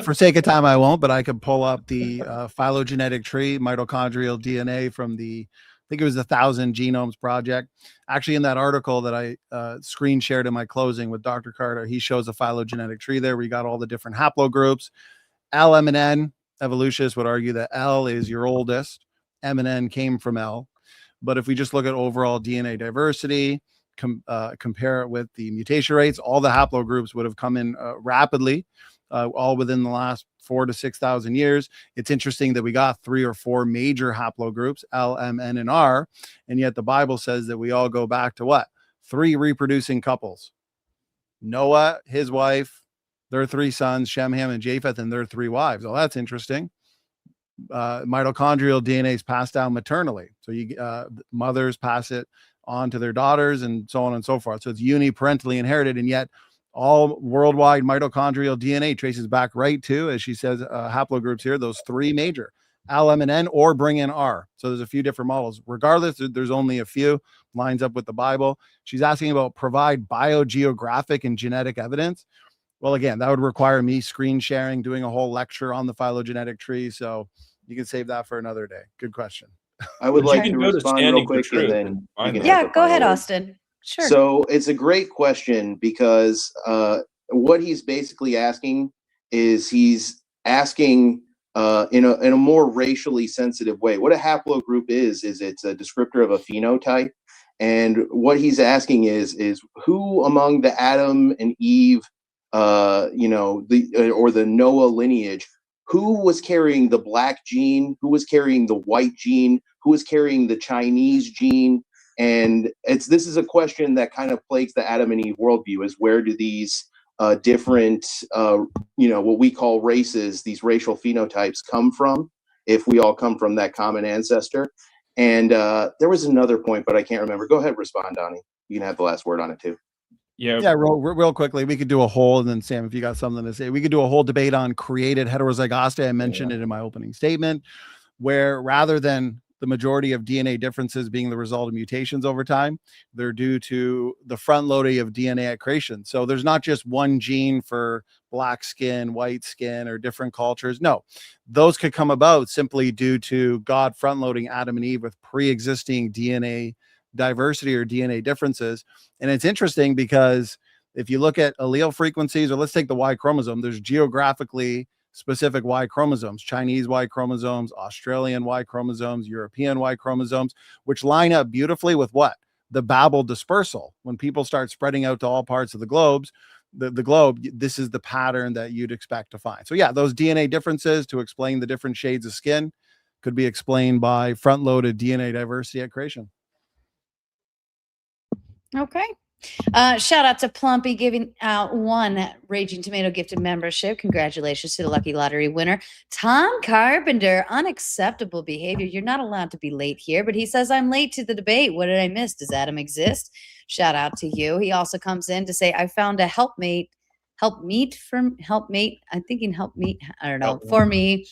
For sake of time, I won't, but I could pull up the phylogenetic tree, mitochondrial DNA from I think it was the 1,000 Genomes Project. Actually, in that article that I screen shared in my closing with Dr. Carter, he shows a phylogenetic tree there. We got all the different haplogroups. L, M, and N. Evolutionists would argue that L is your oldest. M and N came from L. But if we just look at overall DNA diversity, compare it with the mutation rates, all the haplogroups would have come in rapidly, all within the last 4,000 to 6,000 years. It's interesting that we got 3 or 4 major haplogroups, L, M, N, and R, and yet the Bible says that we all go back to what? 3 reproducing couples. Noah, his wife, their 3 sons, Shem, Ham, and Japheth, and their 3 wives. Well, that's interesting. Mitochondrial DNA is passed down maternally. So mothers pass it on to their daughters and so on and so forth. So it's uniparentally inherited, and yet all worldwide mitochondrial DNA traces back right to, as she says, haplogroups here, those 3 major, LM and N, or bring in R. So there's a few different models. Regardless, there's only a few, lines up with the Bible. She's asking about provide biogeographic and genetic evidence. Well, again, that would require me screen sharing, doing a whole lecture on the phylogenetic tree. So you can save that for another day. Good question. I would like to respond real quick, and then you can yeah, go ahead, Austin. Sure. So it's a great question, because what he's basically asking is he's asking in a more racially sensitive way. What a haplogroup is it's a descriptor of a phenotype, and what he's asking is who among the Adam and Eve, or the Noah lineage, who was carrying the black gene, who was carrying the white gene, who was carrying the Chinese gene. And this is a question that kind of plagues the Adam and Eve worldview, is where do these different, what we call races, these racial phenotypes come from, if we all come from that common ancestor. And there was another point, but I can't remember. Go ahead, respond, Donny. You can have the last word on it too. Yeah, real quickly, we could do a whole, and then Sam, if you got something to say, we could do a whole debate on created heterozygosity. I mentioned it in my opening statement, where rather than the majority of DNA differences being the result of mutations over time, they're due to the front loading of DNA at creation. So there's not just one gene for black skin, white skin, or different cultures. No, those could come about simply due to God front loading Adam and Eve with pre-existing DNA diversity or DNA differences. And it's interesting because if you look at allele frequencies, or let's take the Y chromosome, there's geographically specific Y chromosomes, Chinese Y chromosomes, Australian Y chromosomes, European Y chromosomes, which line up beautifully with what? The Babel dispersal. When people start spreading out to all parts of the globe, this is the pattern that you'd expect to find. So yeah, those DNA differences to explain the different shades of skin could be explained by front-loaded DNA diversity at creation. Okay. Shout out to Plumpy giving out 1 Raging Tomato gifted membership. Congratulations to the lucky lottery winner. Tom Carpenter, unacceptable behavior. You're not allowed to be late here, but he says, I'm late to the debate. What did I miss? Does Adam exist? Shout out to you. He also comes in to say, I found a helpmeet. I'm thinking helpmeet. I don't know, for me,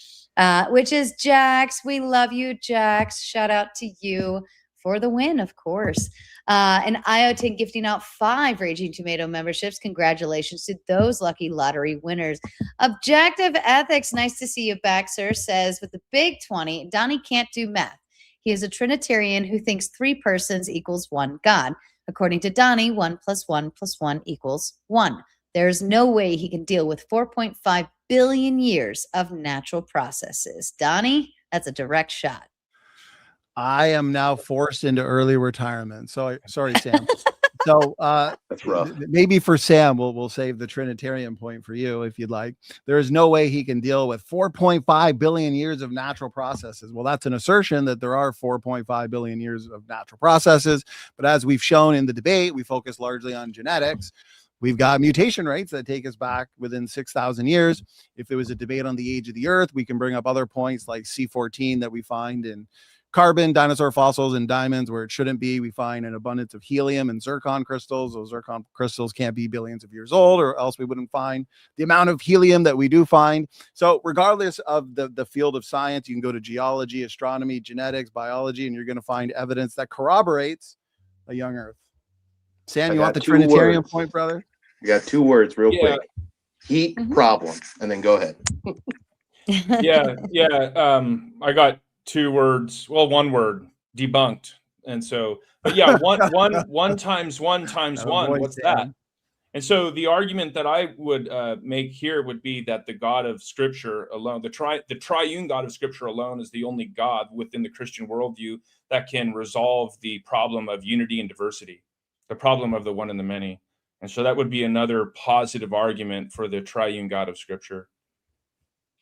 which is Jax. We love you, Jax. Shout out to you for the win, of course. And IoT gifting out 5 Raging Tomato memberships. Congratulations to those lucky lottery winners. Objective Ethics, nice to see you back, sir, says with the big 20, Donny can't do math. He is a Trinitarian who thinks 3 persons equals 1 God. According to Donny, 1 + 1 + 1 = 1. There's no way he can deal with 4.5 billion years of natural processes. Donny, that's a direct shot. I am now forced into early retirement. So sorry, Sam. So that's rough. Maybe for Sam, we'll save the Trinitarian point for you if you'd like. There is no way he can deal with 4.5 billion years of natural processes. Well, that's an assertion that there are 4.5 billion years of natural processes. But as we've shown in the debate, we focus largely on genetics. We've got mutation rates that take us back within 6,000 years. If there was a debate on the age of the Earth, we can bring up other points like C14 that we find in carbon, dinosaur fossils, and diamonds where it shouldn't be. We find an abundance of helium and zircon crystals. Those zircon crystals can't be billions of years old, or else we wouldn't find the amount of helium that we do find. So regardless of the field of science, you can go to geology, astronomy, genetics, biology, and you're going to find evidence that corroborates a young Earth. Sam, you want the Trinitarian point, brother? I got 2 words real quick. Heat problem. And then go ahead. I got 2 words. Well, 1 word, debunked. And so, but yeah, one times one times one. What's that? And so the argument that I would make here would be that the God of Scripture alone, the triune God of Scripture alone, is the only God within the Christian worldview that can resolve the problem of unity and diversity, the problem of the one and the many. And so that would be another positive argument for the triune God of Scripture.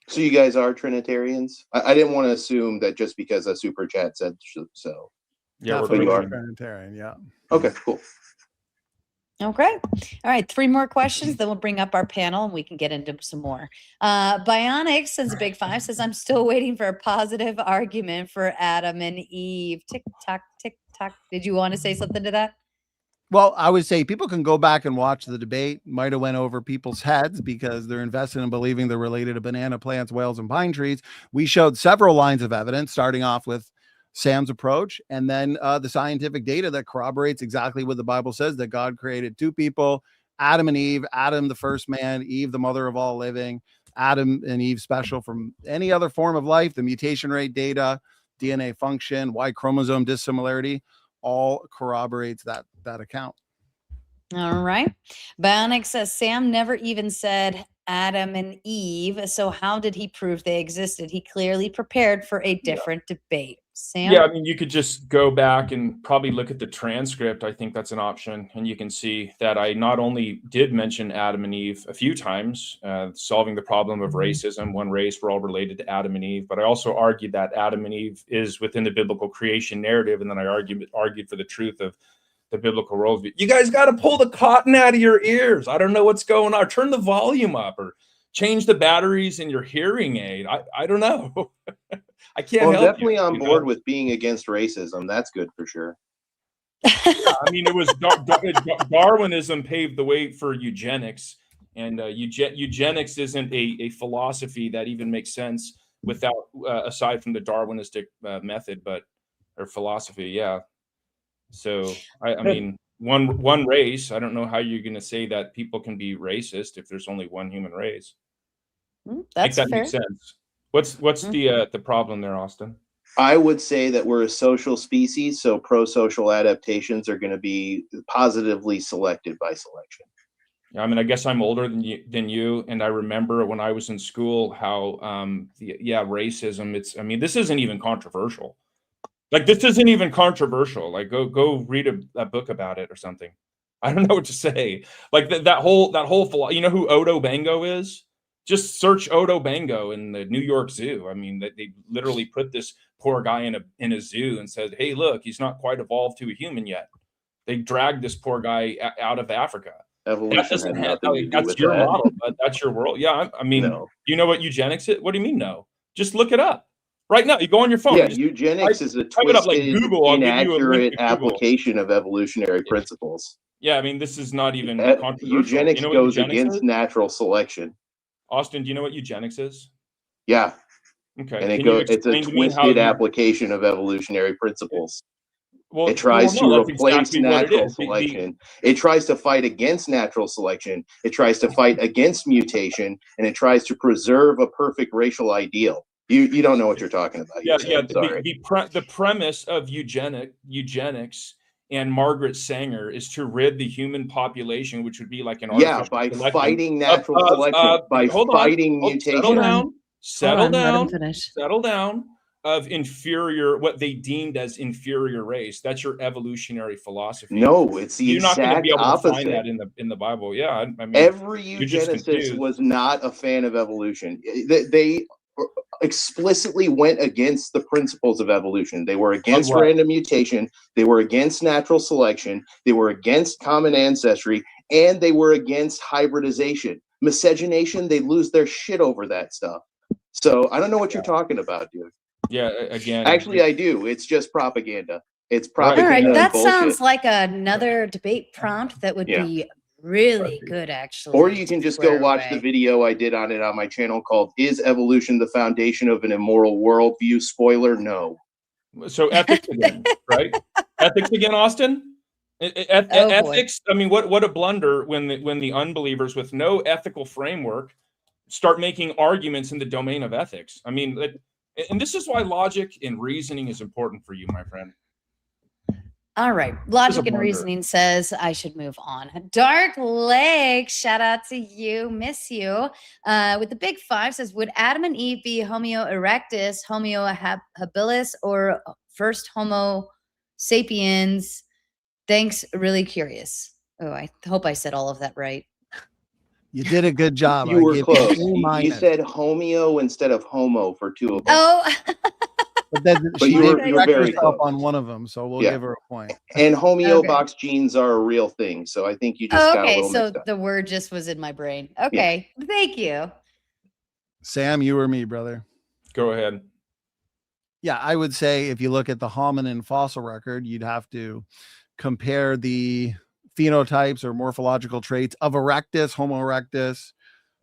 So you guys are Trinitarians? I didn't want to assume that just because a super chat said so. Yeah, we're Trinitarian. Yeah. Okay, cool. Okay. All right. 3 more questions. Then we'll bring up our panel and we can get into some more. Bionics sends a big 5, says, I'm still waiting for a positive argument for Adam and Eve. Tick tock, tick tock. Did you want to say something to that? Well, I would say people can go back and watch the debate. Might have went over people's heads because they're invested in believing they're related to banana plants, whales, and pine trees. We showed several lines of evidence, starting off with Sam's approach, and then the scientific data that corroborates exactly what the Bible says, that God created two people, Adam and Eve, Adam the first man, Eve the mother of all living, Adam and Eve special from any other form of life, the mutation rate data, DNA function, Y chromosome dissimilarity, all corroborates that account. All right. Bionic says Sam never even said Adam and Eve. So how did he prove they existed? He clearly prepared for a different debate. Sam? Yeah, I mean, you could just go back and probably look at the transcript. I think that's an option. And you can see that I not only did mention Adam and Eve a few times, solving the problem of racism, one race, we're all related to Adam and Eve, but I also argued that Adam and Eve is within the biblical creation narrative. And then I argued for the truth of the biblical worldview. You guys got to pull the cotton out of your ears. I don't know what's going on. Turn the volume up or change the batteries in your hearing aid. I don't know. I can't help definitely you, on board with being against racism. That's good for sure. Yeah, I mean, it was Darwinism paved the way for eugenics, and eugenics isn't a philosophy that even makes sense without aside from the Darwinistic method, or philosophy. Yeah. So I mean, one race. I don't know how you're going to say that people can be racist if there's only one human race. That's that fair. makes sense. What's the problem there, Austin? I would say that we're a social species, so pro-social adaptations are going to be positively selected by selection. Yeah, I mean, I guess I'm older than you, and I remember when I was in school how racism. I mean, this isn't even controversial. Like, this isn't even controversial. Like, go read a book about it or something. I don't know what to say. Like that whole you know who Odo Bango is? Just search Odo Bango in the New York Zoo. I mean, they literally put this poor guy in a zoo and said, "Hey, look, he's not quite evolved to a human yet." They dragged this poor guy out of Africa. Evolution That's your model, but that's your world. Yeah, I mean, no. You know what eugenics is? What do you mean no? Just look it up. Right now, you go on your phone. Yeah, eugenics is a twisted, inaccurate application of evolutionary principles. Yeah, I mean, this is not even controversial. Eugenics goes against natural selection. Austin, do you know what eugenics is? Yeah. Okay. And it's a twisted application of evolutionary principles. Well, it tries to replace natural selection. It tries to fight against natural selection. It tries to fight against mutation, and it tries to preserve a perfect racial ideal. You don't know what you're talking about. Yeah. The premise of eugenics and Margaret Sanger is to rid the human population, which would be like an by fighting natural selection, by fighting mutation. Settle down. Of inferior, what they deemed as inferior race. That's your evolutionary philosophy. No, it's the You're exact not going to be able opposite. to find that in the Bible. Yeah, I mean, every eugenicist was not a fan of evolution. They explicitly went against the principles of evolution. They were against random mutation. They were against natural selection. They were against common ancestry, and they were against hybridization. Miscegenation, they lose their shit over that stuff. So I don't know what you're talking about, dude. Yeah, again. Actually, I do. It's just propaganda. It's propaganda. All right, that bullshit. sounds like another debate prompt that would be really good, actually. Or you can just go watch the video I did on it on my channel called "Is Evolution the Foundation of an Immoral Worldview?" Spoiler: no. So ethics again, right? Ethics again, Austin. Ethics. I mean, what a blunder when the unbelievers with no ethical framework start making arguments in the domain of ethics. I mean, and this is why logic and reasoning is important for you, my friend. All right. Logic and reasoning says I should move on. Dark Lake, shout out to you. Miss you. With the big 5 says, would Adam and Eve be Homo erectus, Homo habilis, or first Homo sapiens? Thanks. Really curious. Oh, I hope I said all of that right. You did a good job. You were close. You said homeo instead of homo for 2 of them. Oh. But you were very close on one of them, so we'll give her a point. And homeobox genes are a real thing, so I think you just got a little mixed up. The word just was in my brain. Okay, thank you. Sam, you or me, brother? Go ahead. Yeah, I would say if you look at the hominin fossil record, you'd have to compare the phenotypes or morphological traits of erectus, Homo erectus,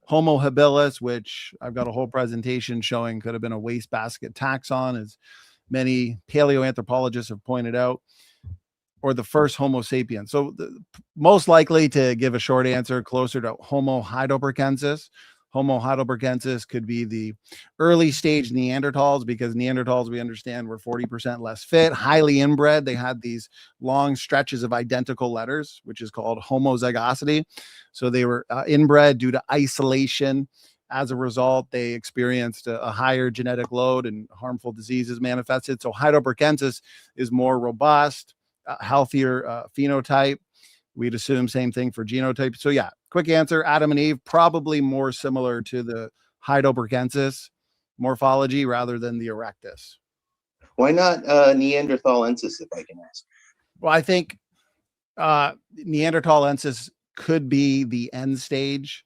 Homo habilis, which I've got a whole presentation showing could have been a wastebasket taxon, as many paleoanthropologists have pointed out, or the first Homo sapiens. So most likely, to give a short answer, closer to Homo heidelbergensis. Homo heidelbergensis could be the early stage Neanderthals, because Neanderthals, we understand, were 40% less fit, highly inbred. They had these long stretches of identical letters, which is called homozygosity. So they were inbred due to isolation. As a result, they experienced a higher genetic load and harmful diseases manifested. So heidelbergensis is more robust, healthier phenotype. We'd assume same thing for genotype. So yeah, quick answer, Adam and Eve, probably more similar to the heidelbergensis morphology rather than the erectus. Why not Neanderthalensis, if I can ask? Well, I think Neanderthalensis could be the end stage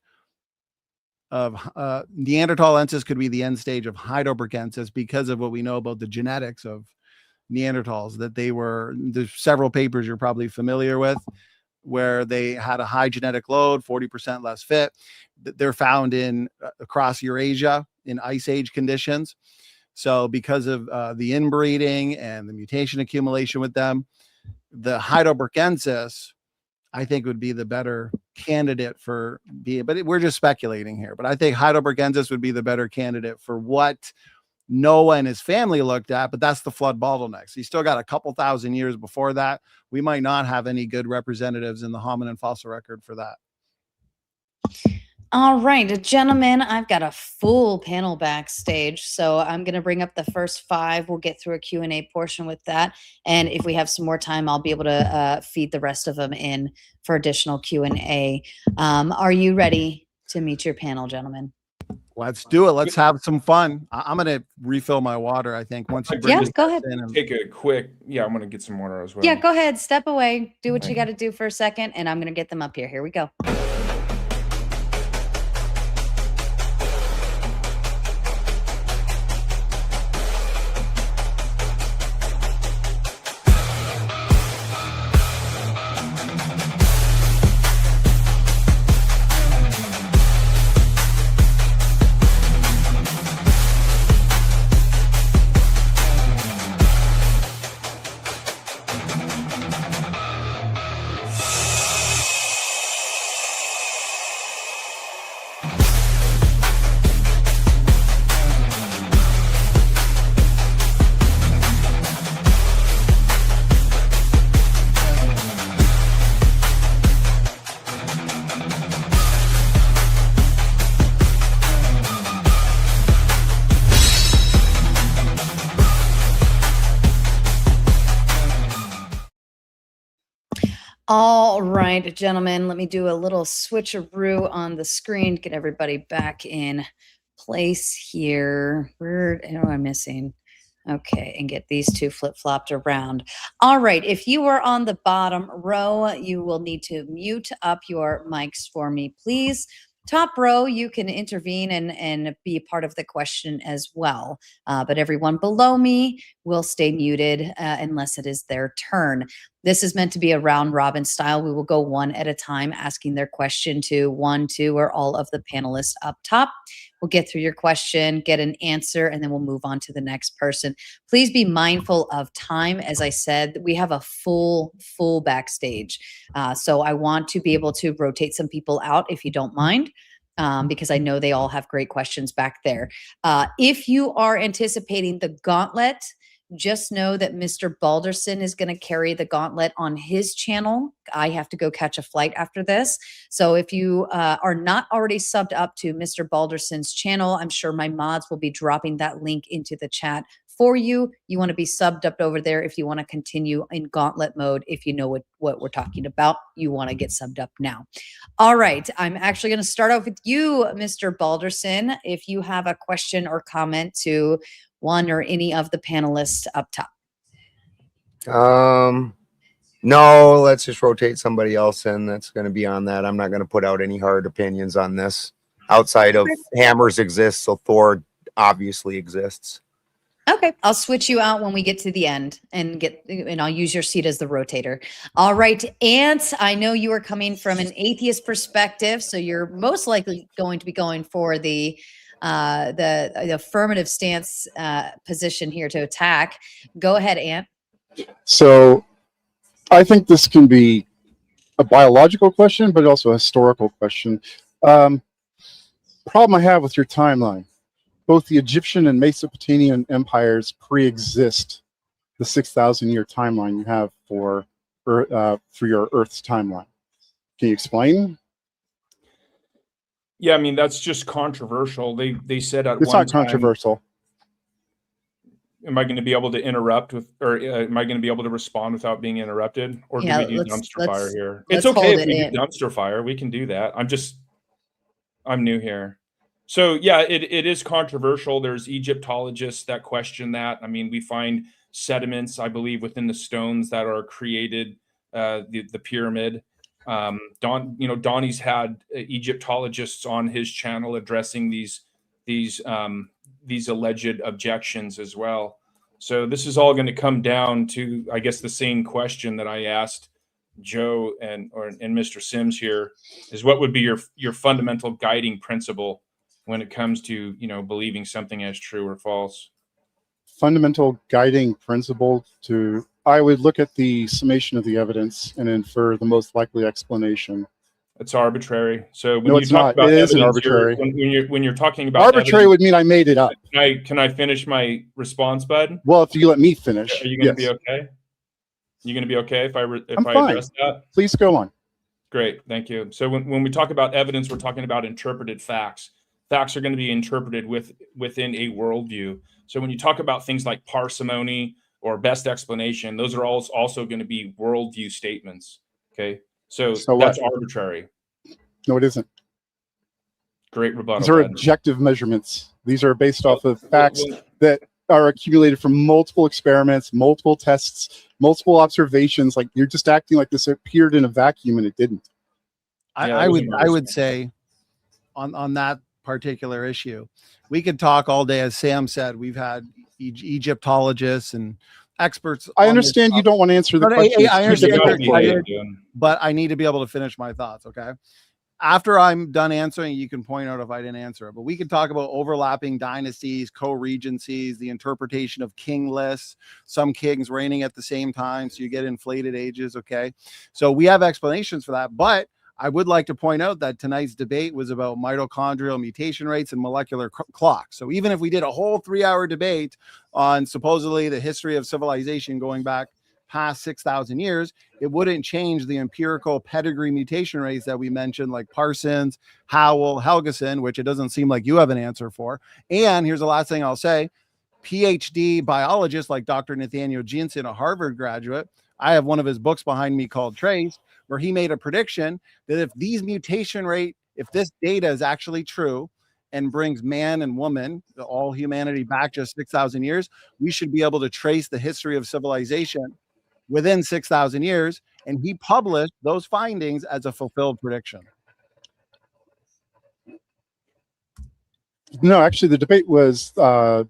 of Neanderthalensis could be the end stage of heidelbergensis, because of what we know about the genetics of Neanderthals, that there's several papers you're probably familiar with, where they had a high genetic load, 40% less fit. They're found in across Eurasia in ice age conditions. So because of the inbreeding and the mutation accumulation with them, the heidelbergensis, I think, would be the better candidate for but we're just speculating here. But I think heidelbergensis would be the better candidate for what Noah and his family looked at, but that's the flood bottlenecks. You still got a couple thousand years before that. We might not have any good representatives in the hominin fossil record for that. All right, gentlemen, I've got a full panel backstage, so I'm going to bring up the first 5. We'll get through a Q&A portion with that, and if we have some more time, I'll be able to feed the rest of them in for additional Q&A. Are you ready to meet your panel, gentlemen? Let's do it. Let's have some fun. I'm going to refill my water, I think, once you bring go ahead. in. Take a quick, I'm going to get some water as well. Yeah, go ahead. Step away. Do what you got to do for a second, and I'm going to get them up here. Here we go. All right, gentlemen, let me do a little switcheroo on the screen, get everybody back in place here. Where am I missing? Okay, and get these 2 flip-flopped around. All right, if you are on the bottom row, you will need to mute up your mics for me, please. Top row, you can intervene and be a part of the question as well. But everyone below me will stay muted unless it is their turn. This is meant to be a round robin style. We will go one at a time, asking their question to 1, 2, or all of the panelists up top. We'll get through your question, get an answer, and then we'll move on to the next person. Please be mindful of time. As I said, we have a full backstage. So I want to be able to rotate some people out if you don't mind. Because I know they all have great questions back there. If you are anticipating the gauntlet, just know that Mr. Balderson is going to carry the gauntlet on his channel. I have to go catch a flight after this. So if you are not already subbed up to Mr. Balderson's channel, I'm sure my mods will be dropping that link into the chat for you. You want to be subbed up over there if you want to continue in gauntlet mode. If you know what we're talking about, you want to get subbed up now. All right. I'm actually going to start off with you, Mr. Balderson. If you have a question or comment to one or any of the panelists up top. No, let's just rotate somebody else in that's going to be on that. I'm not going to put out any hard opinions on this. Outside of hammers exist, so Thor obviously exists. Okay, I'll switch you out when we get to the end and I'll use your seat as the rotator. All right, Ant, I know you are coming from an atheist perspective, so you're most likely going to be going for the affirmative stance position here to attack. Go ahead, Ant. So I think this can be a biological question, but also a historical question. Problem I have with your timeline. Both the Egyptian and Mesopotamian empires pre-exist the 6,000-year timeline you have for your Earth's timeline. Can you explain? Yeah, I mean, that's just controversial. They said at it's one not controversial. Am I going to be able to interrupt or am I going to be able to respond without being interrupted? Or do we do dumpster fire here? It's okay if we do dumpster fire. We can do that. I'm new here. So yeah, it is controversial. There's Egyptologists that question that. I mean, we find sediments, I believe, within the stones that are created the pyramid. Donny's had Egyptologists on his channel addressing these alleged objections as well. So this is all going to come down to, I guess, the same question that I asked Joe and Mr. Sims here is, what would be your fundamental guiding principle when it comes to, believing something as true or false? Fundamental guiding principle I would look at the summation of the evidence and infer the most likely explanation. It's arbitrary. So when no, it's not. It isn't arbitrary. When you're talking about arbitrary would mean I made it up. Can I finish my response, bud? Well, if you let me finish. Are you going to be okay? You going to be okay if I address that? Please go on. Great, thank you. So when we talk about evidence, we're talking about interpreted facts. Facts are going to be interpreted within a worldview. So when you talk about things like parsimony or best explanation, those are also going to be worldview statements. Okay, so that's arbitrary. No, it isn't. Great rebuttal. These are objective measurements. These are based off of facts that are accumulated from multiple experiments, multiple tests, multiple observations. Like, you're just acting like this appeared in a vacuum, and it didn't. I would say on that particular issue, we could talk all day. As Sam said, we've had Egyptologists and experts. I understand you don't want to answer the question. I understand, but I need to be able to finish my thoughts. Okay. After I'm done answering, you can point out if I didn't answer it. But we could talk about overlapping dynasties, co-regencies, the interpretation of king lists, some kings reigning at the same time, so you get inflated ages. Okay. So we have explanations for that. But I would like to point out that tonight's debate was about mitochondrial mutation rates and molecular clocks. So even if we did a whole 3-hour debate on supposedly the history of civilization going back past 6,000 years, it wouldn't change the empirical pedigree mutation rates that we mentioned, like Parsons, Howell, Helgeson, which it doesn't seem like you have an answer for. And here's the last thing I'll say. PhD biologists like Dr. Nathaniel Jensen, a Harvard graduate, I have one of his books behind me called Trace, where he made a prediction that if this data is actually true and brings man and woman, all humanity, back just 6,000 years, we should be able to trace the history of civilization within 6,000 years. And he published those findings as a fulfilled prediction. No, actually, the debate was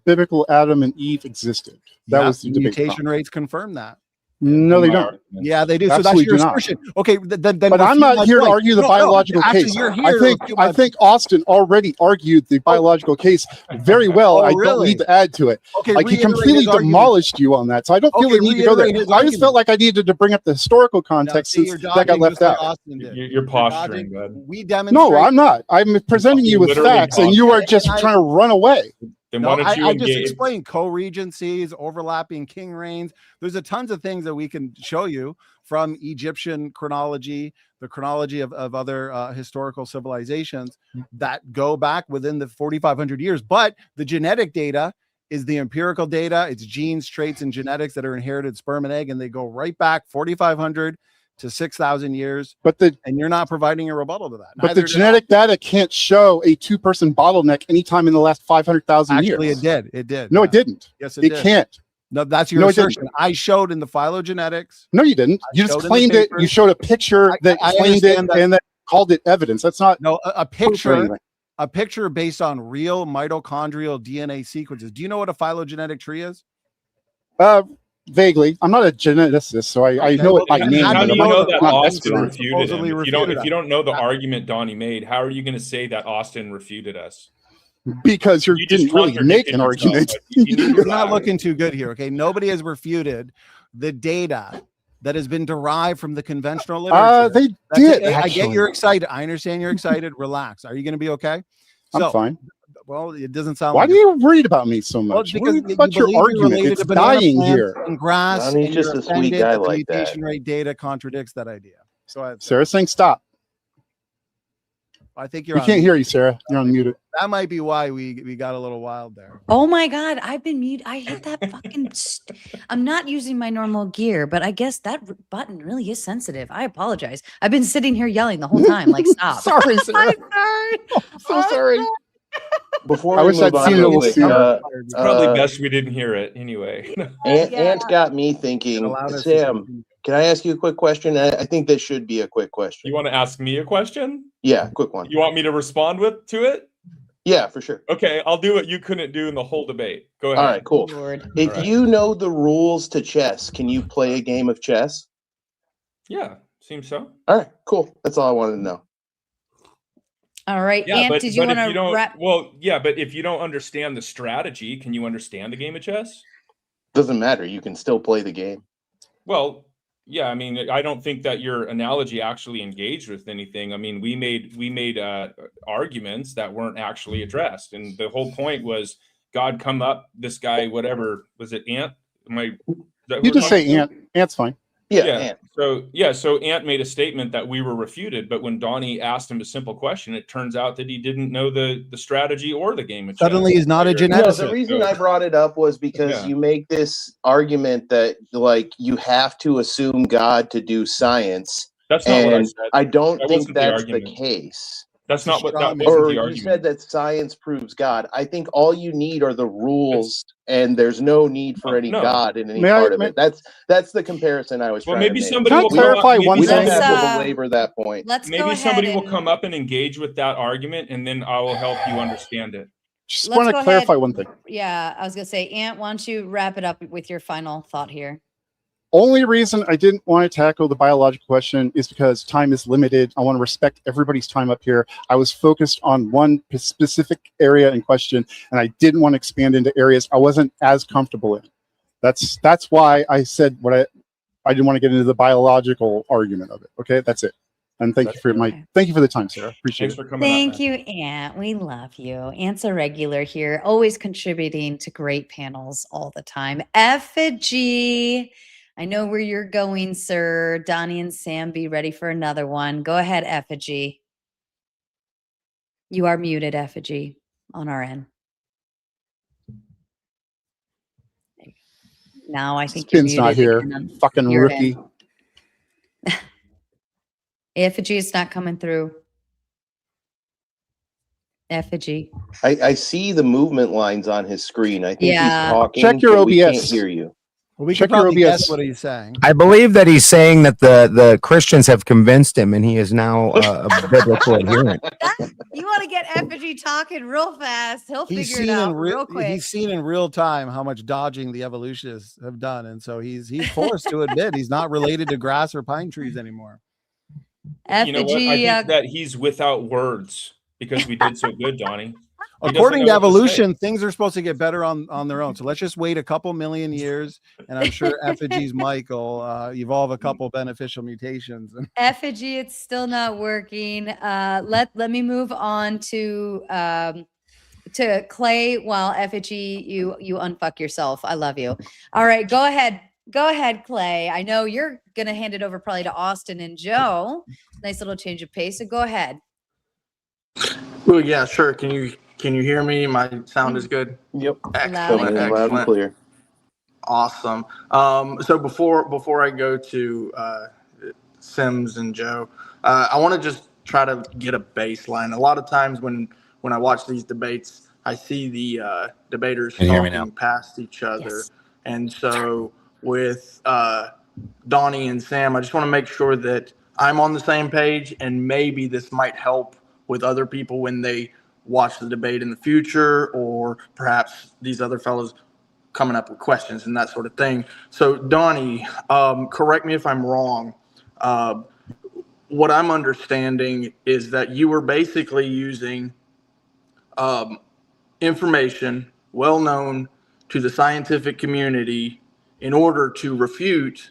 biblical Adam and Eve existed. That was the debate. Mutation rates confirm that. No, they don't. Yeah, they do. Absolutely so that's your assertion. Okay, then but I'm not here to argue the biological case. You're here I think Austin already argued the biological case very well. I don't need to add to it. Okay, like, he completely demolished you on that, so I don't feel the need to go there. I just felt like I needed to bring up the historical context since that got left out. You're posturing, bud. We demonstrate. No, I'm not. I'm presenting you with facts, and you are just trying to run away. Then why don't you I just explained co-regencies, overlapping king reigns. There's a tons of things that we can show you from Egyptian chronology, the chronology of other historical civilizations that go back within the 4,500 years. But the genetic data is the empirical data. It's genes, traits, and genetics that are inherited sperm and egg, and they go right back 4,500 to 6,000 years. And you're not providing a rebuttal to that. But the genetic data can't show a 2-person bottleneck anytime in the last 500,000 years. Actually, it did. It did. No, it didn't. Yes, it can't. No, that's your assertion. I showed in the phylogenetics. No, you didn't. You just claimed it. You showed a picture that claimed it and that called it evidence. That's not a picture. a picture based on real mitochondrial DNA sequences. Do you know what a phylogenetic tree is? Vaguely. I'm not a geneticist, so I know it by name. How do you know that Austin expert. refuted him? If you don't know the argument Donny made, how are you going to say that Austin refuted us? Because you didn't really make an argument. You're not looking too good here. Okay, nobody has refuted the data that has been derived from the conventional literature. They did. I get you're excited. I understand you're excited. Relax. Are you going to be okay? I'm fine. Well, it doesn't sound. Why like are you worried about me so much? Well, because what's your argument? It's dying here. And grass. He's just a sweet guy like that. Mutation rate data contradicts that idea. So Sarah's saying stop. I think you're. We can't hear you, Sarah. You're unmuted. That might be why we got a little wild there. Oh my God, I've been mute. I hit that fucking. I'm not using my normal gear, but I guess that button really is sensitive. I apologize. I've been sitting here yelling the whole time, like stop. Sorry, Sarah. I'm so sorry. Before I we wish I'd move seen on, It's probably best we didn't hear it anyway. Ant got me thinking. Sam, can I ask you a quick question? I think this should be a quick question. You want to ask me a question? Yeah, quick one. You want me to respond to it? Yeah, for sure. Okay, I'll do what you couldn't do in the whole debate. Go ahead. All right, cool. If you know the rules to chess, can you play a game of chess? Yeah, seems so. All right, cool. That's all I wanted to know. All right, Yeah, Ant, but, did you but want if you to don't, wrap? well, yeah, but if you don't understand the strategy, can you understand the game of chess? Doesn't matter. You can still play the game. Well, yeah, I mean, I don't think that your analogy actually engaged with anything. I mean, we made arguments that weren't actually addressed, and the whole point was God come up. This guy, whatever was it, Ant? You just say Ant. Ant's fine. Yeah. Ant. So Ant made a statement that we were refuted, but when Donny asked him a simple question, it turns out that he didn't know the strategy or the game of chess. Suddenly he's not a geneticist. No, the reason I brought it up was because you make this argument that like you have to assume God to do science. That's not what I said. I don't That think wasn't the that's the argument. case. That's not what that wasn't Or the you argument. said that science proves God. I think all you need are the rules, and there's no need for any God in any part of it. That's the comparison I was trying to make. Somebody will clarify one we thing. don't have to belabor that point. Maybe somebody will come up and engage with that argument, and then I will help you understand it. Just Let's want go to clarify ahead. one thing. Yeah, I was gonna say, Ant, why don't you wrap it up with your final thought here? Only reason I didn't want to tackle the biological question is because time is limited. I want to respect everybody's time up here. I was focused on one specific area in question, and I didn't want to expand into areas I wasn't as comfortable in. That's why I said what I didn't want to get into the biological argument of it. Okay, that's it. And thank you for the time, Sarah. Appreciate it. Thanks for coming. Thank you, Ant. We love you. Ant's a regular here, always contributing to great panels all the time. Effigy. I know where you're going, sir. Donny and Sam, be ready for another one. Go ahead, Effigy. You are muted, Effigy, on our end. Now I think Spin's you're not muted here. again on Fucking your rookie. end. Effigy is not coming through. Effigy. I see the movement lines on his screen. I think he's talking. Check your but we can't OBS. hear you. Well, we Check can your probably OBS. guess what he's saying. I believe that he's saying that the Christians have convinced him, and he is now a biblical adherent. You want to get Effigy talking real fast. He'll He's figure it seen out in real quick. He's seen in real time how much dodging the evolutionists have done, and so he's forced to admit he's not related to grass or pine trees anymore. You know what? I think that he's without words because we did so good, Donny. According to evolution, things are supposed to get better on their own. So let's just wait a couple million years, and I'm sure Effigy's mic will evolve a couple beneficial mutations. Effigy, it's still not working. Let me move on to Clay while Effigy, you unfuck yourself. I love you. All right, go ahead. Go ahead, Clay. I know you're gonna hand it over probably to Austin and Joe. Nice little change of pace. So go ahead. Well, yeah, sure. Can you hear me? My sound is good. Yep. Excellent. Loud and clear. Awesome. So before I go to Sims and Joe, I want to just try to get a baseline. A lot of times when I watch these debates, I see the debaters talking past each other, and so with Donny and Sam, I just want to make sure that I'm on the same page, and maybe this might help with other people when they watch the debate in the future, or perhaps these other fellows coming up with questions and that sort of thing. So Donny, correct me if I'm wrong. What I'm understanding is that you were basically using information well known to the scientific community in order to refute,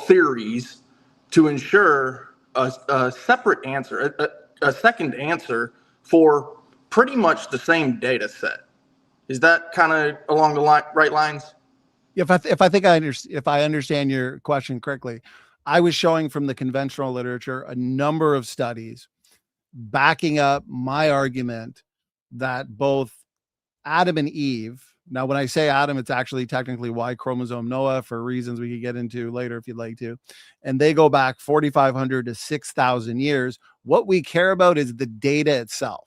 theories, to ensure a separate answer, a second answer for pretty much the same data set. Is that kind of along the right lines? If I understand your question correctly, I was showing from the conventional literature a number of studies backing up my argument that both Adam and Eve, now when I say Adam, it's actually technically Y chromosome Noah for reasons we could get into later if you'd like to, and they go back 4,500 to 6,000 years. What we care about is the data itself.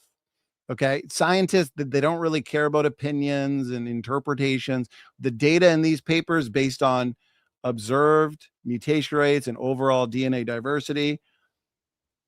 Okay, scientists, they don't really care about opinions and interpretations. The data in these papers based on observed mutation rates and overall DNA diversity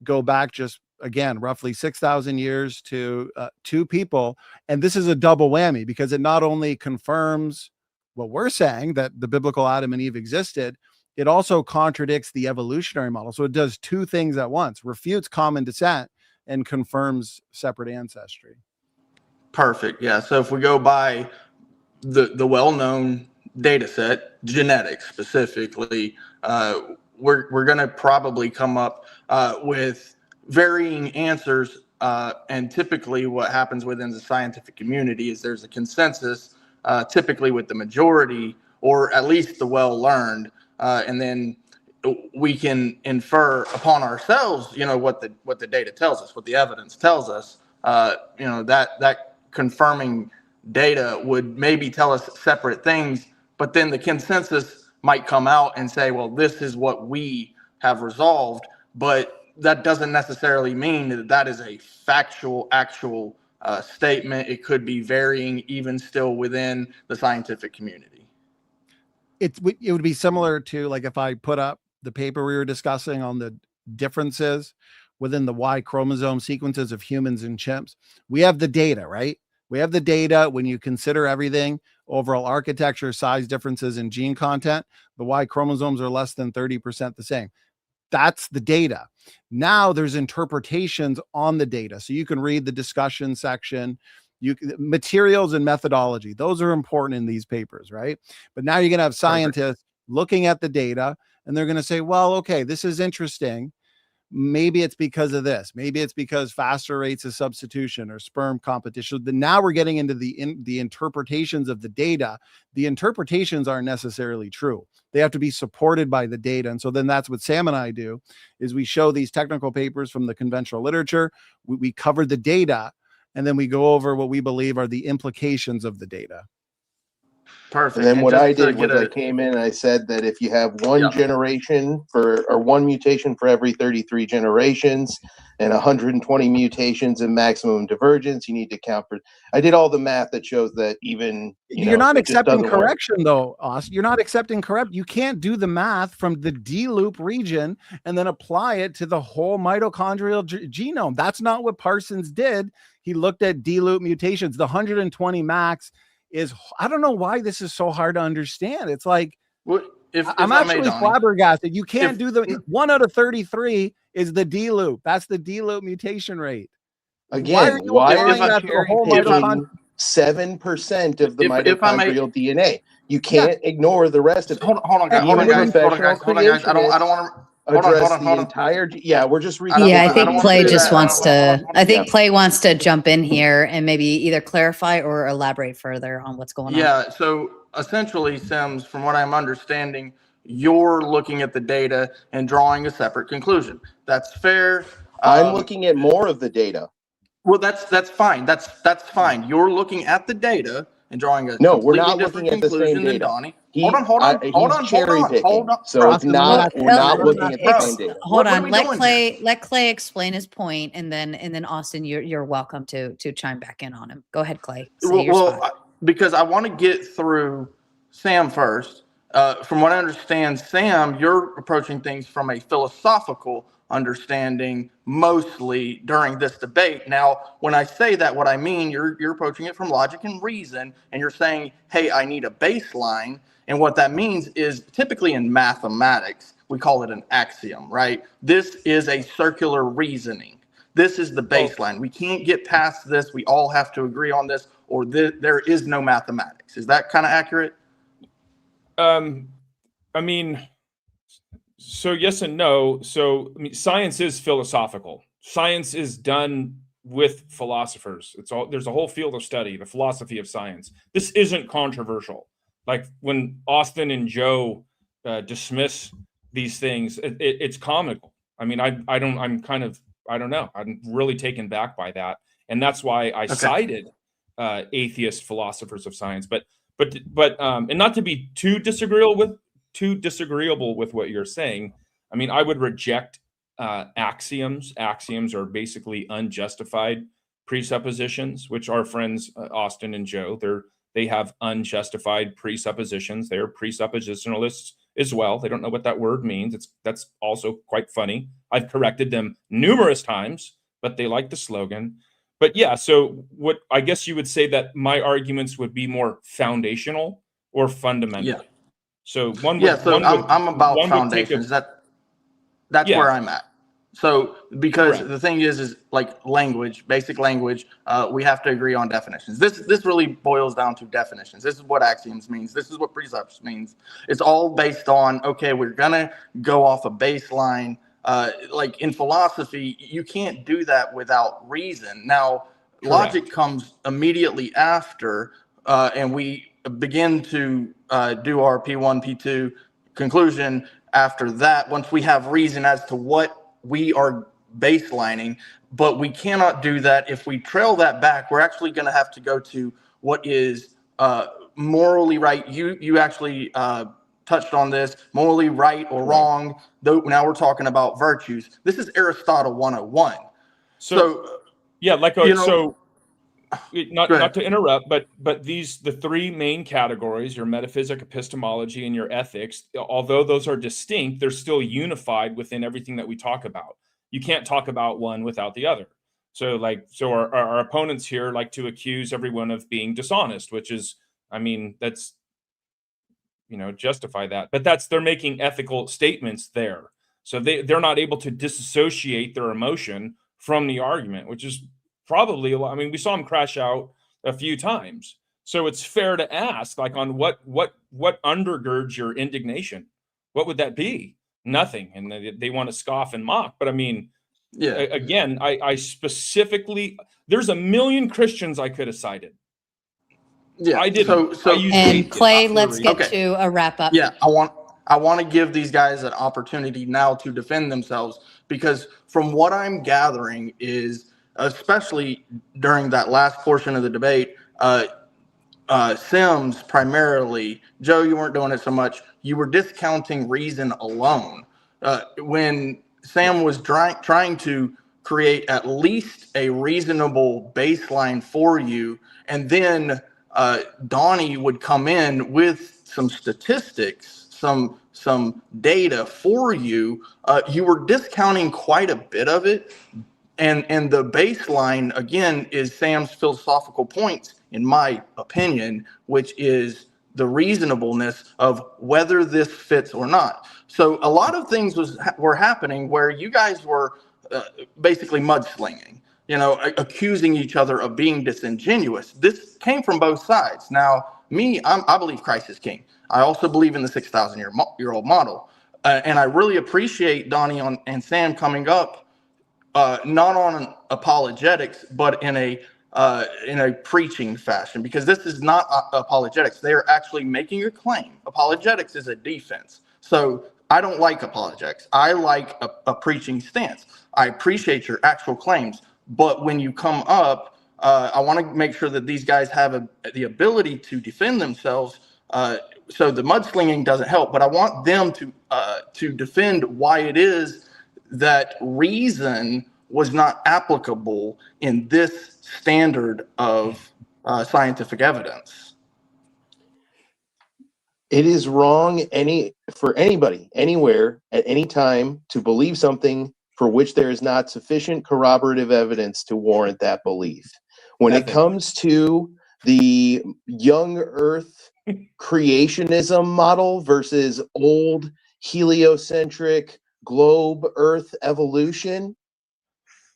go back just, again, roughly 6,000 years to two people. And this is a double whammy because it not only confirms what we're saying, that the biblical Adam and Eve existed, it also contradicts the evolutionary model. So it does two things at once: refutes common descent and confirms separate ancestry. Perfect. Yeah. So if we go by the well-known data set, genetics specifically, we're going to probably come up with varying answers. And typically what happens within the scientific community is there's a consensus, typically with the majority, or at least the well-learned. And then we can infer upon ourselves, what the data tells us, what the evidence tells us. That confirming data would maybe tell us separate things, but then the consensus might come out and say, well, this is what we have resolved, but that doesn't necessarily mean that that is a factual, actual statement. It could be varying even still within the scientific community. It would be similar to, like, if I put up the paper we were discussing on the differences within the Y chromosome sequences of humans and chimps. We have the data, right? We have the data. When you consider everything, overall architecture, size differences, and gene content, the Y chromosomes are less than 30% the same. That's the data. Now there's interpretations on the data. So you can read the discussion section, materials and methodology. Those are important in these papers, right? But now you're going to have scientists looking at the data, and they're going to say, well, okay, this is interesting. Maybe it's because of this. Maybe it's because faster rates of substitution or sperm competition. But now we're getting into the interpretations of the data. The interpretations aren't necessarily true. They have to be supported by the data. And so then that's what Sam and I do, is we show these technical papers from the conventional literature. We cover the data, and then we go over what we believe are the implications of the data. Perfect. And then what I did was I came in and I said that if you have one generation or one mutation for every 33 generations and 120 mutations in maximum divergence, you need to count for. I did all the math that shows that even you're not accepting correction, though, Austin. You're not accepting correct. You can't do the math from the D loop region and then apply it to the whole mitochondrial genome. That's not what Parsons did. He looked at D loop mutations. The 120 max is, I don't know why this is so hard to understand. It's like, I'm actually flabbergasted. You can't do the 1 out of 33 is the D loop. That's the D loop mutation rate. Again, why are you cherry-picking 7% of the mitochondrial DNA? You can't ignore the rest of it. Hold on, guys. I don't want to address the entire. Yeah, we're just reading. Yeah, I think Clay just wants to. I think Clay wants to jump in here and maybe either clarify or elaborate further on what's going on. Yeah. So essentially, Sims, from what I'm understanding, you're looking at the data and drawing a separate conclusion. That's fair. I'm looking at more of the data. Well, that's fine. That's fine. You're looking at the data and drawing a we're not looking at the same data. Donny. Hold on. So it's not. We're not looking at the same data. Hold on. Let Clay explain his point, and then Austin, you're welcome to chime back in on him. Go ahead, Clay. Because I want to get through Sam first. From what I understand, Sam, you're approaching things from a philosophical understanding mostly during this debate. Now, when I say that, what I mean, you're approaching it from logic and reason, and you're saying, hey, I need a baseline. And what that means is typically in mathematics, we call it an axiom, right? This is a circular reasoning. This is the baseline. We can't get past this. We all have to agree on this, or there is no mathematics. Is that kind of accurate? I mean, so yes and no. So I mean, science is philosophical. Science is done with philosophers. There's a whole field of study, the philosophy of science. This isn't controversial. Like when Austin and Joe dismiss these things, it's comical. I mean, I don't know. I'm really taken back by that, and that's why I cited atheist philosophers of science. But and not to be too disagreeable with what you're saying. I mean, I would reject axioms. Axioms are basically unjustified presuppositions, which our friends Austin and Joe, they have unjustified presuppositions. They're presuppositionalists as well. They don't know what that word means. That's also quite funny. I've corrected them numerous times, but they like the slogan. But yeah, so what I guess you would say that my arguments would be more foundational or fundamental. Yeah. So I'm about foundations. That's where I'm at. So because the thing is like language, basic language, we have to agree on definitions. This really boils down to definitions. This is what axioms means. This is what presumption means. It's all based on, okay, we're gonna go off a baseline. Like in philosophy, you can't do that without reason. Now, logic comes immediately after, and we begin to do our P1, P2 conclusion after that, once we have reason as to what we are baselining. But we cannot do that. If we trail that back, we're actually going to have to go to what is morally right. You actually touched on this, morally right or wrong. Though now we're talking about virtues. This is Aristotle 101. So yeah, like so not to interrupt, but the three main categories, your metaphysic, epistemology, and your ethics, although those are distinct, they're still unified within everything that we talk about. You can't talk about one without the other. So our opponents here like to accuse everyone of being dishonest, which is, I mean, that's, justify that. But they're making ethical statements there. So they're not able to disassociate their emotion from the argument, which is probably a lot. I mean, we saw him crash out a few times. So it's fair to ask, like, on what undergirds your indignation? What would that be? Nothing. And they want to scoff and mock. But I mean, again, I specifically, there's a million Christians I could have cited. Yeah, I didn't. And Clay, let's get to a wrap up. Yeah, I want to give these guys an opportunity now to defend themselves, because from what I'm gathering is, especially during that last portion of the debate, Sims primarily, Joe, you weren't doing it so much. You were discounting reason alone. When Sam was trying to create at least a reasonable baseline for you, and then Donny would come in with some statistics, some data for you, you were discounting quite a bit of it. And the baseline, again, is Sam's philosophical points, in my opinion, which is the reasonableness of whether this fits or not. So a lot of things were happening where you guys were basically mudslinging, accusing each other of being disingenuous. This came from both sides. Now, I believe Christ is king. I also believe in the 6,000-year-old model. And I really appreciate Donny and Sam coming up, not on apologetics, but in a preaching fashion, because this is not apologetics. They are actually making a claim. Apologetics is a defense. So I don't like apologetics. I like a preaching stance. I appreciate your actual claims. But when you come up, I want to make sure that these guys have the ability to defend themselves. So the mudslinging doesn't help, but I want them to defend why it is that reason was not applicable in this standard of scientific evidence. It is wrong for anybody, anywhere, at any time to believe something for which there is not sufficient corroborative evidence to warrant that belief. When it comes to the young Earth creationism model versus old heliocentric globe Earth evolution,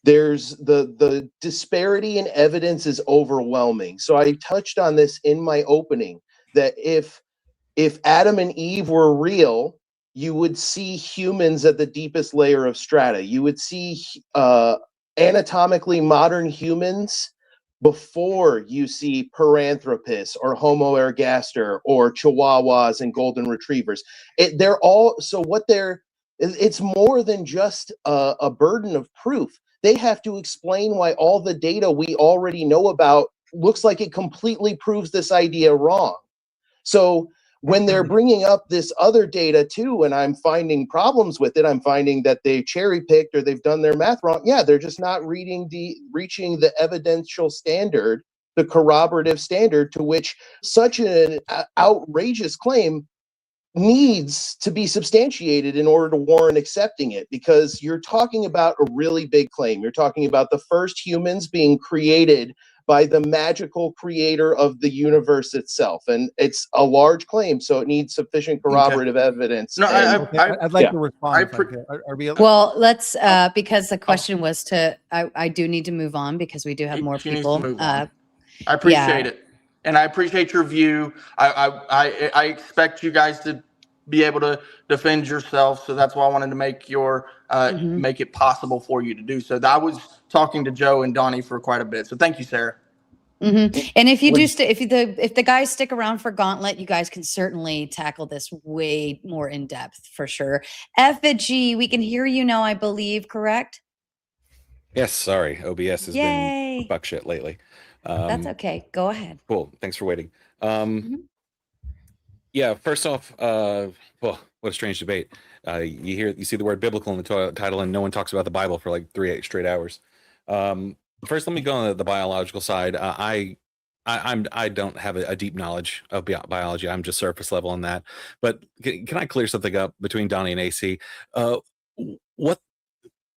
there's the disparity in evidence is overwhelming. So I touched on this in my opening, that if Adam and Eve were real, you would see humans at the deepest layer of strata. You would see anatomically modern humans before you see Paranthropus or Homo ergaster or Chihuahuas and golden retrievers. They're all, so what it's more than just a burden of proof. They have to explain why all the data we already know about looks like it completely proves this idea wrong. So when they're bringing up this other data too, and I'm finding problems with it, I'm finding that they cherry picked or they've done their math wrong. Yeah, they're just not reaching the evidential standard, the corroborative standard to which such an outrageous claim needs to be substantiated in order to warrant accepting it, because you're talking about a really big claim. You're talking about the first humans being created by the magical creator of the universe itself, and it's a large claim, so it needs sufficient corroborative evidence. No, I'd like to respond. Well, let's because the question was to I do need to move on because we do have more people. I appreciate it. And I appreciate your view. I expect you guys to be able to defend yourself, so that's why I wanted to make make it possible for you to do so. I was talking to Joe and Donny for quite a bit, so thank you, Sarah. And if you do, if the guys stick around for Gauntlet, you guys can certainly tackle this way more in depth for sure. Effigy, we can hear you now, I believe, correct? Yes, sorry, OBS has been buck shit lately. That's okay. Go ahead. Cool. Thanks for waiting. Yeah, first off, well, what a strange debate. You see the word biblical in the title, and no one talks about the Bible for like 3 straight hours. First, let me go on the biological side. I don't have a deep knowledge of biology. I'm just surface level on that. But can I clear something up between Donny and AC?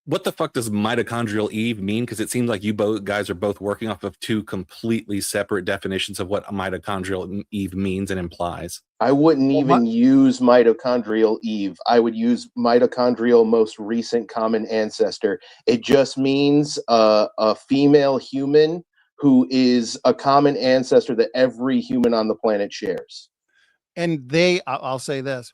What the fuck does mitochondrial Eve mean? Because it seems like you guys are both working off of two completely separate definitions of what a mitochondrial Eve means and implies. I wouldn't even use mitochondrial Eve. I would use mitochondrial most recent common ancestor. It just means a female human who is a common ancestor that every human on the planet shares. And I'll say this.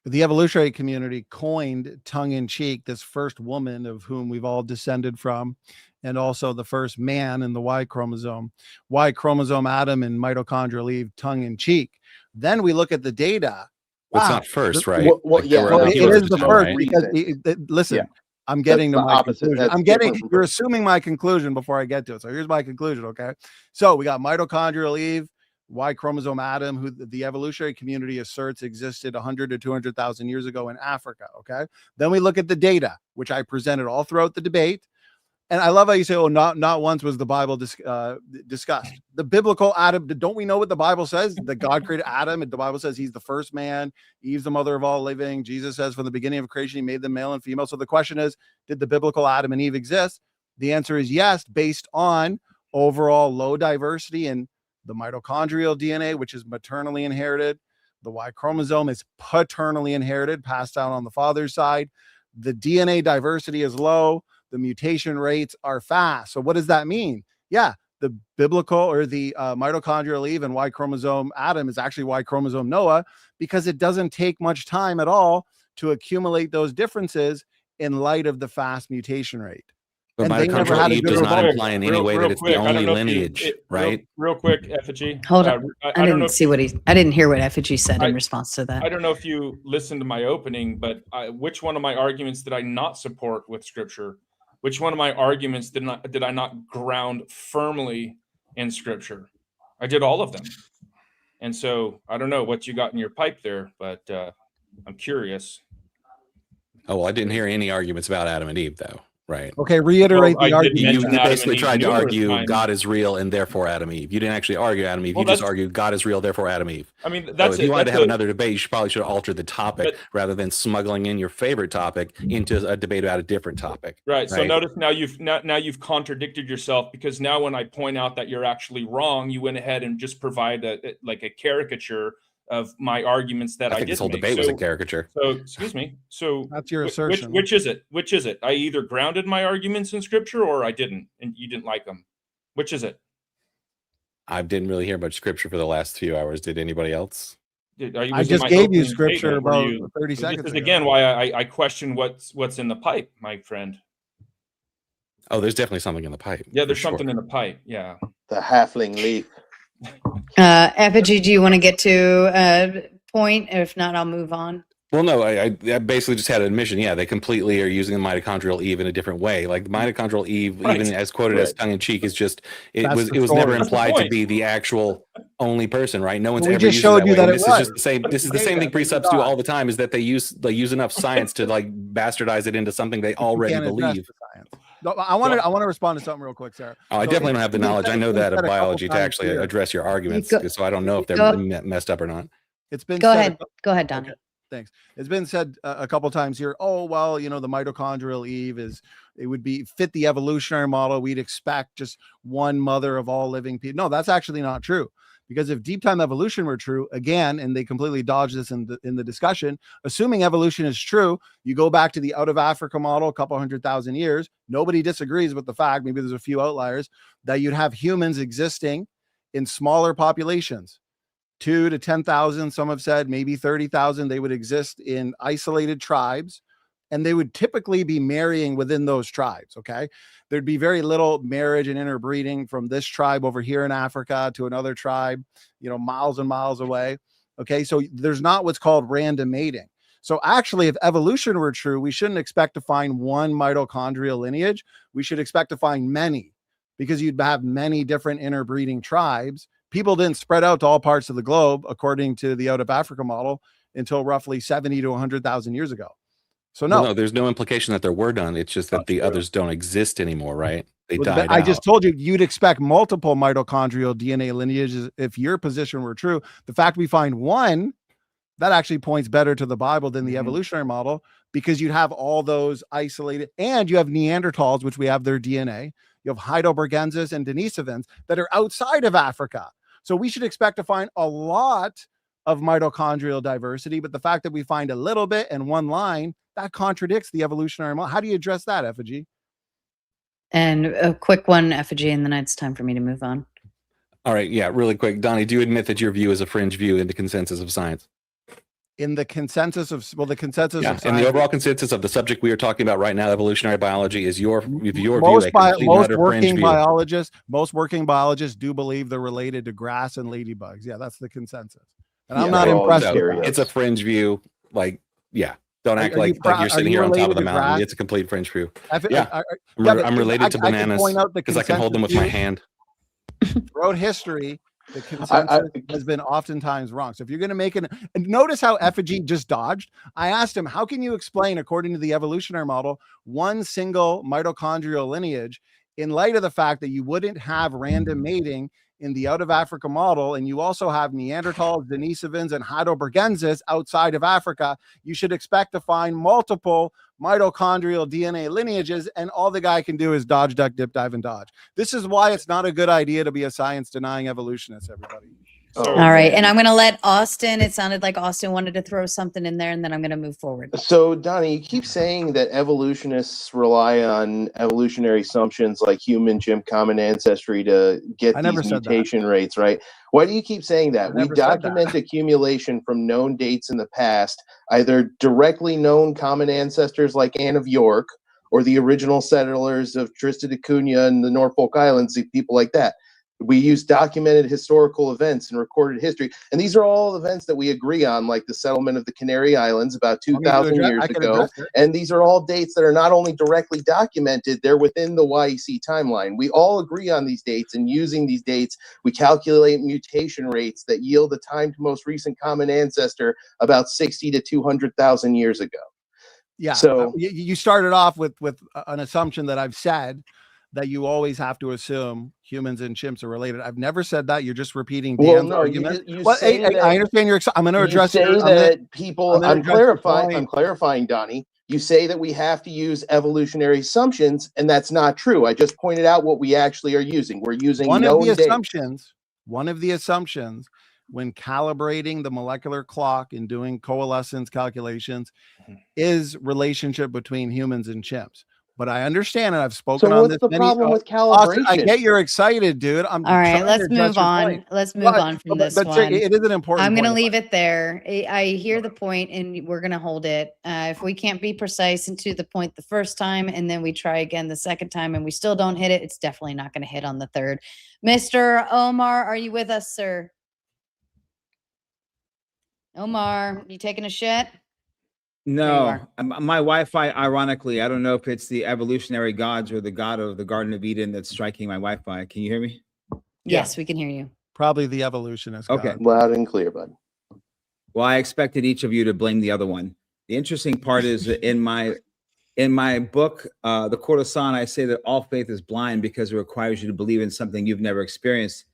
The evolutionary community coined tongue-in-cheek this first woman of whom we've all descended from, and also the first man in the Y chromosome. Y chromosome Adam and mitochondrial Eve tongue-in-cheek. Then we look at the data. Well, it's not first, right? It is the first because listen, I'm getting to my conclusion. You're assuming my conclusion before I get to it. So here's my conclusion, okay? So we got mitochondrial Eve, Y chromosome Adam, who the evolutionary community asserts existed 100 to 200,000 years ago in Africa. Okay. Then we look at the data, which I presented all throughout the debate. And I love how you say, oh, not once was the Bible discussed. The biblical Adam, don't we know what the Bible says? That God created Adam, and the Bible says he's the first man. Eve's the mother of all living. Jesus says from the beginning of creation, he made them male and female. So the question is, did the biblical Adam and Eve exist? The answer is yes, based on overall low diversity and the mitochondrial DNA, which is maternally inherited. The Y chromosome is paternally inherited, passed down on the father's side. The DNA diversity is low. The mutation rates are fast. So what does that mean? Yeah, the biblical or the mitochondrial Eve and Y chromosome Adam is actually Y chromosome Noah, because it doesn't take much time at all to accumulate those differences in light of the fast mutation rate. But mitochondrial Eve does not imply in any way that it's the only lineage, right? Real quick, Effigy. Hold on. I didn't hear what Effigy said in response to that. I don't know if you listened to my opening, but which one of my arguments did I not support with Scripture? Which one of my arguments did I not ground firmly in Scripture? I did all of them. And so I don't know what you got in your pipe there, but I'm curious. Oh, well, I didn't hear any arguments about Adam and Eve, though. Right. Okay, reiterate Well, the I did argument. You mention Adam basically and Eve tried to numerous argue times. God is real and therefore Adam and Eve. You didn't actually argue Adam and Eve. Well, You just that's- argued God is real, therefore Adam and Eve. I mean, So that's if you wanted to have a- another debate, you probably should have altered the topic rather than smuggling in your favorite topic into a debate about a different topic. Right. So notice now you've contradicted yourself, because now when I point out that you're actually wrong, you went ahead and just provide a caricature of my arguments that I think did this whole make. debate was a caricature. So excuse me. So that's your assertion. Which is it? Which is it? I either grounded my arguments in scripture or I didn't, and you didn't like them. Which is it? I didn't really hear much scripture for the last few hours. Did anybody else? I just gave you scripture about 30 seconds This is ago. again why I question what's in the pipe, my friend. Oh, there's definitely something in the pipe. Yeah, there's something in the pipe. Yeah. The halfling leaf. Effigy, do you want to get to a point? If not, I'll move on. Well, no, I basically just had an admission. Yeah, they completely are using the mitochondrial Eve in a different way. Like the mitochondrial Eve, Right. even as quoted as tongue in cheek, is just it was never implied to be the actual only person, right? No one's We ever just used showed it you that way. that And it this is just the same. This is the same thing precepts do all the time. Is that they use enough science to like bastardize it into something they already can't address believe. the science. No, I want to respond to something real quick, Sarah. Oh, I So definitely it- don't have the it's been knowledge. said- I know it's been that of said a couple biology to times actually here. address your arguments, go- so I don't know if they're go- messed up or not. It's been Go said a ahead. Go ahead, Donny. Thanks. It's been said a couple times here. Oh, well, you know, the mitochondrial Eve would fit the evolutionary model. We'd expect just one mother of all living people. No, that's actually not true. Because if deep time evolution were true, again, and they completely dodged this in the discussion, assuming evolution is true, you go back to the out of Africa model, a couple 100,000 years. Nobody disagrees with the fact, maybe there's a few outliers, that you'd have humans existing in smaller populations. 2 to 10,000, some have said maybe 30,000. They would exist in isolated tribes, and they would typically be marrying within those tribes. Okay, there'd be very little marriage and interbreeding from this tribe over here in Africa to another tribe, you know, miles and miles away. Okay, so there's not what's called random mating. So actually, if evolution were true, we shouldn't expect to find one mitochondrial lineage. We should expect to find many, because you'd have many different interbreeding tribes. People didn't spread out to all parts of the globe, according to the out of Africa model, until roughly 70 to 100,000 years ago. So no, Well, no, there's no implication that there were none. It's just that the others don't exist anymore, right? They died I out. just told you, you'd expect multiple mitochondrial DNA lineages if your position were true. The fact we find one, that actually points better to the Bible than the evolutionary model, because you'd have all those isolated, and you have Neanderthals, which we have their DNA. You have Heidelbergensis and Denisovans that are outside of Africa. So we should expect to find a lot of mitochondrial diversity, but the fact that we find a little bit in one line, that contradicts the evolutionary model. How do you address that, Effigy? And a quick one, Effigy, and then it's time for me to move on. All right, yeah, really quick. Donnie, do you admit that your view is a fringe view in the consensus of science? In the consensus of, well, the consensus Yeah, of and the science, overall consensus of the subject we are talking about right now, evolutionary biology, is your view most a complete and utter fringe view. most working biologists do believe they're related to grass and ladybugs. Yeah, that's the consensus. And I'm Yeah, not well, impressed so with that. it's a fringe view. Like, yeah, don't act Are you like proud- you're are sitting you here on top related of the to mountain. grass? It's a complete fringe view. I fe- Yeah, I- I'm, yeah, re- but I'm related I to can bananas point out the because I can hold them with my consensus hand. Throughout history, the consensus has been oftentimes wrong. So if you're going to make and notice how Effigy just dodged. I asked him, how can you explain, according to the evolutionary model, one single mitochondrial lineage in light of the fact that you wouldn't have random mating in the out of Africa model, and you also have Neanderthals, Denisovans, and Heidelbergensis outside of Africa? You should expect to find multiple mitochondrial DNA lineages, and all the guy can do is dodge, duck, dip, dive, and dodge. This is why it's not a good idea to be a science-denying evolutionist, everybody. All right. And I'm going to let Austin, it sounded like Austin wanted to throw something in there, and then I'm going to move forward. So, Donnie, you keep saying that evolutionists rely on evolutionary assumptions like human, chimp, common ancestry to get I never these said that. mutation rates, right? Why do you keep saying that? We never said that. document accumulation from known dates in the past, either directly known common ancestors like Anne of York, or the original settlers of Tristan da Cunha and the Norfolk Islands, people like that. We use documented historical events and recorded history. And these are all events that we agree on, like the settlement of the Canary Islands about 2,000 years ago. And these are all dates that are not only directly documented, they're within the YEC timeline. We all agree on these dates, and using these dates, we calculate mutation rates that yield the time to most recent common ancestor about 60 to 200,000 years ago. Yeah. So You started off with an assumption that I've said, that you always have to assume humans and chimps are related. I've never said that. You're just repeating Dan's argument. I understand your. I'm going to address. You say that people. I'm clarifying, Donny. You say that we have to use evolutionary assumptions, and that's not true. I just pointed out what we actually are using. We're using one known of the data. assumptions. One of the assumptions when calibrating the molecular clock and doing coalescence calculations is relationship between humans and chimps. But I understand, and I've spoken on this. So what's the problem with calibration? Austin, I get you're excited, dude. All right, let's move on. Let's move on from this one. It is an important. I'm going to leave it there. I hear the point, and we're going to hold it. If we can't be precise and to the point the first time, and then we try again the second time, and we still don't hit it, it's definitely not going to hit on the third. Mr. Omar, are you with us, sir? Omar, you taking a shit? No, my Wi-Fi, ironically, I don't know if it's the evolutionary gods or the god of the Garden of Eden that's striking my Wi-Fi. Can you hear me? Yes, we can hear you. Probably the evolutionist. Okay. God. Loud and clear, bud. Well, I expected each of you to blame the other one. The interesting part is that in my book, The Courtesan, I say that all faith is blind because it requires you to believe in something you've never experienced.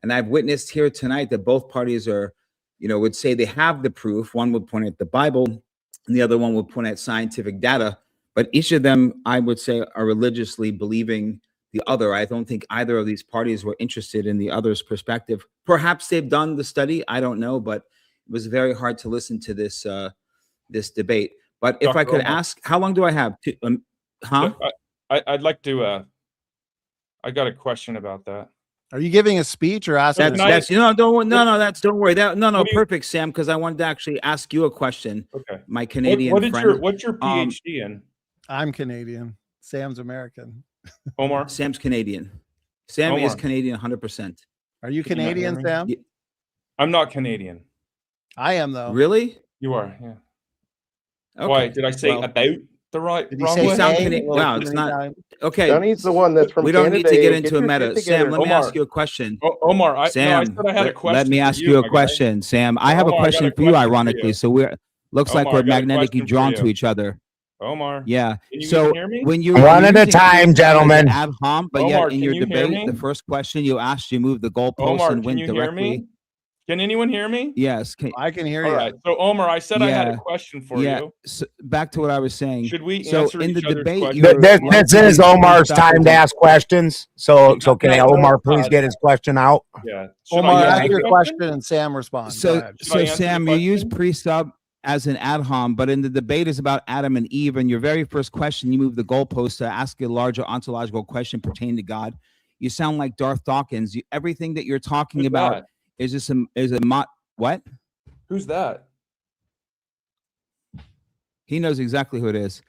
And I've witnessed here tonight that both parties are, would say they have the proof. One would point at the Bible, and the other one would point at scientific data. But each of them, I would say, are religiously believing the other. I don't think either of these parties were interested in the other's perspective. Perhaps they've done the study. I don't know, but it was very hard to listen to this this debate. But if Dr. I could Omar. ask, how long do I have? I'd like to. I got a question about that. Are you giving a speech or asking? Don't worry. Perfect, Sam, because I wanted to actually ask you a question. Okay. My Canadian friend. What's your PhD in? I'm Canadian. Sam's American. Omar? Sam's Canadian. Sam is Canadian 100%. Are you Canadian, Sam? I'm not Canadian. I am, though. Really? You are, yeah. Okay. Why? Did I say about the wrong way? Wow, it's not. Okay. Donny's the one that's from We don't Canada. need to get Get into a your meta. shit Sam, together. let me ask you a question. Omar, I Sam, said I had a question. let me ask for you a my guy. question, Sam. I have a Omar, I got question a for you, question for ironically. you. So looks like Omar, we're I got a magnetically question drawn for to you. each other. Omar. Yeah. Can you So even hear me? when you One at a time, gentlemen. ad hom, but Omar, yet in can your you hear debate, me? the first question you asked, you moved the goalpost Omar, and can went you hear directly. me? Can anyone hear me? Yes. I can hear All you. right. So Omar, I said I had a question for you. So back to what I was saying. Should we So answer in the each other's debate, questions? This is Omar's time to ask questions. So can Omar please get his question out? Yeah. Omar, ask your question and Sam responds. So Sam, you use pre-sub as an ad hom, but in the debate is about Adam and Eve. And your very first question, you move the goalpost to ask a larger ontological question pertaining to God. You sound like Darth Dawkins. Everything that you're talking Who's about that? is what? Who's that? He knows exactly who it is.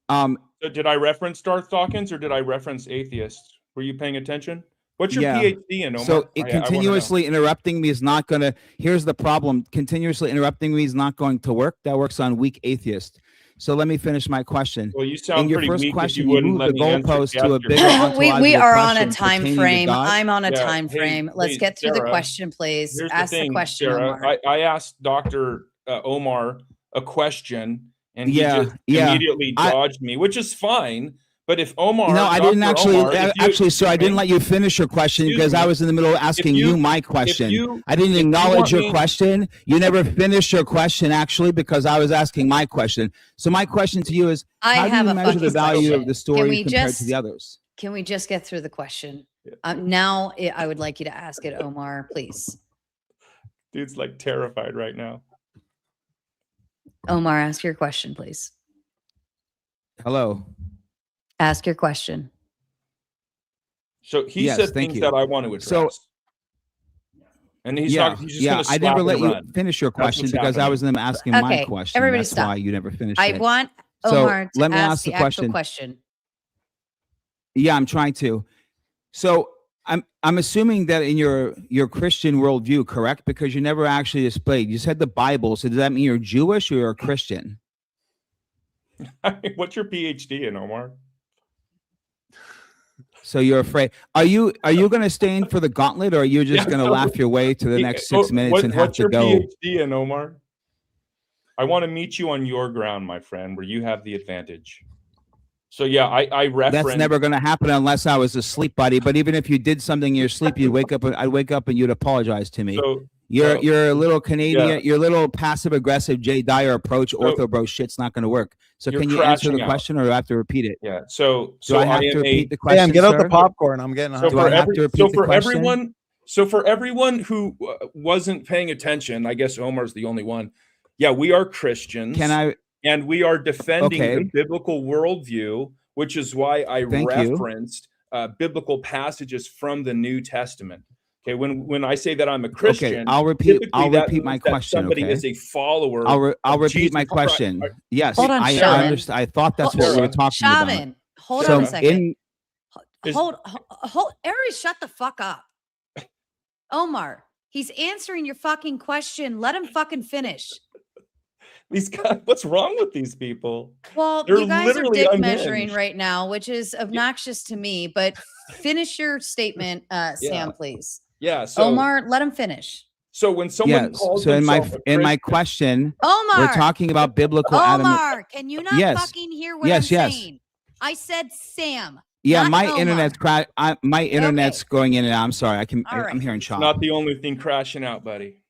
So did I reference Darth Dawkins or did I reference atheists? Were you paying attention? What's your PhD in, Omar? So I wanna continuously interrupting me is not going to. Here's the problem. Continuously interrupting me is not going to work. That works on weak atheists. So let me finish my question. Well, you sound in your pretty first weak if question, you you wouldn't moved let the me answer goalpost to a your bigger question. we ontological are on a question time pertaining to frame. God. I'm on a Yeah. time Hey, frame. Let's hey, get through the Sarah, question, please. Here's Ask the thing, question, Sarah. Omar. I asked Dr. Omar a question, and he Yeah, just yeah. immediately dodged me, which is fine. But if Omar, No, I didn't Dr. actually. Omar, if you- So I didn't let you finish your question Excuse because I me. was in the middle of asking you my question. I didn't acknowledge your question. You never finished your question actually because I was asking my question. So my question to you is: I how have do a you measure the fucking value question. of the Can story we compared just- to the others? Can we just get through the question? Now I would like you to ask it, Omar, please. Dude's like terrified right now. Omar, ask your question, please. Hello. Ask your question. So he said things that I want to address. And he's not. He's just gonna I never slap let and you run. finish your That's question what's because I happening. was them asking Okay, my question. everybody That's stop. why you never finished I it. want So Omar to let me ask ask the the actual question. Yeah, I'm trying to. So I'm assuming that in your Christian worldview, correct? Because you never actually displayed. You said the Bible. So does that mean you're Jewish or you're a Christian? What's your PhD in, Omar? So you're afraid. Are you going to stay in for the gauntlet, or are you just Yeah, going to so- laugh your way to the next 6 minutes and have What's to your go? PhD in, Omar? I want to meet you on your ground, my friend, where you have the advantage. So yeah, I reference. That's never going to happen unless I was asleep, buddy. But even if you did something in your sleep, you'd wake up. I'd wake up and you'd apologize to me. So, you're a little Canadian. yeah. Your little passive aggressive Jay Dyer approach, ortho bro shit's not going to work. So You're can you answer the crashing out. question, or do I have to repeat it? Yeah. So Do I have am to repeat a- the question? Damn, get out the sir? popcorn. I'm getting. So Do I have to repeat the question? for everyone who wasn't paying attention, I guess Omar's the only one. Yeah, we are Christians. And we are defending Okay. the biblical worldview, which is why I Thank you. referenced biblical passages from the New Testament. Okay, when I say that I'm a Christian, Okay, I'll repeat that my means that question. somebody Okay? is a follower. I'll repeat Jesus my Christ. question. Yes, Hold on, I Shaman. understand. I thought that's what we were talking Shaman, about. hold So on a second. in- Hold, Aries, shut the fuck up. Omar, he's answering your fucking question. Let him fucking finish. These guys, what's wrong with these people? Well, They're you guys are literally dick unhinged. measuring right now, which is obnoxious to me. But finish your statement, Sam, please. Yeah. So Omar, let him finish. So when someone Yes. calls So in my themselves a in my Christian- question, Omar! we're talking about biblical Omar, can you not Yes. fucking hear what Yes, I'm yes. saying? I said Sam. Yeah, not my Omar. internet's my internet's going in and out. I'm sorry. All right. I'm hearing It's chop. not the only thing crashing out, buddy.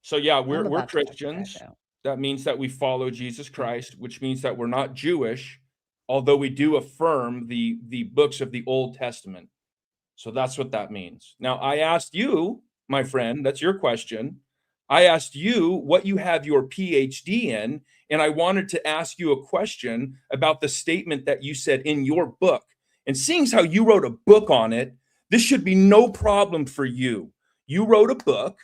So yeah, we're about to Christians. That means that we follow Jesus Christ, which means that we're not Jewish, although we do affirm the books of the Old Testament. So that's what that means. Now, I asked you, my friend, that's your question. I asked you what you have your PhD in, and I wanted to ask you a question about the statement that you said in your book. And seeing as how you wrote a book on it, this should be no problem for you. You wrote a book.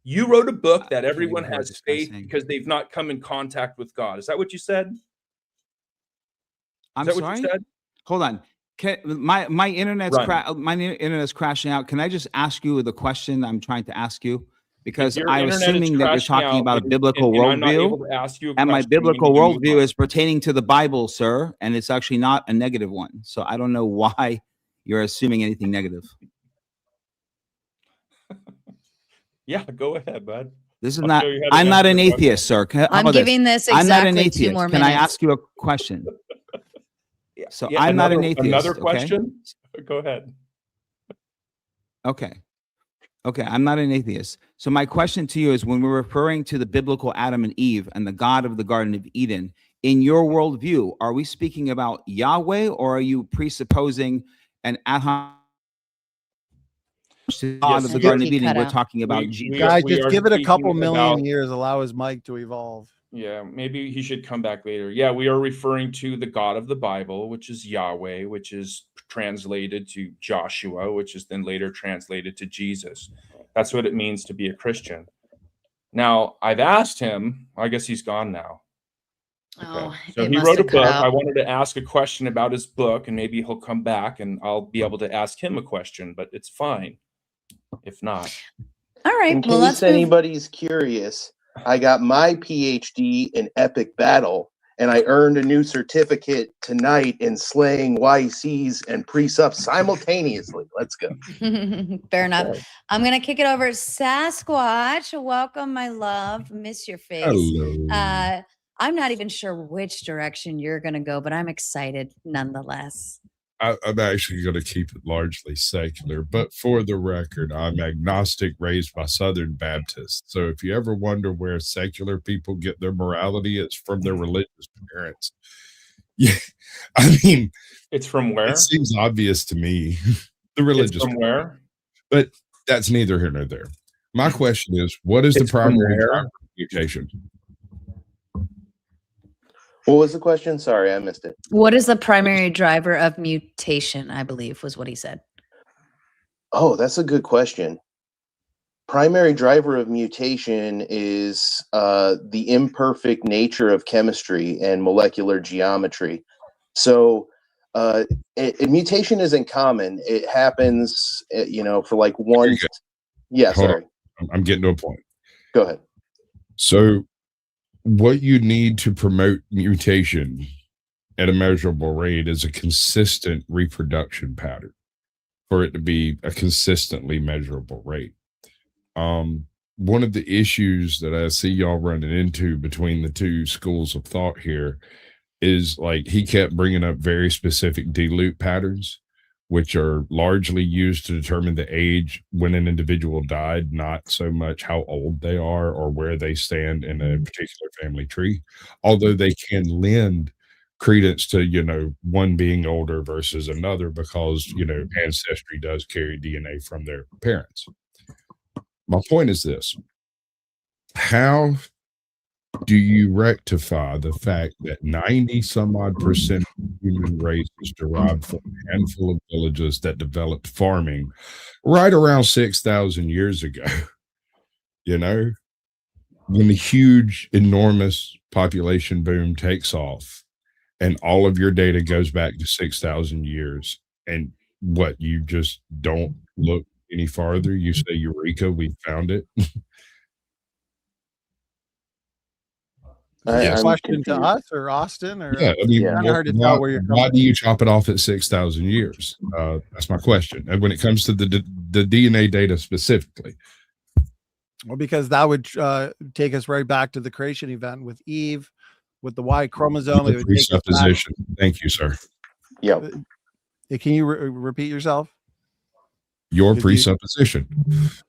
You wrote a book that everyone has faith because they've not come in contact with God. Is that what you said? I'm Is that sorry. what you said? Hold on. My internet's Run. my internet's crashing out. Can I just ask you the question I'm trying to ask you? Because Your I'm internet is assuming that you're crashing talking out about a and- biblical and I'm not able worldview, to ask you a and my question. We biblical need to move worldview on. is pertaining to the Bible, sir, and it's actually not a negative one. So I don't know why you're assuming anything negative. Yeah, go ahead, bud. This is I'll not. show you how to I'm not answer an the question. atheist, sir. How I'm about giving this I'm not an exactly 2 atheist. more Can I minutes. ask you a question? So Yeah, I'm not an another- atheist. Another okay? question? Go ahead. Okay. Okay, I'm not an atheist. So my question to you is, when we're referring to the biblical Adam and Eve and the God of the Garden of Eden, in your worldview, are we speaking about Yahweh, or are you presupposing an ad hoc God of the Garden of Eden? We're talking about Jesus. Guys, we just are give it a couple speaking million about- years. Allow his mic to evolve. Yeah, maybe he should come back later. Yeah, we are referring to the God of the Bible, which is Yahweh, which is translated to Joshua, which is then later translated to Jesus. That's what it means to be a Christian. Now, I've asked him, I guess he's gone now. Oh, So it he must wrote a have cut book. out. I wanted to ask a question about his book, and maybe he'll come back and I'll be able to ask him a question, but it's fine if not. All right. In Well, let's case move. anybody's curious, I got my PhD in epic battle, and I earned a new certificate tonight in slaying YCs and precept simultaneously. Let's go. Fair enough. I'm going to kick it over. Sasquatch, welcome, my love. Miss your face. Hello. I'm not even sure which direction you're going to go, but I'm excited nonetheless. I'm actually going to keep it largely secular, but for the record, I'm agnostic, raised by Southern Baptists. So if you ever wonder where secular people get their morality, it's from their religious parents. Yeah, I mean, it's from where? It seems obvious to me. The religious from where? But that's neither here nor there. My question is, what is the It's from primary where? driver of mutation? What was the question? Sorry, I missed it. What is the primary driver of mutation? I believe was what he said. Oh, that's a good question. Primary driver of mutation is the imperfect nature of chemistry and molecular geometry. So mutation isn't common. It happens, for like one. Yeah, Hold sorry. on. I'm getting to a point. Go ahead. So what you need to promote mutation at a measurable rate is a consistent reproduction pattern for it to be a consistently measurable rate. one of the issues that I see y'all running into between the two schools of thought here is, like, he kept bringing up very specific D-loop patterns, which are largely used to determine the age when an individual died, not so much how old they are or where they stand in a particular family tree, although they can lend credence to, you know, one being older versus another because, you know, ancestry does carry DNA from their parents. My point is this: how do you rectify the fact that 90 some odd percent of the human race is derived from a handful of villages that developed farming right around 6,000 years ago? You know, when the huge, enormous population boom takes off and all of your data goes back to 6,000 years, and what, you just don't look any farther? You say, Eureka, we found it. Question to us or Austin, or yeah, I mean, kind of hard to tell where you're coming. why do you chop it off at 6,000 years? That's my question. And when it comes to the DNA data specifically, well, because that would take us right back to the creation event with Eve, with the Y chromosome. It would take us back. Thank you, sir. Yeah. Can you repeat yourself? Your presupposition.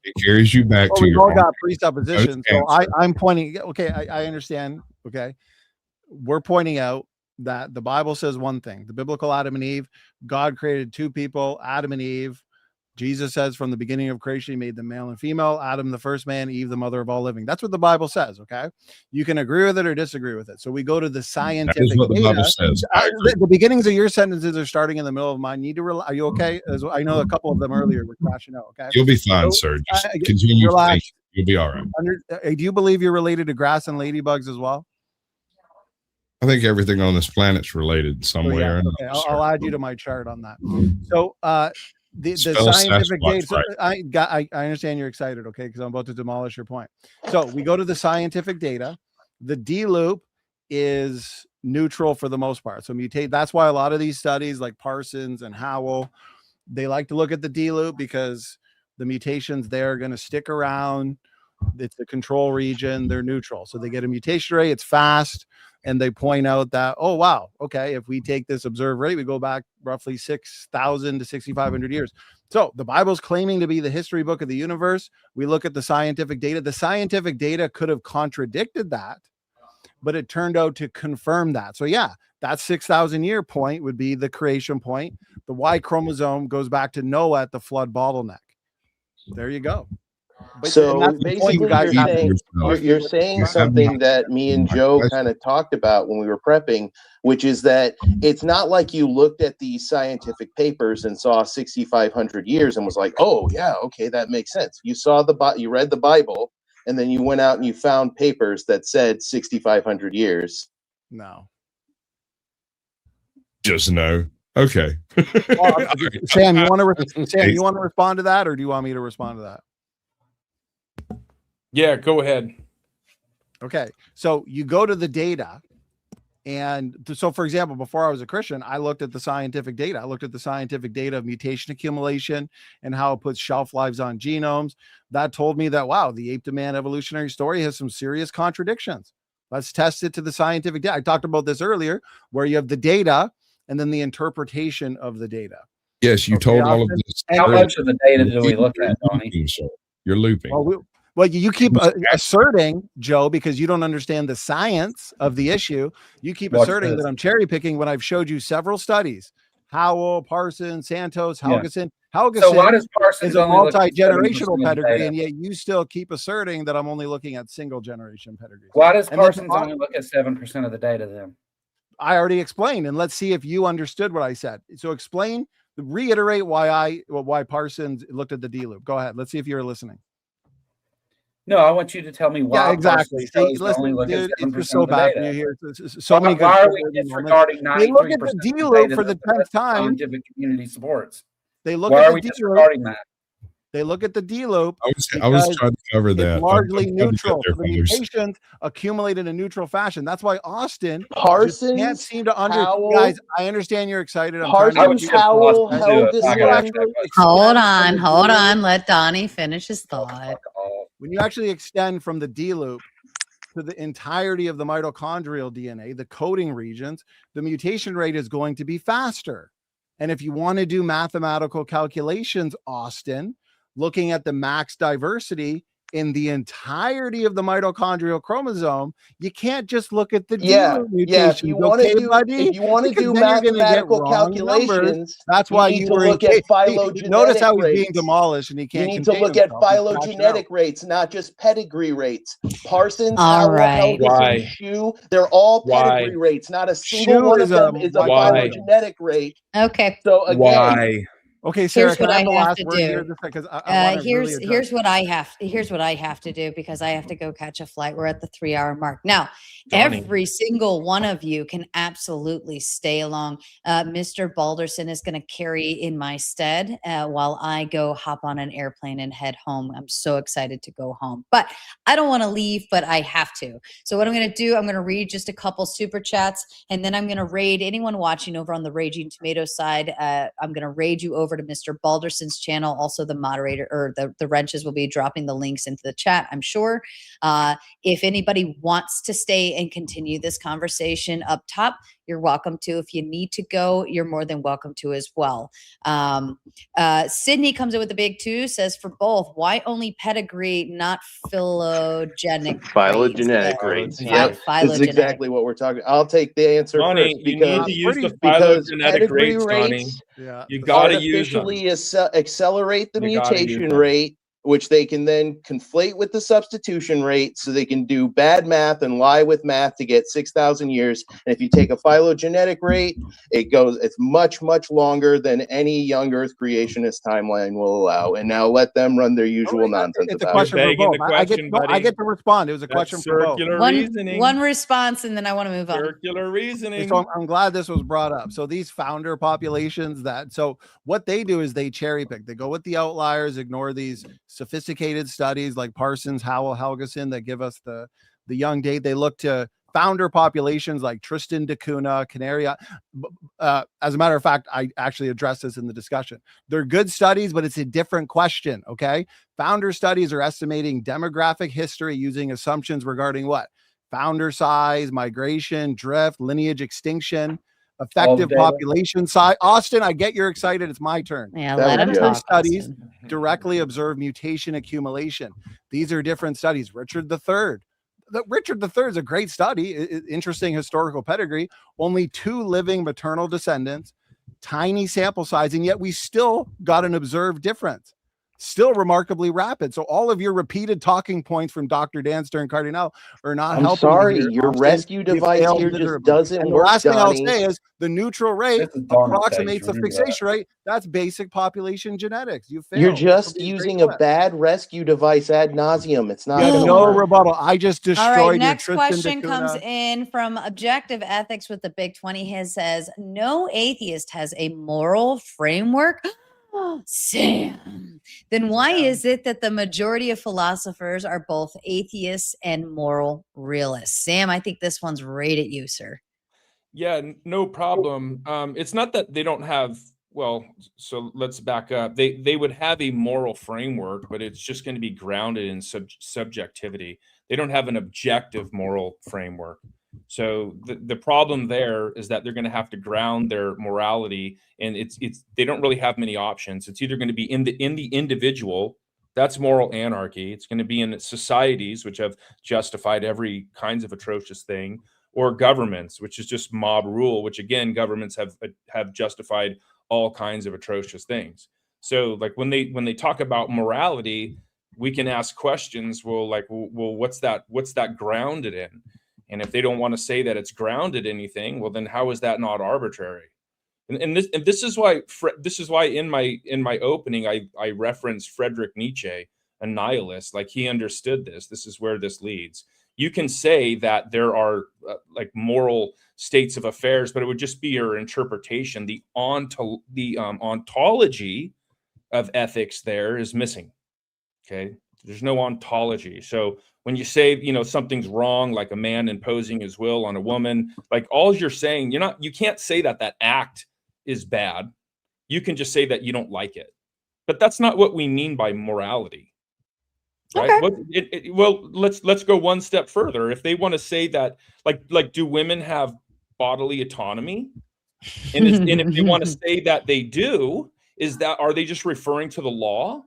It carries you back to we your all own got presuppositions. So I'm pointing. Okay, I understand. Okay, we're pointing out that the Bible says one thing: the biblical Adam and Eve. God created two people, Adam and Eve. Jesus says from the beginning of creation, he made them male and female. Adam, the first man; Eve, the mother of all living. That's what the Bible says. Okay, you can agree with it or disagree with it. So we go to the scientific. That is what the data. Bible says. The beginnings of your sentences are starting in the middle of mine. Are you okay? I know a couple of them earlier were crashing out. Okay, You'll be fine, sir. Just continue. Relax. You'll be all right. Do you believe you're related to grass and ladybugs as well? I think everything on this planet's related some way or another. Okay, I'll add you to my chart on that. So the scientific data. So I understand you're excited, okay, because I'm about to demolish your point. So we go to the scientific data. The D loop is neutral for the most part. So mutate. That's why a lot of these studies, like Parsons and Howell, they like to look at the D loop because the mutations there are going to stick around. It's the control region. They're neutral. So they get a mutation rate. It's fast. And they point out that, oh, wow, okay, if we take this observed rate, we go back roughly 6,000 to 6,500 years. So the Bible's claiming to be the history book of the universe. We look at the scientific data. The scientific data could have contradicted that, but it turned out to confirm that. So yeah, that 6,000 year point would be the creation point. The Y chromosome goes back to Noah at the flood bottleneck. There you go. But so basically you're saying something that me and Joe kind of talked about when we were prepping, which is that it's not like you looked at these scientific papers and saw 6,500 years and was like, oh yeah, okay, that makes sense. You saw you read the Bible, and then you went out and you found papers that said 6,500 years. No. Just no. Okay. Sam, you want to respond to that, or do you want me to respond to that? Yeah, go ahead. Okay, so you go to the data, and so, for example, before I was a Christian, I looked at the scientific data. I looked at the scientific data of mutation accumulation and how it puts shelf lives on genomes. That told me that, wow, the ape to man evolutionary story has some serious contradictions. Let's test it to the scientific data. I talked about this earlier, where you have the data and then the interpretation of the data. Yes, you told all of this. How much of the data do we look at, Donny? You're looping. Well, you keep asserting, Joe, because you don't understand the science of the issue. You keep asserting that I'm cherry picking when I've showed you several studies. Howell, Parsons, Santos, Helgeson. Helgeson so why does Parsons is a multi-generational pedigree, and yet you still keep asserting that I'm only looking at single generation pedigrees. Why does Parsons only look at 7% of the data then? I already explained, and let's see if you understood what I said. So reiterate why Parsons looked at the D loop. Go ahead. Let's see if you're listening. No, I want you to tell me why. Yeah, exactly. See, listen, dude, it's just so bad for you here. So many. Why are we disregarding 93% they look at the D loop for the 10th time. Scientific community supports. They look why at are the we D disregarding that? They look at the D loop. I was trying to cover that. It's largely neutral. The mutations accumulate in a neutral fashion. That's why Austin Parsons can't seem to understand. Guys, I understand you're excited. Parsons, Howell, Hold on. Let Donnie finish his thought. when you actually extend from the D loop to the entirety of the mitochondrial DNA, the coding regions, the mutation rate is going to be faster. And if you want to do mathematical calculations, Austin, looking at the max diversity in the entirety of the mitochondrial chromosome, you can't just look at the D loop mutations. If you want to do, buddy? if you want to Because do then you're gonna get mathematical wrong numbers. calculations, That's why need you to were look at notice phylogenetic how he's being rates. demolished and he You can't need to contain look at himself. He's crashing out. phylogenetic rates, not just pedigree rates. Parsons, All Howell, right. Helgeson, Why? Shu, they're all Why? pedigree rates. Not a single Shu one is of them is a Why? phylogenetic rate. Okay. So again, Why? Okay, Sarah, Here's can what I have I the have last to word here? do. Because I want to really address Here's what I have to do because I have to go catch a flight. We're at the 3-hour mark now. Donny. Every single one of you can absolutely stay along. Mr. Balderson is going to carry in my stead while I go hop on an airplane and head home. I'm so excited to go home, but I don't want to leave, but I have to. So what I'm going to do, I'm going to read just a couple super chats, and then I'm going to raid anyone watching over on the Raging Tomato side. I'm going to raid you over to Mr. Balderson's channel. Also, the moderator or the wrenches will be dropping the links into the chat, I'm sure. If anybody wants to stay and continue this conversation up top, you're welcome to. If you need to go, you're more than welcome to as well. Sydney comes in with the big 2, says for both, why only pedigree, not phylogenetic rates. Yep, this is exactly Phylogenetic. what we're talking. I'll take the answer Donny, first you need because to use the because phylogenetic pedigree rates, Donny. rates You gotta use them. artificially accelerate the You gotta use mutation them. rate, which they can then conflate with the substitution rate, so they can do bad math and lie with math to get 6,000 years. And if you take a phylogenetic rate, it's much, much longer than any young Earth creationist timeline will allow. And now let them run their usual nonsense It's a about question it. for both. I get to respond. It was a question for both. Circular reasoning. One response, and then I want to move on. Circular reasoning. So I'm glad this was brought up. So these founder populations so what they do is they cherry pick. They go with the outliers, ignore these sophisticated studies like Parsons, Howell, Helgeson that give us the young date. They look to founder populations like Tristan da Cunha, Canary. As a matter of fact, I actually addressed this in the discussion. They're good studies, but it's a different question. Okay. Founder studies are estimating demographic history using assumptions regarding what? Founder size, migration, drift, lineage extinction, effective population size. Austin, I get you're excited. It's my turn. Yeah, let him talk. Studies directly observe mutation accumulation. These are different studies. Richard III. Richard III is a great study. Interesting historical pedigree. Only 2 living maternal descendants, tiny sample size, and yet we still got an observed difference. Still remarkably rapid. So all of your repeated talking points from Dr. Dan Stern Cardinal are not helping. Sorry, your rescue device here just doesn't and work. The last thing I'll Donny. say is the neutral rate approximates the fixation rate. That's basic population genetics. You failed. You're just using a bad rescue device ad nauseum. It's not no rebuttal. I just destroyed. All right, next your question comes in from Objective Ethics with the big 20. His says, no atheist has a moral framework. Sam, then why is it that the majority of philosophers are both atheists and moral realists? Sam, I think this one's right at you, sir. Yeah, no problem. It's not that they don't have, well, so let's back up. They would have a moral framework, but it's just going to be grounded in subjectivity. They don't have an objective moral framework. So the problem there is that they're going to have to ground their morality, and they don't really have many options. It's either going to be in the individual, that's moral anarchy. It's going to be in societies, which have justified every kinds of atrocious thing, or governments, which is just mob rule, which again, governments have justified all kinds of atrocious things. So like when they talk about morality, we can ask questions. Well, what's that grounded in? And if they don't want to say that it's grounded in anything, well, then how is that not arbitrary? And this is why in my opening I referenced Friedrich Nietzsche, a nihilist. Like, he understood this. This is where this leads. You can say that there are like moral states of affairs, but it would just be your interpretation. The ontology of ethics there is missing. Okay, there's no ontology. So when you say, something's wrong, like a man imposing his will on a woman, like all you're saying, you can't say that act is bad. You can just say that you don't like it. But that's not what we mean by morality. right? Well, let's go one step further. If they want to say that, like, do women have bodily autonomy? And if they want to say that they do, are they just referring to the law?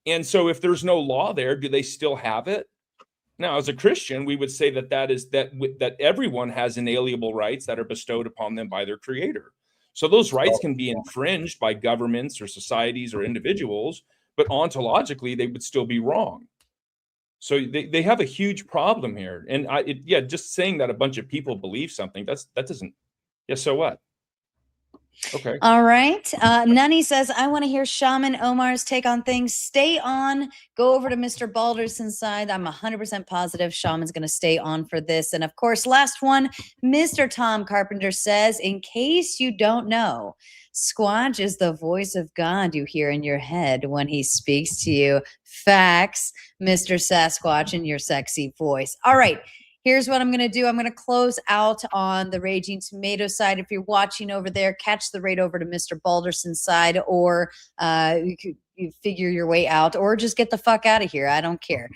And so if there's no law there, do they still have it? Now, as a Christian, we would say that everyone has inalienable rights that are bestowed upon them by their Creator. So those rights can be infringed by governments or societies or individuals, but ontologically, they would still be wrong. So they have a huge problem here. And just saying that a bunch of people believe something, that doesn't, so what? Okay. All right. Nunny says, I want to hear Shaman Omar's take on things. Stay on. Go over to Mr. Balderson's side. I'm 100% positive Shaman's going to stay on for this. And of course, last one, Mr. Tom Carpenter says, in case you don't know, Squatch is the voice of God you hear in your head when he speaks to you. Facts, Mr. Sasquatch, in your sexy voice. All right. Here's what I'm going to do. I'm going to close out on the Raging Tomato side. If you're watching over there, catch the raid over to Mr. Balderson's side, or you figure your way out, or just get the fuck out of here. I don't care.